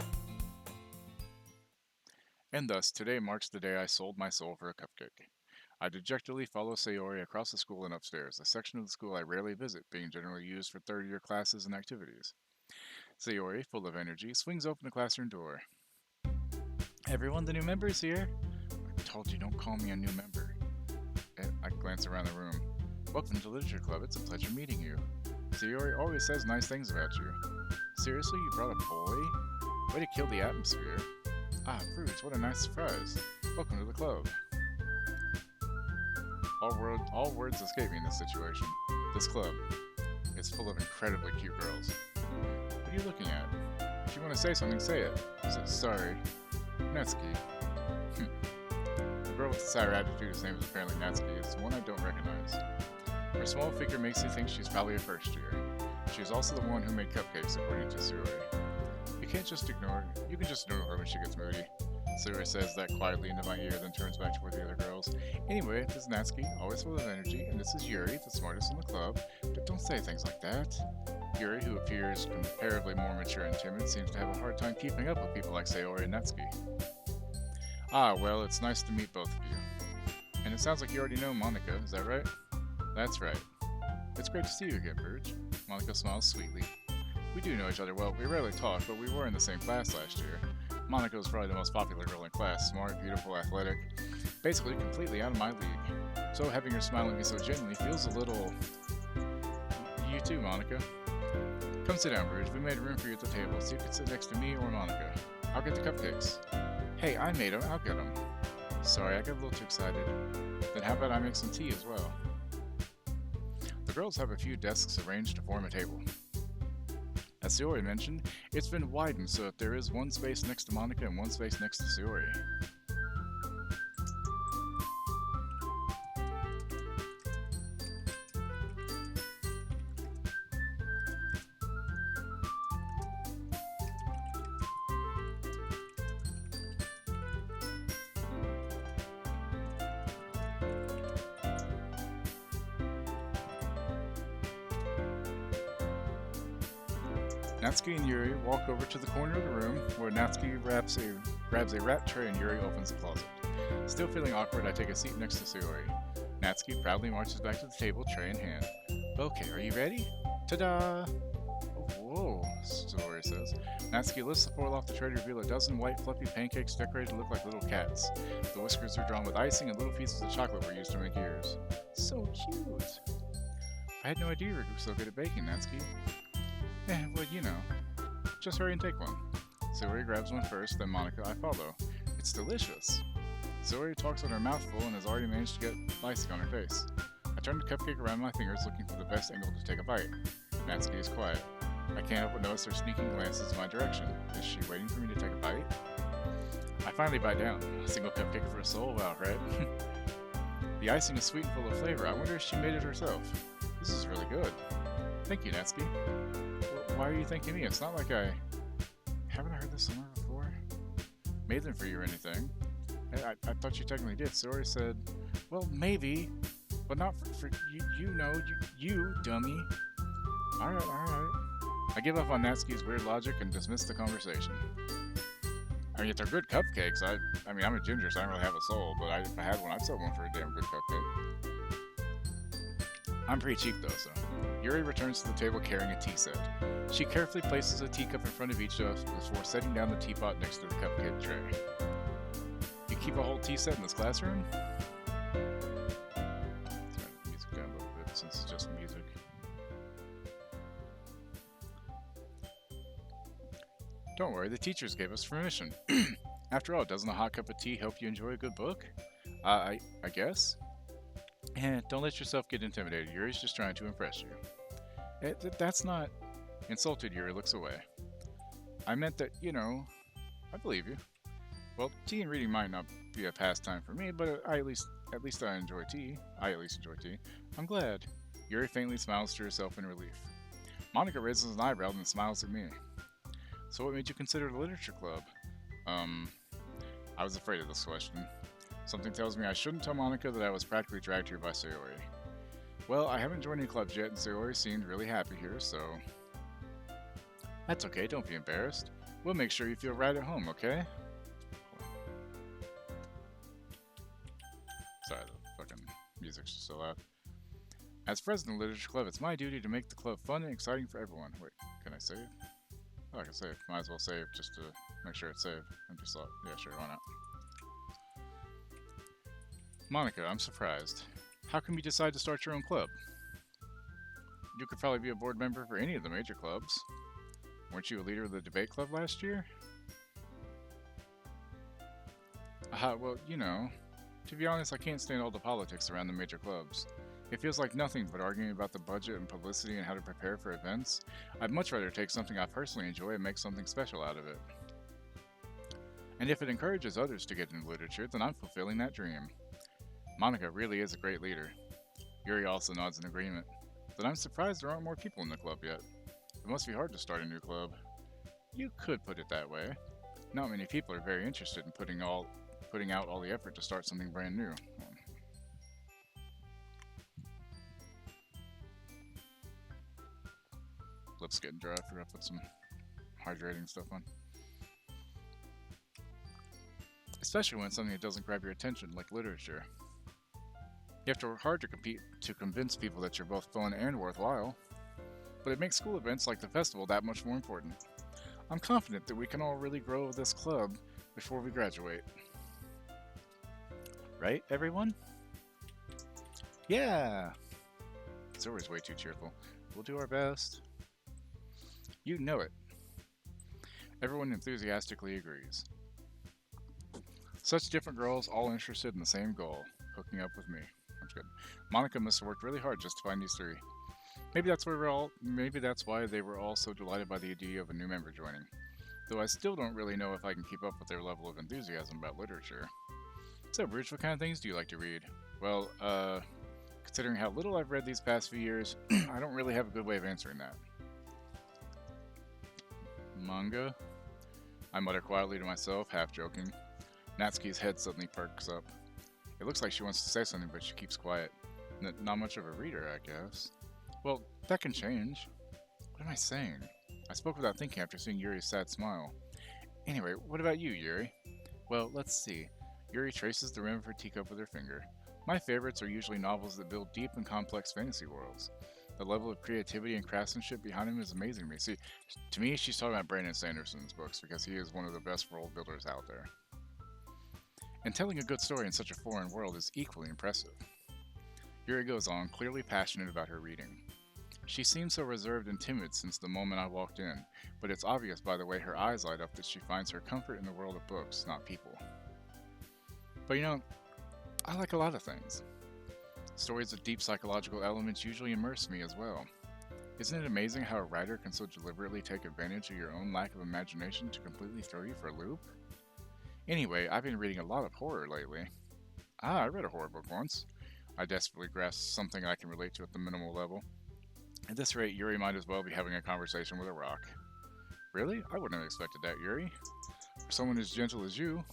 And thus, today marks the day I sold my soul for a cupcake. I dejectedly follow Sayori across the school and upstairs, a section of the school I rarely visit, being generally used for third-year classes and activities. Sayori, full of energy, swings open the classroom door. Everyone, the new member is here. I told you, don't call me a new member. I glance around the room. Welcome to Literature Club. It's a pleasure meeting you. Sayori always says nice things about you. Seriously, you brought a boy? Way to kill the atmosphere. Ah, Fruits, what a nice surprise. Welcome to the club. All words escape me in this situation. This club is full of incredibly cute girls. What are you looking at? If you want to say something, say it. Sorry. Natsuki. The girl with the sour attitude whose name is apparently Natsuki is one I don't recognize. Her small figure makes you think she's probably a first year. She is also the one who made cupcakes, according to Sayori. You can just ignore her when she gets moody. Sayori says that quietly into my ear, then turns back toward the other girls. Anyway, this is Natsuki, always full of energy, and this is Yuri, the smartest in the club. But don't say things like that. Yuri, who appears comparatively more mature and timid, seems to have a hard time keeping up with people like Sayori and Natsuki. Ah, well, it's nice to meet both of you. And it sounds like you already know Monica, is that right? That's right. It's great to see you again, Verge. Monica smiles sweetly. We do know each other well. We rarely talk, but we were in the same class last year. Monica was probably the most popular girl in class. Smart, beautiful, athletic. Basically, completely out of my league. So having her smile at me so gently feels a little... You too, Monica. Come sit down, Bruce. We made room for you at the table, so you can sit next to me or Monica. I'll get the cupcakes. Hey, I made them. I'll get them. Sorry, I got a little too excited. Then how about I make some tea as well? The girls have a few desks arranged to form a table. As Sayori mentioned, it's been widened so that there is one space next to Monica and one space next to Sayori. Natsuki and Yuri walk over to the corner of the room where Natsuki grabs a wrap tray and Yuri opens the closet. Still feeling awkward, I take a seat next to Sayori. Natsuki proudly marches back to the table, tray in hand. Okay, are you ready? Ta-da! Whoa, Sayori says. Natsuki lifts the foil off the tray to reveal a dozen white fluffy pancakes decorated to look like little cats. The whiskers are drawn with icing and little pieces of chocolate were used to make ears. So cute! I had no idea you were so good at baking, Natsuki. Well, you know. Just hurry and take one. Sayori grabs one first, then Monica, I follow. It's delicious. Sayori talks with her mouth full and has already managed to get icing on her face. I turn the cupcake around my fingers looking for the best angle to take a bite. Natsuki is quiet. I can't help but notice her sneaking glances in my direction. Is she waiting for me to take a bite? I finally bite down. A single cupcake for a soul? Wow, right? The icing is sweet and full of flavor. I wonder if she made it herself. This is really good. Thank you, Natsuki. Why are you thanking me? It's not like I... Haven't I heard this somewhere before? Made them for you or anything. I thought you technically did. Sayori said, well, maybe, but not for you, dummy. Alright. I give up on Natsuki's weird logic and dismiss the conversation. I mean, if they're good cupcakes, I mean, I'm a ginger, so I don't really have a soul, but if I had one, I'd sell one for a damn good cupcake. I'm pretty cheap though, so. Yuri returns to the table carrying a tea set. She carefully places a teacup in front of each of us before setting down the teapot next to the cupcake tray. You keep a whole tea set in this classroom? Turn the music down a little bit since it's just music. Don't worry, the teachers gave us permission. After all, doesn't a hot cup of tea help you enjoy a good book? I guess. Don't let yourself get intimidated. Yuri's just trying to impress you. That's not... Insulted, Yuri looks away. I meant that, you know, I believe you. Well, tea and reading might not be a pastime for me, but at least I enjoy tea. I at least enjoy tea. I'm glad. Yuri faintly smiles to herself in relief. Monica raises an eyebrow and smiles at me. So what made you consider the literature club? I was afraid of this question. Something tells me I shouldn't tell Monica that I was practically dragged here by Sayori. Well, I haven't joined any clubs yet, and Sayori seemed really happy here, so... That's okay, don't be embarrassed. We'll make sure you feel right at home, okay? Sorry, the fucking music's just so loud. As president of the Literature Club, it's my duty to make the club fun and exciting for everyone. Wait, can I save? Oh, I can save. Might as well save just to make sure it's saved. Empty slot. Yeah, sure, why not? Monica, I'm surprised. How come you decide to start your own club? You could probably be a board member for any of the major clubs. Weren't you a leader of the debate club last year? Well, you know, to be honest, I can't stand all the politics around the major clubs. It feels like nothing but arguing about the budget and publicity and how to prepare for events. I'd much rather take something I personally enjoy and make something special out of it. And if it encourages others to get into literature, then I'm fulfilling that dream. Monica really is a great leader. Yuri also nods in agreement. But I'm surprised there aren't more people in the club yet. It must be hard to start a new club. You could put it that way. Not many people are very interested in putting out all the effort to start something brand new. Lips getting dry. I forgot to put some hydrating stuff on. Especially when it's something that doesn't grab your attention, like literature. You have to work hard to convince people that you're both fun and worthwhile. But it makes school events like the festival that much more important. I'm confident that we can all really grow this club before we graduate. Right, everyone? Yeah! Zori's way too cheerful. We'll do our best. You know it. Everyone enthusiastically agrees. Such different girls, all interested in the same goal, hooking up with me. That's good. Monica must have worked really hard just to find these three. Maybe that's why they were all so delighted by the idea of a new member joining. Though I still don't really know if I can keep up with their level of enthusiasm about literature. So, Bruce, what kind of things do you like to read? Well, considering how little I've read these past few years, I don't really have a good way of answering that. Manga? I mutter quietly to myself, half joking. Natsuki's head suddenly perks up. It looks like she wants to say something, but she keeps quiet. Not much of a reader, I guess. Well, that can change. What am I saying? I spoke without thinking after seeing Yuri's sad smile. Anyway, what about you, Yuri? Well, let's see. Yuri traces the rim of her teacup with her finger. My favorites are usually novels that build deep and complex fantasy worlds. The level of creativity and craftsmanship behind them is amazing to me. See, to me, she's talking about Brandon Sanderson's books because he is one of the best world builders out there. And telling a good story in such a foreign world is equally impressive. Yuri goes on, clearly passionate about her reading. She seems so reserved and timid since the moment I walked in, but it's obvious by the way her eyes light up that she finds her comfort in the world of books, not people. But you know, I like a lot of things. Stories with deep psychological elements usually immerse me as well. Isn't it amazing how a writer can so deliberately take advantage of your own lack of imagination to completely throw you for a loop? Anyway, I've been reading a lot of horror lately. I read a horror book once. I desperately grasped something I can relate to at the minimal level. At this rate, Yuri might as well be having a conversation with a rock. Really? I wouldn't have expected that, Yuri. For someone as gentle as you.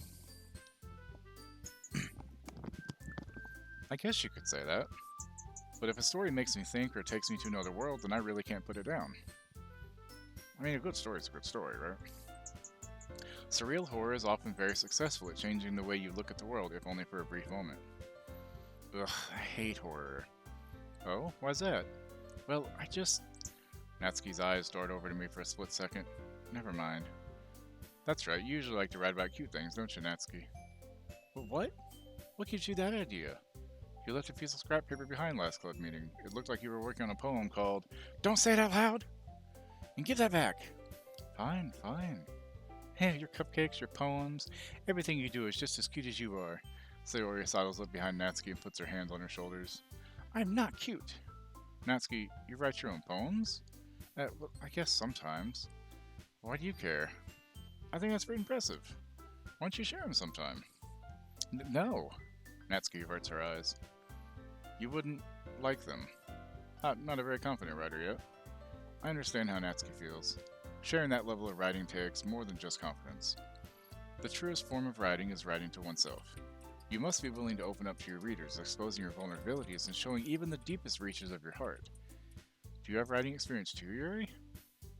I guess you could say that. But if a story makes me think or takes me to another world, then I really can't put it down. I mean, a good story is a good story, right? Surreal horror is often very successful at changing the way you look at the world, if only for a brief moment. Ugh, I hate horror. Oh, why's that? Well, Natsuki's eyes dart over to me for a split second. Never mind. That's right, you usually like to write about cute things, don't you, Natsuki? But what? What gives you that idea? You left a piece of scrap paper behind last club meeting. It looked like you were working on a poem called Don't Say It Out Loud! And give that back! Fine, fine. Hey, your cupcakes, your poems, everything you do is just as cute as you are. Sayori sidles up behind Natsuki and puts her hands on her shoulders. I'm not cute! Natsuki, you write your own poems? Well, I guess sometimes. Why do you care? I think that's very impressive. Why don't you share them sometime? No! Natsuki averts her eyes. You wouldn't like them. Not a very confident writer yet. I understand how Natsuki feels. Sharing that level of writing takes more than just confidence. The truest form of writing is writing to oneself. You must be willing to open up to your readers, exposing your vulnerabilities and showing even the deepest reaches of your heart. Do you have writing experience too, Yuri?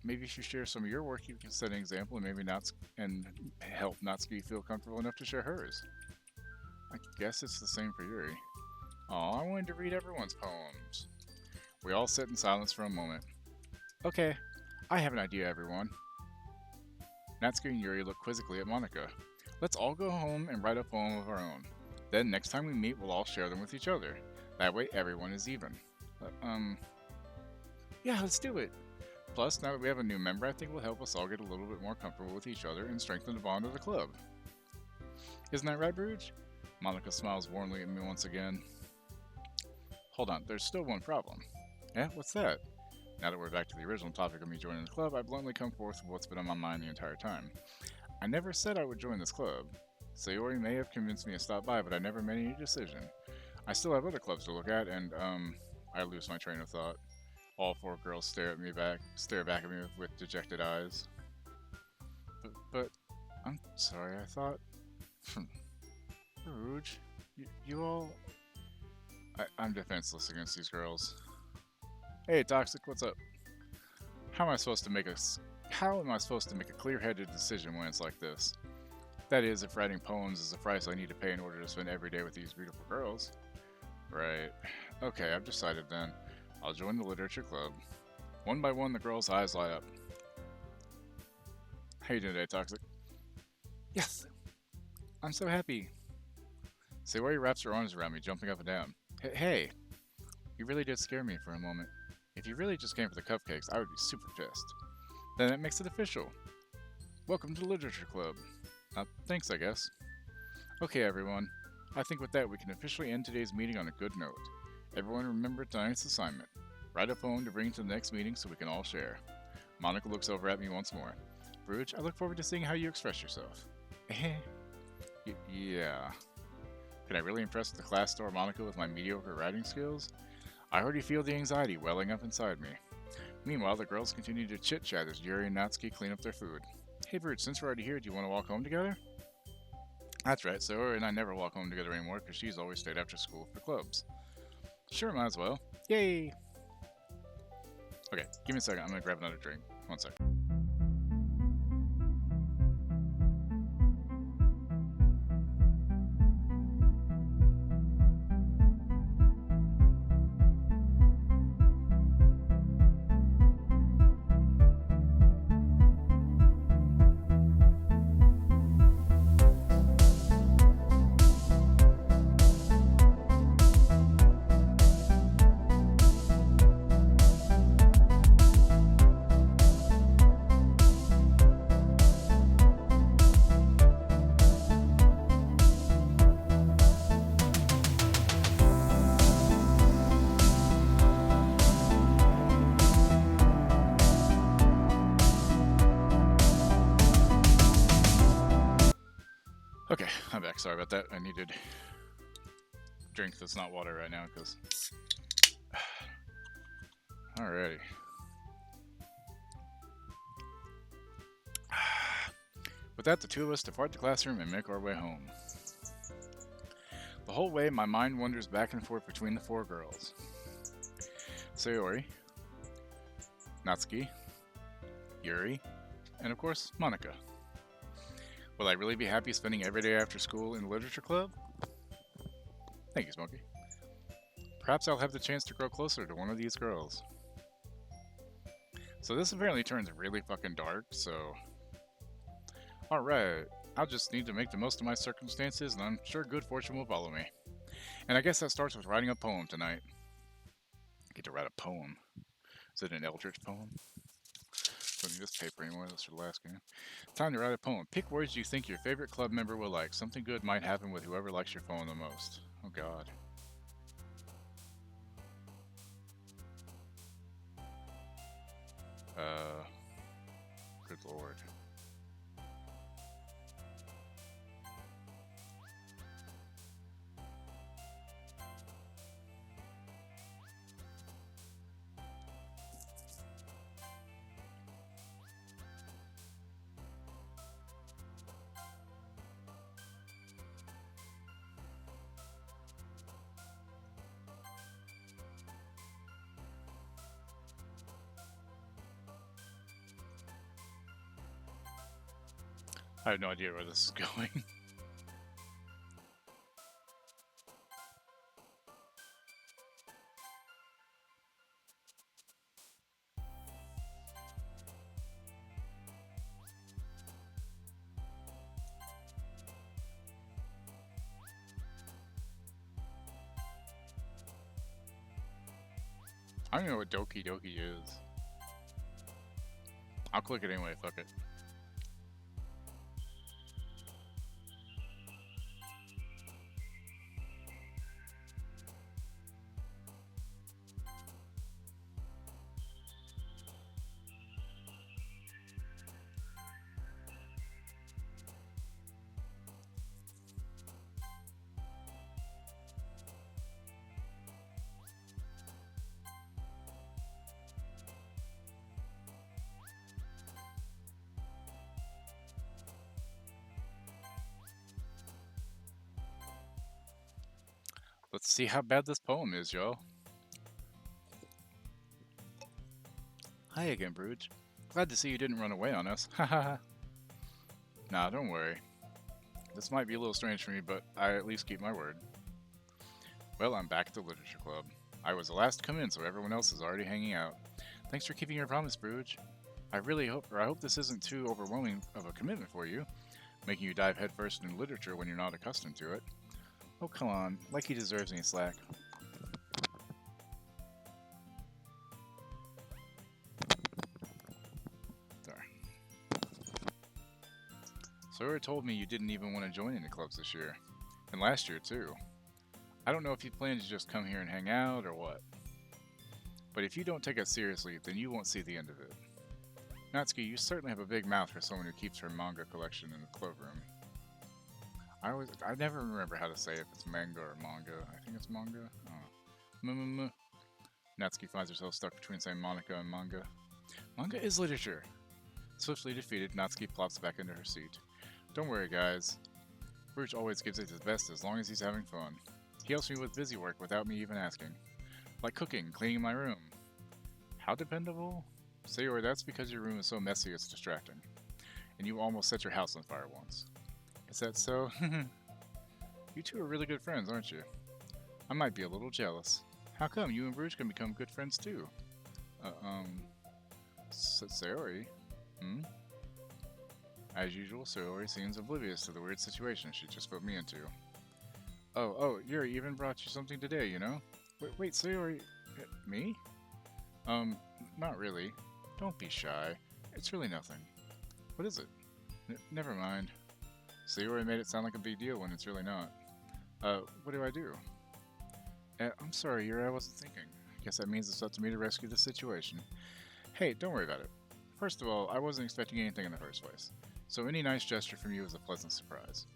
Maybe if you share some of your work, you can set an example and help Natsuki feel comfortable enough to share hers. I guess it's the same for Yuri. Aw, I wanted to read everyone's poems. We all sit in silence for a moment. Okay, I have an idea, everyone. Natsuki and Yuri look quizzically at Monica. Let's all go home and write a poem of our own. Then next time we meet, we'll all share them with each other. That way everyone is even. Yeah, let's do it. Plus, now that we have a new member, I think it will help us all get a little bit more comfortable with each other and strengthen the bond of the club. Isn't that right, Bruges? Monica smiles warmly at me once again. Hold on, there's still one problem. Yeah, what's that? Now that we're back to the original topic of me joining the club, I bluntly come forth with what's been on my mind the entire time. I never said I would join this club. Sayori may have convinced me to stop by, but I never made any decision. I still have other clubs to look at, and, I lose my train of thought. All four girls stare back at me with dejected eyes. But, I'm sorry, I thought... Rouge, you all... I'm defenseless against these girls. Hey, Toxic, what's up? How am I supposed to make a clear-headed decision when it's like this? That is, if writing poems is the price I need to pay in order to spend every day with these beautiful girls. Right. Okay, I've decided then. I'll join the literature club. One by one, the girls' eyes light up. How you doing today, Toxic? Yes! I'm so happy. Sayori wraps her arms around me, jumping up and down. Hey! You really did scare me for a moment. If you really just came for the cupcakes, I would be super pissed. Then that makes it official. Welcome to the Literature Club. Thanks, I guess. Okay, everyone. I think with that, we can officially end today's meeting on a good note. Everyone remember tonight's assignment. Write a poem to bring to the next meeting so we can all share. Monica looks over at me once more. Bruges, I look forward to seeing how you express yourself. Yeah. Can I really impress the class star Monica with my mediocre writing skills? I already feel the anxiety welling up inside me. Meanwhile, the girls continue to chit-chat as Yuri and Natsuki clean up their food. Hey Bruges, since we're already here, do you want to walk home together? That's right, Sayori and I never walk home together anymore because she's always stayed after school for clubs. Sure, might as well. Yay! Okay, give me a second, I'm gonna grab another drink. One sec. Okay, I'm back. Sorry about that. I needed a drink that's not water right now, because... Alrighty. With that, the two of us depart the classroom and make our way home. The whole way, my mind wanders back and forth between the four girls. Sayori, Natsuki, Yuri, and of course, Monica. Will I really be happy spending every day after school in the literature club? Thank you, Smokey. Perhaps I'll have the chance to grow closer to one of these girls. So this apparently turns really fucking dark, so... Alright, I'll just need to make the most of my circumstances, and I'm sure good fortune will follow me. And I guess that starts with writing a poem tonight. I get to write a poem. Is it an Eldritch poem? Don't need this paper anymore, that's for the last game. Time to write a poem. Pick words you think your favorite club member will like. Something good might happen with whoever likes your poem the most. Oh god. Good lord. I have no idea where this is going. I don't even know what Doki Doki is. I'll click it anyway, fuck it. Let's see how bad this poem is, y'all. Hi again, Bruges. Glad to see you didn't run away on us. Haha. Nah, don't worry. This might be a little strange for me, but I at least keep my word. Well, I'm back at the Literature Club. I was the last to come in, so everyone else is already hanging out. Thanks for keeping your promise, Bruges. I hope this isn't too overwhelming of a commitment for you, making you dive headfirst into literature when you're not accustomed to it. Oh, come on, like he deserves any slack. Sayori told me you didn't even want to join any clubs this year. And last year, too. I don't know if you plan to just come here and hang out or what. But if you don't take us seriously, then you won't see the end of it. Natsuki, you certainly have a big mouth for someone who keeps her manga collection in the cloakroom. I never remember how to say if it's manga or manga. I think it's manga. Natsuki finds herself stuck between saying Monica and manga. Manga is literature. Swiftly defeated, Natsuki plops back into her seat. Don't worry, guys. Bruce always gives it his best as long as he's having fun. He helps me with busy work without me even asking. Like cooking, cleaning my room. How dependable? Sayori, that's because your room is so messy it's distracting. And you almost set your house on fire once. Is that so? You two are really good friends, aren't you? I might be a little jealous. How come you and Bruce can become good friends too? Sayori? As usual, Sayori seems oblivious to the weird situation she just put me into. Oh, Yuri even brought you something today, you know? Wait, Sayori... Me? Not really. Don't be shy. It's really nothing. What is it? Never mind. Sayori made it sound like a big deal when it's really not. What do I do? I'm sorry, Yuri, I wasn't thinking. I guess that means it's up to me to rescue the situation. Hey, don't worry about it. First of all, I wasn't expecting anything in the first place, so any nice gesture from you is a pleasant surprise.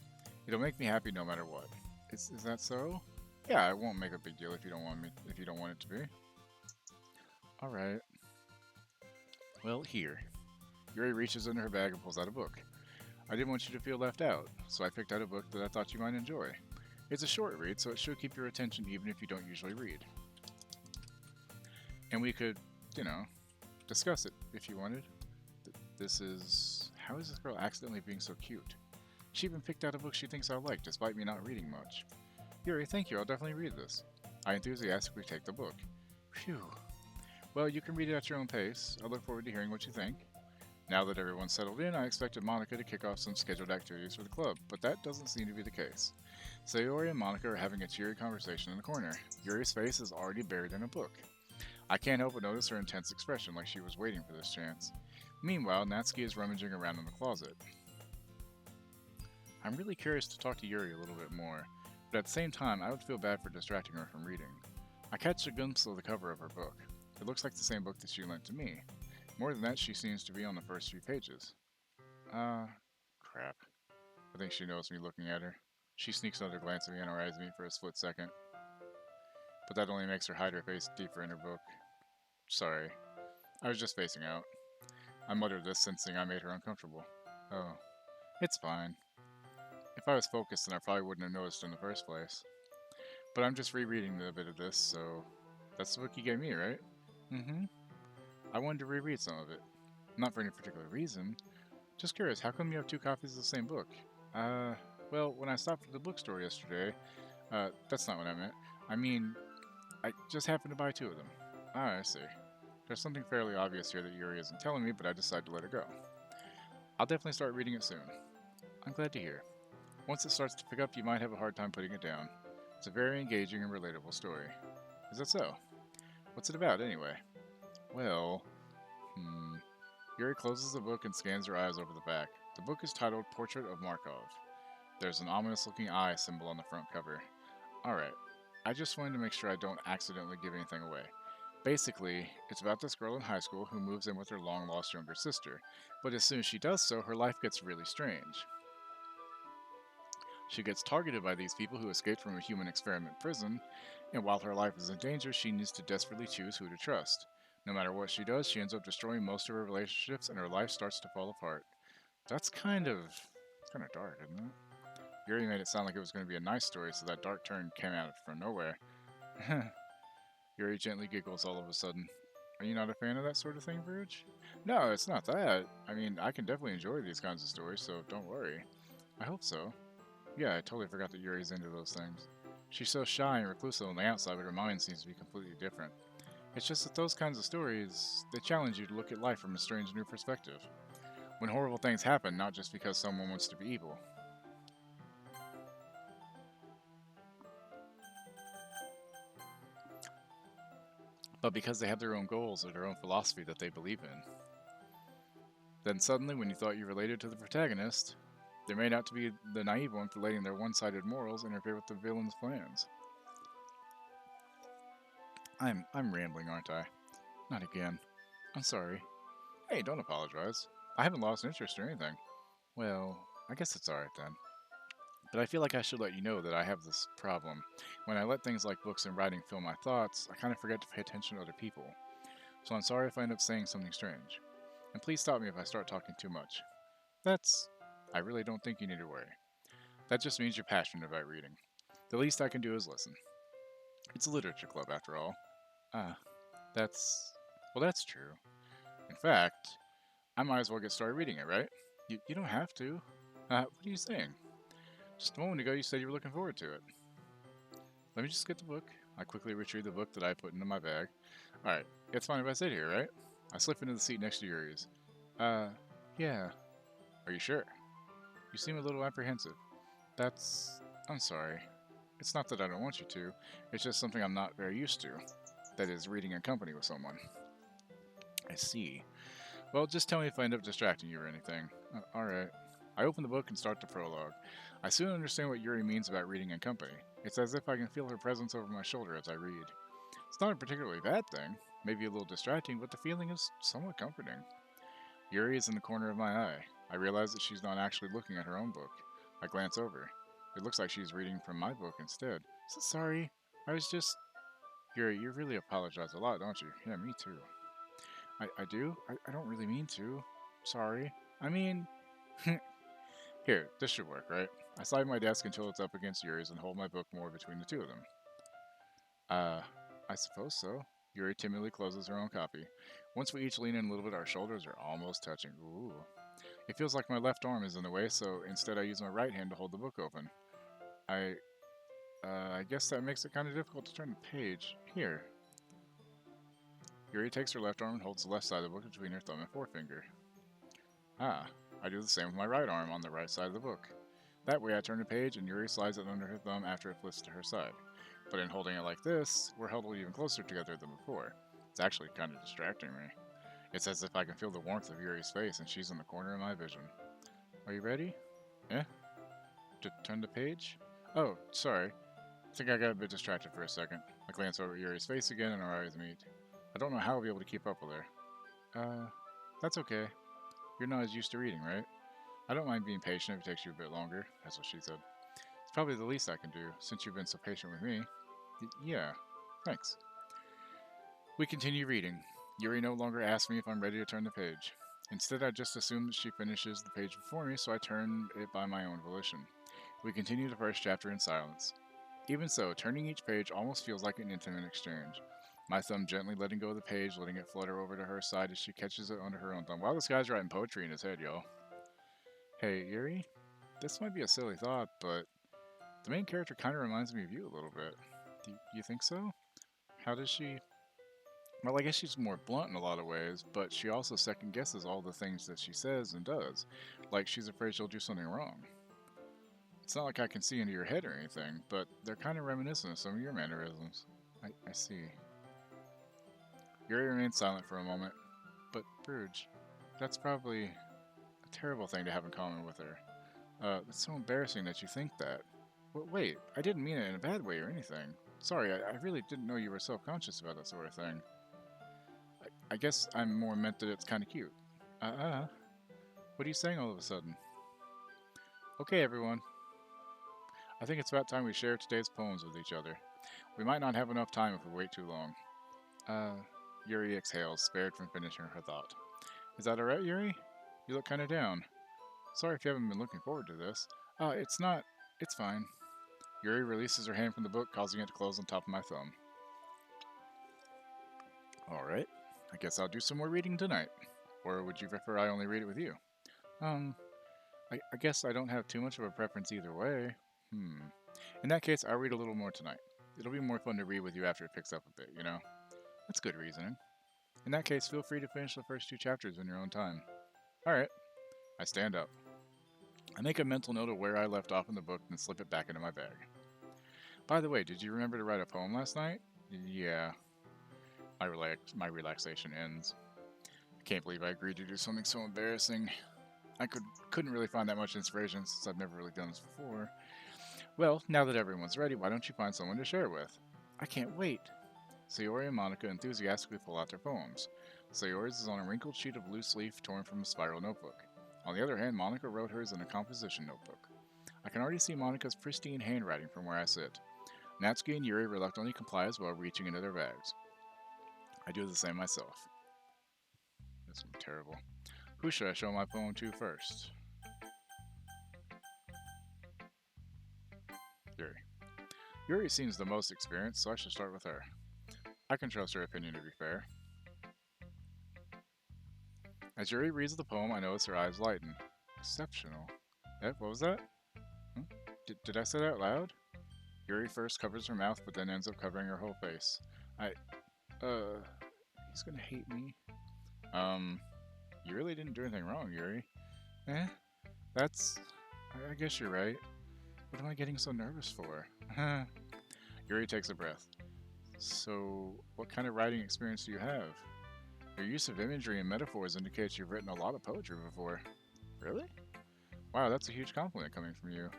It'll make me happy no matter what. Is that so? Yeah, I won't make a big deal if you don't want it to be. Alright. Well, here. Yuri reaches into her bag and pulls out a book. I didn't want you to feel left out, so I picked out a book that I thought you might enjoy. It's a short read, so it should keep your attention even if you don't usually read. And we could, you know, discuss it if you wanted. This is... How is this girl accidentally being so cute? She even picked out a book she thinks I'll like, despite me not reading much. Yuri, thank you, I'll definitely read this. I enthusiastically take the book. Phew. Well, you can read it at your own pace. I look forward to hearing what you think. Now that everyone's settled in, I expected Monica to kick off some scheduled activities for the club, but that doesn't seem to be the case. Sayori and Monica are having a cheery conversation in the corner. Yuri's face is already buried in a book. I can't help but notice her intense expression, like she was waiting for this chance. Meanwhile, Natsuki is rummaging around in the closet. I'm really curious to talk to Yuri a little bit more, but at the same time, I would feel bad for distracting her from reading. I catch a glimpse of the cover of her book. It looks like the same book that she lent to me. More than that, she seems to be on the first few pages. Crap. I think she knows me looking at her. She sneaks another glance at me and eyes me for a split second. But that only makes her hide her face deeper in her book. Sorry. I was just facing out. I muttered this, sensing I made her uncomfortable. Oh. It's fine. If I was focused, then I probably wouldn't have noticed in the first place. But I'm just rereading a bit of this, so... That's the book you gave me, right? Mm-hmm. I wanted to reread some of it. Not for any particular reason. Just curious, how come you have two copies of the same book? Well, when I stopped at the bookstore yesterday... that's not what I meant. I mean, I just happened to buy two of them. Ah, I see. There's something fairly obvious here that Yuri isn't telling me, but I decided to let it go. I'll definitely start reading it soon. I'm glad to hear. Once it starts to pick up, you might have a hard time putting it down. It's a very engaging and relatable story. Is that so? What's it about, anyway? Well... Yuri closes the book and scans her eyes over the back. The book is titled Portrait of Markov. There's an ominous-looking eye symbol on the front cover. Alright, I just wanted to make sure I don't accidentally give anything away. Basically, it's about this girl in high school who moves in with her long-lost younger sister, but as soon as she does so, her life gets really strange. She gets targeted by these people who escaped from a human experiment prison, and while her life is in danger, she needs to desperately choose who to trust. No matter what she does, she ends up destroying most of her relationships, and her life starts to fall apart. That's kind of dark, isn't it? Yuri made it sound like it was going to be a nice story, so that dark turn came out from nowhere. Yuri gently giggles all of a sudden. Are you not a fan of that sort of thing, Verge? No, it's not that. I mean, I can definitely enjoy these kinds of stories, so don't worry. I hope so. Yeah, I totally forgot that Yuri's into those things. She's so shy and reclusive on the outside, but her mind seems to be completely different. It's just that those kinds of stories, they challenge you to look at life from a strange new perspective. When horrible things happen, not just because someone wants to be evil. But because they have their own goals or their own philosophy that they believe in. Then suddenly, when you thought you related to the protagonist, They may not be the naive one for letting their one-sided morals interfere with the villain's plans. I'm rambling, aren't I? Not again. I'm sorry. Hey, don't apologize. I haven't lost interest or anything. Well, I guess it's alright then. But I feel like I should let you know that I have this problem. When I let things like books and writing fill my thoughts, I kind of forget to pay attention to other people. So I'm sorry if I end up saying something strange. And please stop me if I start talking too much. I really don't think you need to worry. That just means you're passionate about reading. The least I can do is listen. It's a literature club, after all. That's true. In fact, I might as well get started reading it, right? You don't have to. What are you saying? Just a moment ago you said you were looking forward to it. Let me just get the book. I quickly retrieve the book that I put into my bag. Alright, it's fine if I sit here, right? I slip into the seat next to Yuri's. Yeah. Are you sure? You seem a little apprehensive. I'm sorry. It's not that I don't want you to. It's just something I'm not very used to. That is, reading in company with someone. I see. Well, just tell me if I end up distracting you or anything. Alright. I open the book and start the prologue. I soon understand what Yuri means about reading in company. It's as if I can feel her presence over my shoulder as I read. It's not a particularly bad thing, maybe a little distracting, but the feeling is somewhat comforting. Yuri is in the corner of my eye. I realize that she's not actually looking at her own book. I glance over. It looks like she's reading from my book instead. Sorry, I was just... Yuri, you really apologize a lot, don't you? Yeah, me too. I do? I don't really mean to. Sorry. I mean... Here, this should work, right? I slide my desk until it's up against Yuri's and hold my book more between the two of them. I suppose so. Yuri timidly closes her own copy. Once we each lean in a little bit, our shoulders are almost touching. Ooh. It feels like my left arm is in the way, so instead I use my right hand to hold the book open. I guess that makes it kind of difficult to turn the page. Here. Yuri takes her left arm and holds the left side of the book between her thumb and forefinger. I do the same with my right arm on the right side of the book. That way I turn the page and Yuri slides it under her thumb after it flips to her side. But in holding it like this, we're huddled even closer together than before. It's actually kind of distracting me. It's as if I can feel the warmth of Yuri's face and she's in the corner of my vision. Are you ready? Yeah? To turn the page? Oh, sorry. I think I got a bit distracted for a second. I glance over at Yuri's face again and our eyes meet. I don't know how I'll be able to keep up with her. That's okay. You're not as used to reading, right? I don't mind being patient if it takes you a bit longer. That's what she said. It's probably the least I can do, since you've been so patient with me. Yeah, thanks. We continue reading. Yuri no longer asks me if I'm ready to turn the page. Instead, I just assume that she finishes the page before me, so I turn it by my own volition. We continue the first chapter in silence. Even so, turning each page almost feels like an intimate exchange. My thumb gently letting go of the page, letting it flutter over to her side as she catches it under her own thumb. Wow, this guy's writing poetry in his head, y'all. Hey, Yuri? This might be a silly thought, but the main character kind of reminds me of you a little bit. Do you think so? How does she... Well, I guess she's more blunt in a lot of ways, but she also second-guesses all the things that she says and does. Like she's afraid she'll do something wrong. It's not like I can see into your head or anything, but they're kind of reminiscent of some of your mannerisms. I see. Yuri remains silent for a moment. But, Bruges, that's probably a terrible thing to have in common with her. It's so embarrassing that you think that. Wait, I didn't mean it in a bad way or anything. Sorry, I really didn't know you were self-conscious about that sort of thing. I guess I'm more meant that it's kind of cute. What are you saying all of a sudden? Okay, everyone. I think it's about time we share today's poems with each other. We might not have enough time if we wait too long. Yuri exhales, spared from finishing her thought. Is that alright, Yuri? You look kind of down. Sorry if you haven't been looking forward to this. It's not. It's fine. Yuri releases her hand from the book, causing it to close on top of my thumb. Alright. I guess I'll do some more reading tonight. Or would you prefer I only read it with you? I guess I don't have too much of a preference either way. In that case, I'll read a little more tonight. It'll be more fun to read with you after it picks up a bit, you know? That's good reasoning. In that case, feel free to finish the first 2 chapters in your own time. Alright. I stand up. I make a mental note of where I left off in the book and slip it back into my bag. By the way, did you remember to write a poem last night? Yeah. My relaxation ends. I can't believe I agreed to do something so embarrassing. I couldn't really find that much inspiration since I've never really done this before. Well, now that everyone's ready, why don't you find someone to share with? I can't wait. Sayori and Monica enthusiastically pull out their poems. Sayori's is on a wrinkled sheet of loose leaf torn from a spiral notebook. On the other hand, Monica wrote hers in a composition notebook. I can already see Monica's pristine handwriting from where I sit. Natsuki and Yuri reluctantly comply as well, reaching into their bags. I do the same myself. This is terrible. Who should I show my poem to first? Yuri. Yuri seems the most experienced, so I should start with her. I can trust her opinion to be fair. As Yuri reads the poem, I notice her eyes lighten. Exceptional. What was that? Did I say that out loud? Yuri first covers her mouth, but then ends up covering her whole face. He's gonna hate me. You really didn't do anything wrong, Yuri. I guess you're right. What am I getting so nervous for? Yuri takes a breath. So, what kind of writing experience do you have? Your use of imagery and metaphors indicates you've written a lot of poetry before. Really? Wow, that's a huge compliment coming from you.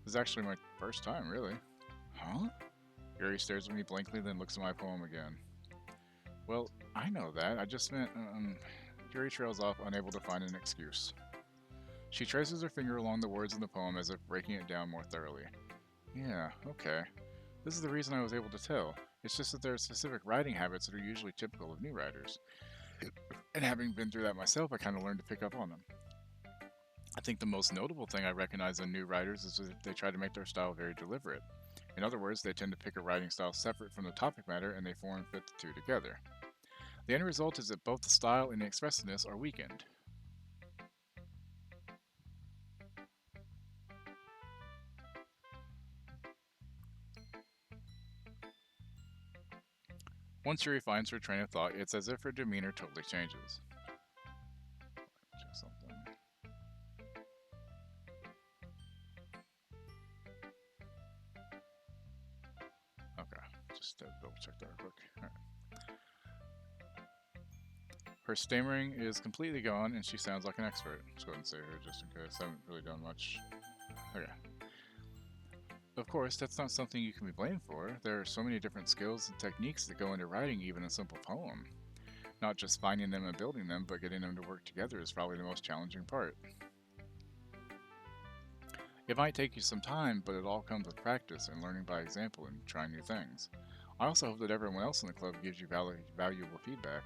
This is actually my first time, really. Huh? Yuri stares at me blankly, then looks at my poem again. Well, I know that. I just meant, Yuri trails off, unable to find an excuse. She traces her finger along the words in the poem as if breaking it down more thoroughly. Yeah, okay. This is the reason I was able to tell. It's just that there are specific writing habits that are usually typical of new writers. And having been through that myself, I kind of learned to pick up on them. I think the most notable thing I recognize in new writers is that they try to make their style very deliberate. In other words, they tend to pick a writing style separate from the topic matter and they form and fit the two together. The end result is that both the style and the expressiveness are weakened. Once Yuri finds her train of thought, it's as if her demeanor totally changes. Check something. Okay, just double check that real quick. All right. Her stammering is completely gone, and she sounds like an expert. Let's go ahead and say her just in case. I haven't really done much. Okay. Of course, that's not something you can be blamed for. There are so many different skills and techniques that go into writing even a simple poem. Not just finding them and building them, but getting them to work together is probably the most challenging part. It might take you some time, but it all comes with practice and learning by example and trying new things. I also hope that everyone else in the club gives you valuable feedback.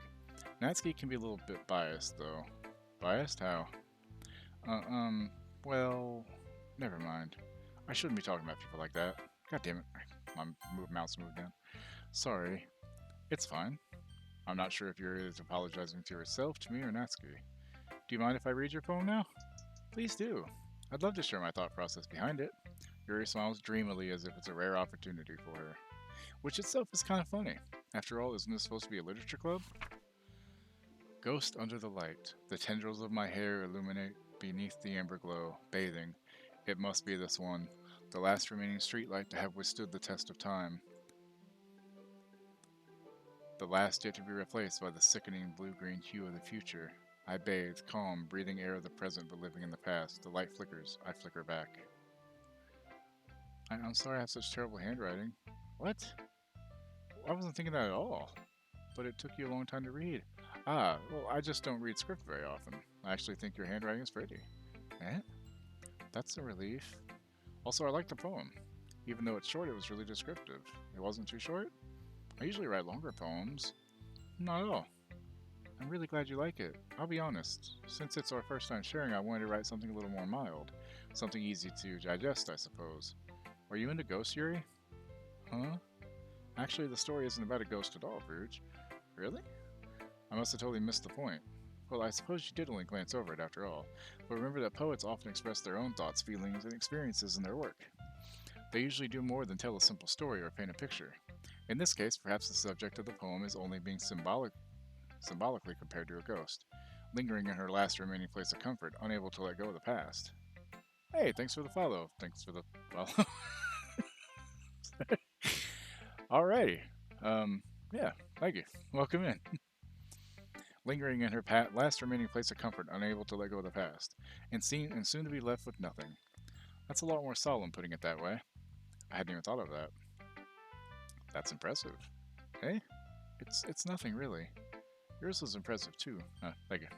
Natsuki can be a little bit biased, though. Biased? How? Well, never mind. I shouldn't be talking about people like that. God damn it. My mouse moved down. Sorry. It's fine. I'm not sure if Yuri is apologizing to herself, to me, or Natsuki. Do you mind if I read your poem now? Please do. I'd love to share my thought process behind it. Yuri smiles dreamily as if it's a rare opportunity for her. Which itself is kind of funny. After all, isn't this supposed to be a literature club? Ghost under the light. The tendrils of my hair illuminate beneath the amber glow, bathing. It must be this one, the last remaining streetlight to have withstood the test of time. The last yet to be replaced by the sickening blue-green hue of the future. I bathe, calm, breathing air of the present but living in the past. The light flickers, I flicker back. I'm sorry I have such terrible handwriting. What? I wasn't thinking that at all. But it took you a long time to read. Well, I just don't read script very often. I actually think your handwriting is pretty. Eh? That's a relief. Also, I like the poem. Even though it's short, it was really descriptive. It wasn't too short? I usually write longer poems. Not at all. I'm really glad you like it. I'll be honest. Since it's our first time sharing, I wanted to write something a little more mild. Something easy to digest, I suppose. Are you into ghosts, Yuri? Huh? Actually, the story isn't about a ghost at all, Rouge. Really? I must have totally missed the point. Well, I suppose you did only glance over it after all, but remember that poets often express their own thoughts, feelings, and experiences in their work. They usually do more than tell a simple story or paint a picture. In this case, perhaps the subject of the poem is only being symbolically compared to a ghost, lingering in her last remaining place of comfort, unable to let go of the past. Hey, thanks for the follow. Thanks for the follow. Alrighty. Yeah, thank you. Welcome in. lingering in her last remaining place of comfort, unable to let go of the past, and soon to be left with nothing. That's a lot more solemn, putting it that way. I hadn't even thought of that. That's impressive. Hey? It's nothing, really. Yours was impressive, too. Thank you.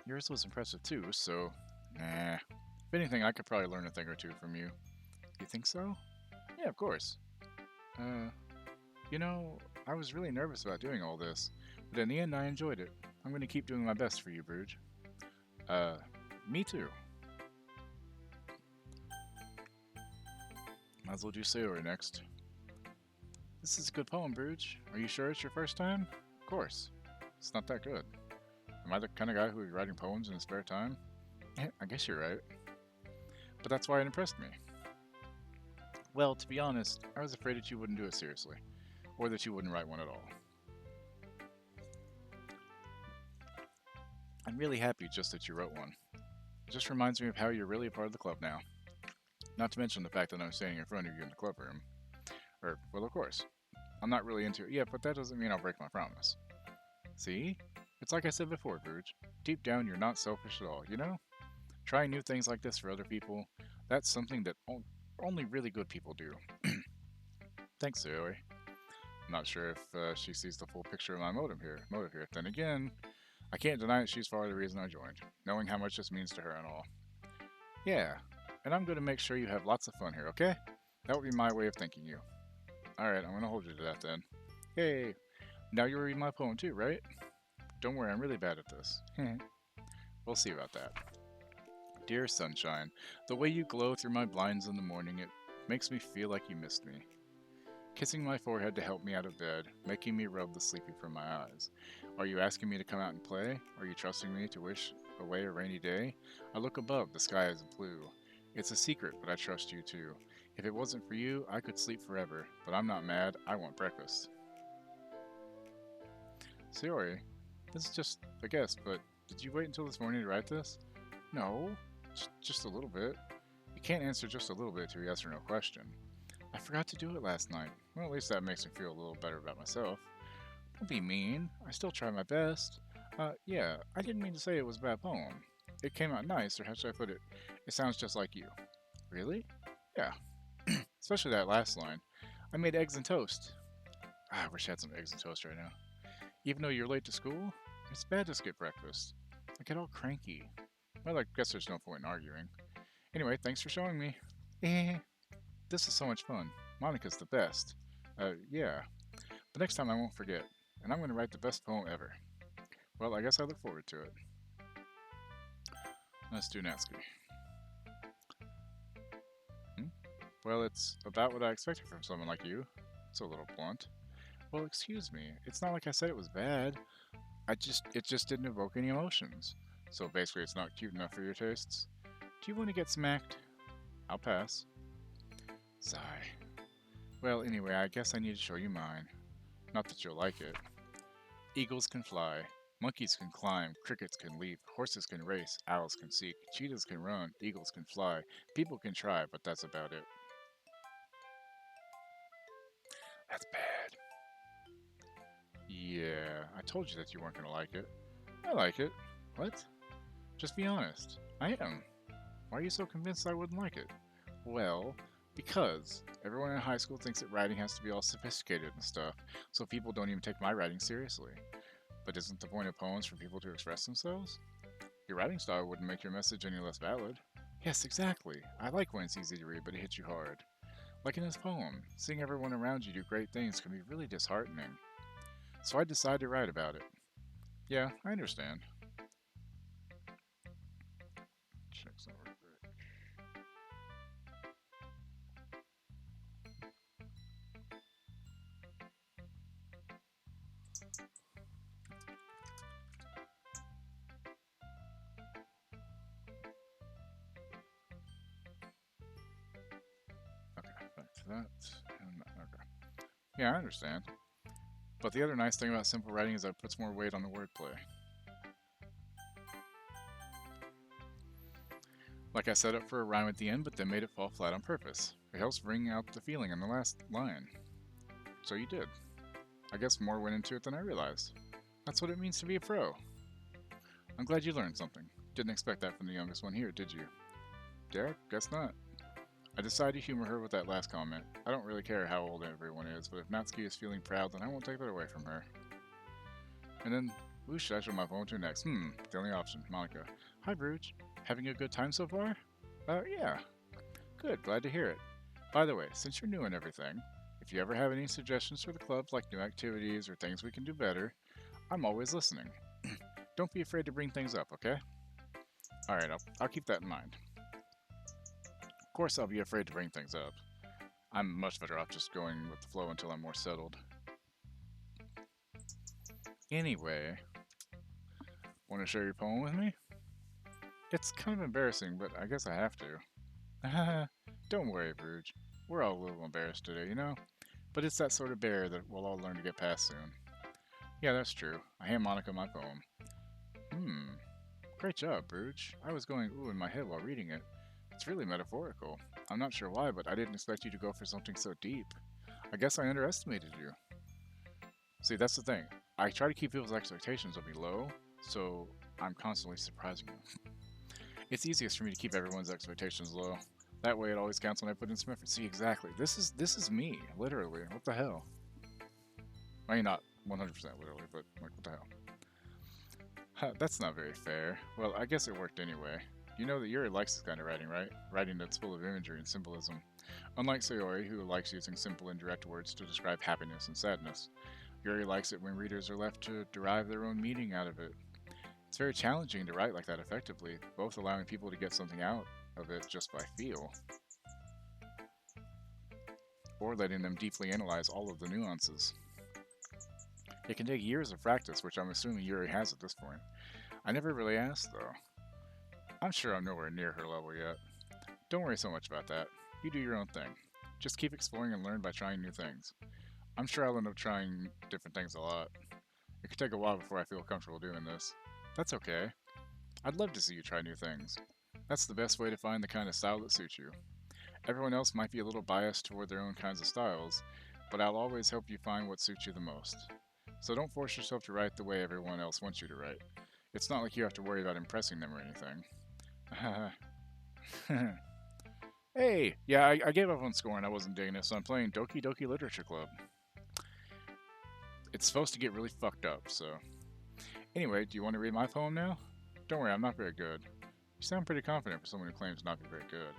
Yours was impressive, too, so... Nah. If anything, I could probably learn a thing or two from you. You think so? Yeah, of course. You know, I was really nervous about doing all this, but in the end I enjoyed it. I'm going to keep doing my best for you, Bruges. Me too. Might as well do Sayori next. This is a good poem, Bruges. Are you sure it's your first time? Of course. It's not that good. Am I the kind of guy who would be writing poems in his spare time? I guess you're right. But that's why it impressed me. Well, to be honest, I was afraid that you wouldn't do it seriously. Or that you wouldn't write one at all. I'm really happy just that you wrote one. It just reminds me of how you're really a part of the club now. Not to mention the fact that I'm standing in front of you in the club room. Well, of course. I'm not really into it yet, but that doesn't mean I'll break my promise. See? It's like I said before, Bruges. Deep down, you're not selfish at all, you know? Trying new things like this for other people, that's something that only really good people do. Thanks, Sayori. I'm not sure if she sees the full picture of my motive here. Then again, I can't deny that she's part of the reason I joined, knowing how much this means to her and all. Yeah, and I'm going to make sure you have lots of fun here, okay? That would be my way of thanking you. Alright, I'm going to hold you to that then. Yay! Now you'll read my poem too, right? Don't worry, I'm really bad at this. We'll see about that. Dear sunshine, the way you glow through my blinds in the morning, it makes me feel like you missed me. Kissing my forehead to help me out of bed, making me rub the sleepy from my eyes. Are you asking me to come out and play? Are you trusting me to wish away a rainy day? I look above, the sky is blue. It's a secret, but I trust you too. If it wasn't for you, I could sleep forever, but I'm not mad, I want breakfast. Sayori, this is just a guess, but did you wait until this morning to write this? No, just a little bit. You can't answer just a little bit to a yes or no question. I forgot to do it last night. Well, at least that makes me feel a little better about myself. Don't be mean. I still try my best. Yeah, I didn't mean to say it was a bad poem. It came out nice, or how should I put it? It sounds just like you. Really? Yeah. Especially that last line. I made eggs and toast. I wish I had some eggs and toast right now. Even though you're late to school, it's bad to skip breakfast. I get all cranky. Well, I guess there's no point in arguing. Anyway, thanks for showing me. This is so much fun. Monica's the best. Yeah. But next time I won't forget. And I'm going to write the best poem ever. Well, I guess I look forward to it. Let's do Natsuki. Well, it's about what I expected from someone like you. It's a little blunt. Well, excuse me. It's not like I said it was bad. It just didn't evoke any emotions. So basically it's not cute enough for your tastes. Do you want to get smacked? I'll pass. Sigh. Well, anyway, I guess I need to show you mine. Not that you'll like it. Eagles can fly. Monkeys can climb. Crickets can leap. Horses can race. Owls can seek. Cheetahs can run. Eagles can fly. People can try, but that's about it. That's bad. Yeah, I told you that you weren't going to like it. I like it. What? Just be honest. I am. Why are you so convinced I wouldn't like it? Well, because everyone in high school thinks that writing has to be all sophisticated and stuff, so people don't even take my writing seriously. But isn't the point of poems for people to express themselves? Your writing style wouldn't make your message any less valid. Yes, exactly. I like when it's easy to read, but it hits you hard. Like in this poem, seeing everyone around you do great things can be really disheartening. So I decided to write about it. Yeah, I understand. Check some real quick. Okay, back to that. And okay. Yeah, I understand. But the other nice thing about simple writing is that it puts more weight on the wordplay. Like I set up for a rhyme at the end, but then made it fall flat on purpose. It helps bring out the feeling in the last line. So you did. I guess more went into it than I realized. That's what it means to be a pro. I'm glad you learned something. Didn't expect that from the youngest one here, did you? Derek? Guess not. I decided to humor her with that last comment. I don't really care how old everyone is, but if Natsuki is feeling proud, then I won't take that away from her. And then, who should I show my phone to next? The only option, Monica. Hi, Bruge. Having a good time so far? Yeah. Good, glad to hear it. By the way, since you're new and everything, if you ever have any suggestions for the club, like new activities or things we can do better, I'm always listening. Don't be afraid to bring things up, okay? Alright, I'll keep that in mind. Of course I'll be afraid to bring things up. I'm much better off just going with the flow until I'm more settled. Anyway, want to share your poem with me? It's kind of embarrassing, but I guess I have to. Don't worry, Bruge. We're all a little embarrassed today, you know? But it's that sort of barrier that we'll all learn to get past soon. Yeah, that's true. I hand Monica my poem. Great job, Bruge. I was going ooh in my head while reading it. It's really metaphorical. I'm not sure why, but I didn't expect you to go for something so deep. I guess I underestimated you. See, that's the thing. I try to keep people's expectations of me low, so I'm constantly surprising them. It's easiest for me to keep everyone's expectations low. That way it always counts when I put in some effort. See, exactly. This is me, literally. What the hell? I mean, not 100% literally, but like, what the hell? That's not very fair. Well, I guess it worked anyway. You know that Yuri likes this kind of writing, right? Writing that's full of imagery and symbolism. Unlike Sayori, who likes using simple and direct words to describe happiness and sadness. Yuri likes it when readers are left to derive their own meaning out of it. It's very challenging to write like that effectively, both allowing people to get something out of it just by feel, or letting them deeply analyze all of the nuances. It can take years of practice, which I'm assuming Yuri has at this point. I never really asked, though. I'm sure I'm nowhere near her level yet. Don't worry so much about that. You do your own thing. Just keep exploring and learn by trying new things. I'm sure I'll end up trying different things a lot. It could take a while before I feel comfortable doing this. That's okay. I'd love to see you try new things. That's the best way to find the kind of style that suits you. Everyone else might be a little biased toward their own kinds of styles, but I'll always help you find what suits you the most. So don't force yourself to write the way everyone else wants you to write. It's not like you have to worry about impressing them or anything. Hey! Yeah, I gave up on scoring. I wasn't digging it, so I'm playing Doki Doki Literature Club. It's supposed to get really fucked up, so... Anyway, do you want to read my poem now? Don't worry, I'm not very good. You sound pretty confident for someone who claims not to be very good.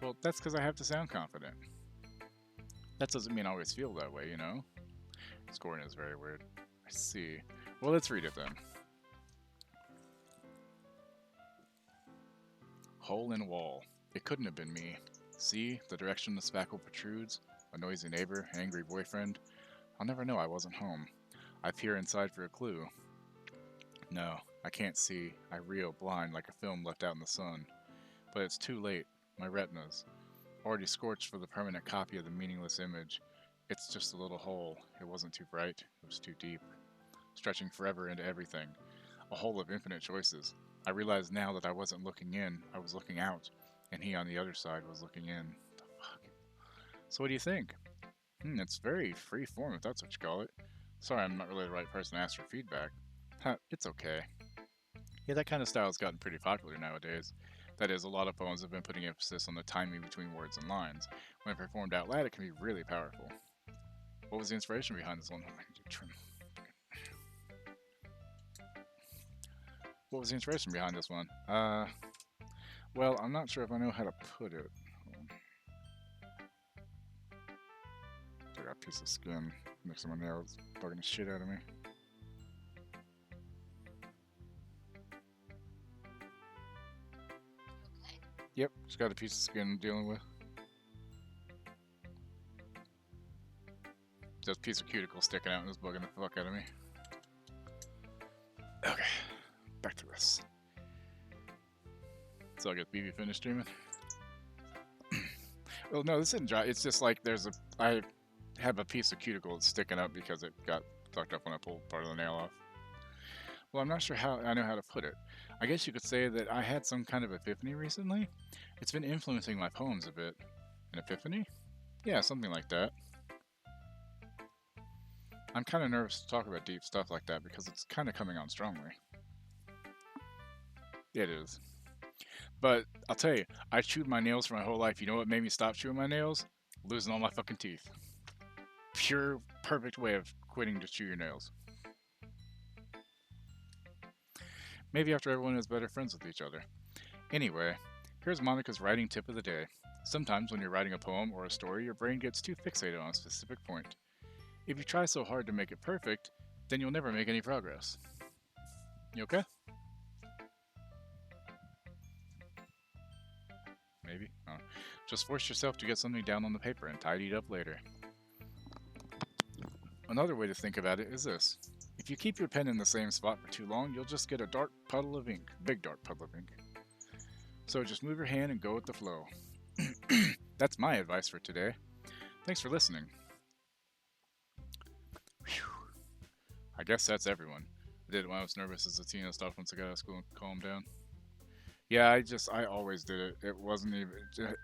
Well, that's because I have to sound confident. That doesn't mean I always feel that way, you know? Scoring is very weird. I see. Well, let's read it then. Hole in wall. It couldn't have been me. See, the direction the spackle protrudes, a noisy neighbor, angry boyfriend. I'll never know I wasn't home. I peer inside for a clue. No, I can't see. I reel blind like a film left out in the sun. But it's too late. My retinas. Already scorched for the permanent copy of the meaningless image. It's just a little hole. It wasn't too bright. It was too deep. Stretching forever into everything. A hole of infinite choices. I realize now that I wasn't looking in, I was looking out. And he on the other side was looking in. The fuck? So what do you think? It's very free form if that's what you call it. Sorry, I'm not really the right person to ask for feedback. It's okay. Yeah, that kind of style has gotten pretty popular nowadays. That is, a lot of poems have been putting emphasis on the timing between words and lines. When performed out loud, it can be really powerful. What was the inspiration behind this one? What was the inspiration behind this one? Well, I'm not sure if I know how to put it. I got a piece of skin next to my nails, bugging the shit out of me. Yep, just got a piece of skin I'm dealing with. Just a piece of cuticle sticking out and it's bugging the fuck out of me. Okay, back to this. So I guess BB finished streaming. Well, no, this isn't dry. It's just like I have a piece of cuticle that's sticking up because it got fucked up when I pulled part of the nail off. Well, I'm not sure how I know how to put it. I guess you could say that I had some kind of epiphany recently. It's been influencing my poems a bit. An epiphany? Yeah, something like that. I'm kind of nervous to talk about deep stuff like that because it's kind of coming on strongly. It is. But I'll tell you, I chewed my nails for my whole life. You know what made me stop chewing my nails? Losing all my fucking teeth. Pure, perfect way of quitting to chew your nails. Maybe after everyone is better friends with each other. Anyway, here's Monica's writing tip of the day. Sometimes when you're writing a poem or a story, your brain gets too fixated on a specific point. If you try so hard to make it perfect, then you'll never make any progress. You okay? Maybe? Oh. Just force yourself to get something down on the paper and tidy it up later. Another way to think about it is this. If you keep your pen in the same spot for too long, you'll just get a dark puddle of ink. Big dark puddle of ink. So just move your hand and go with the flow. That's my advice for today. Thanks for listening. Whew. I guess that's everyone. I did it when I was nervous as a teen and stuff once I got out of school and calmed down. Yeah, I always did it. It wasn't even,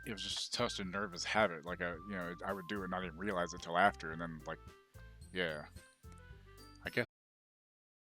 it was just such a nervous habit. Like, I would do it and not even realize it till after. And then, like, yeah.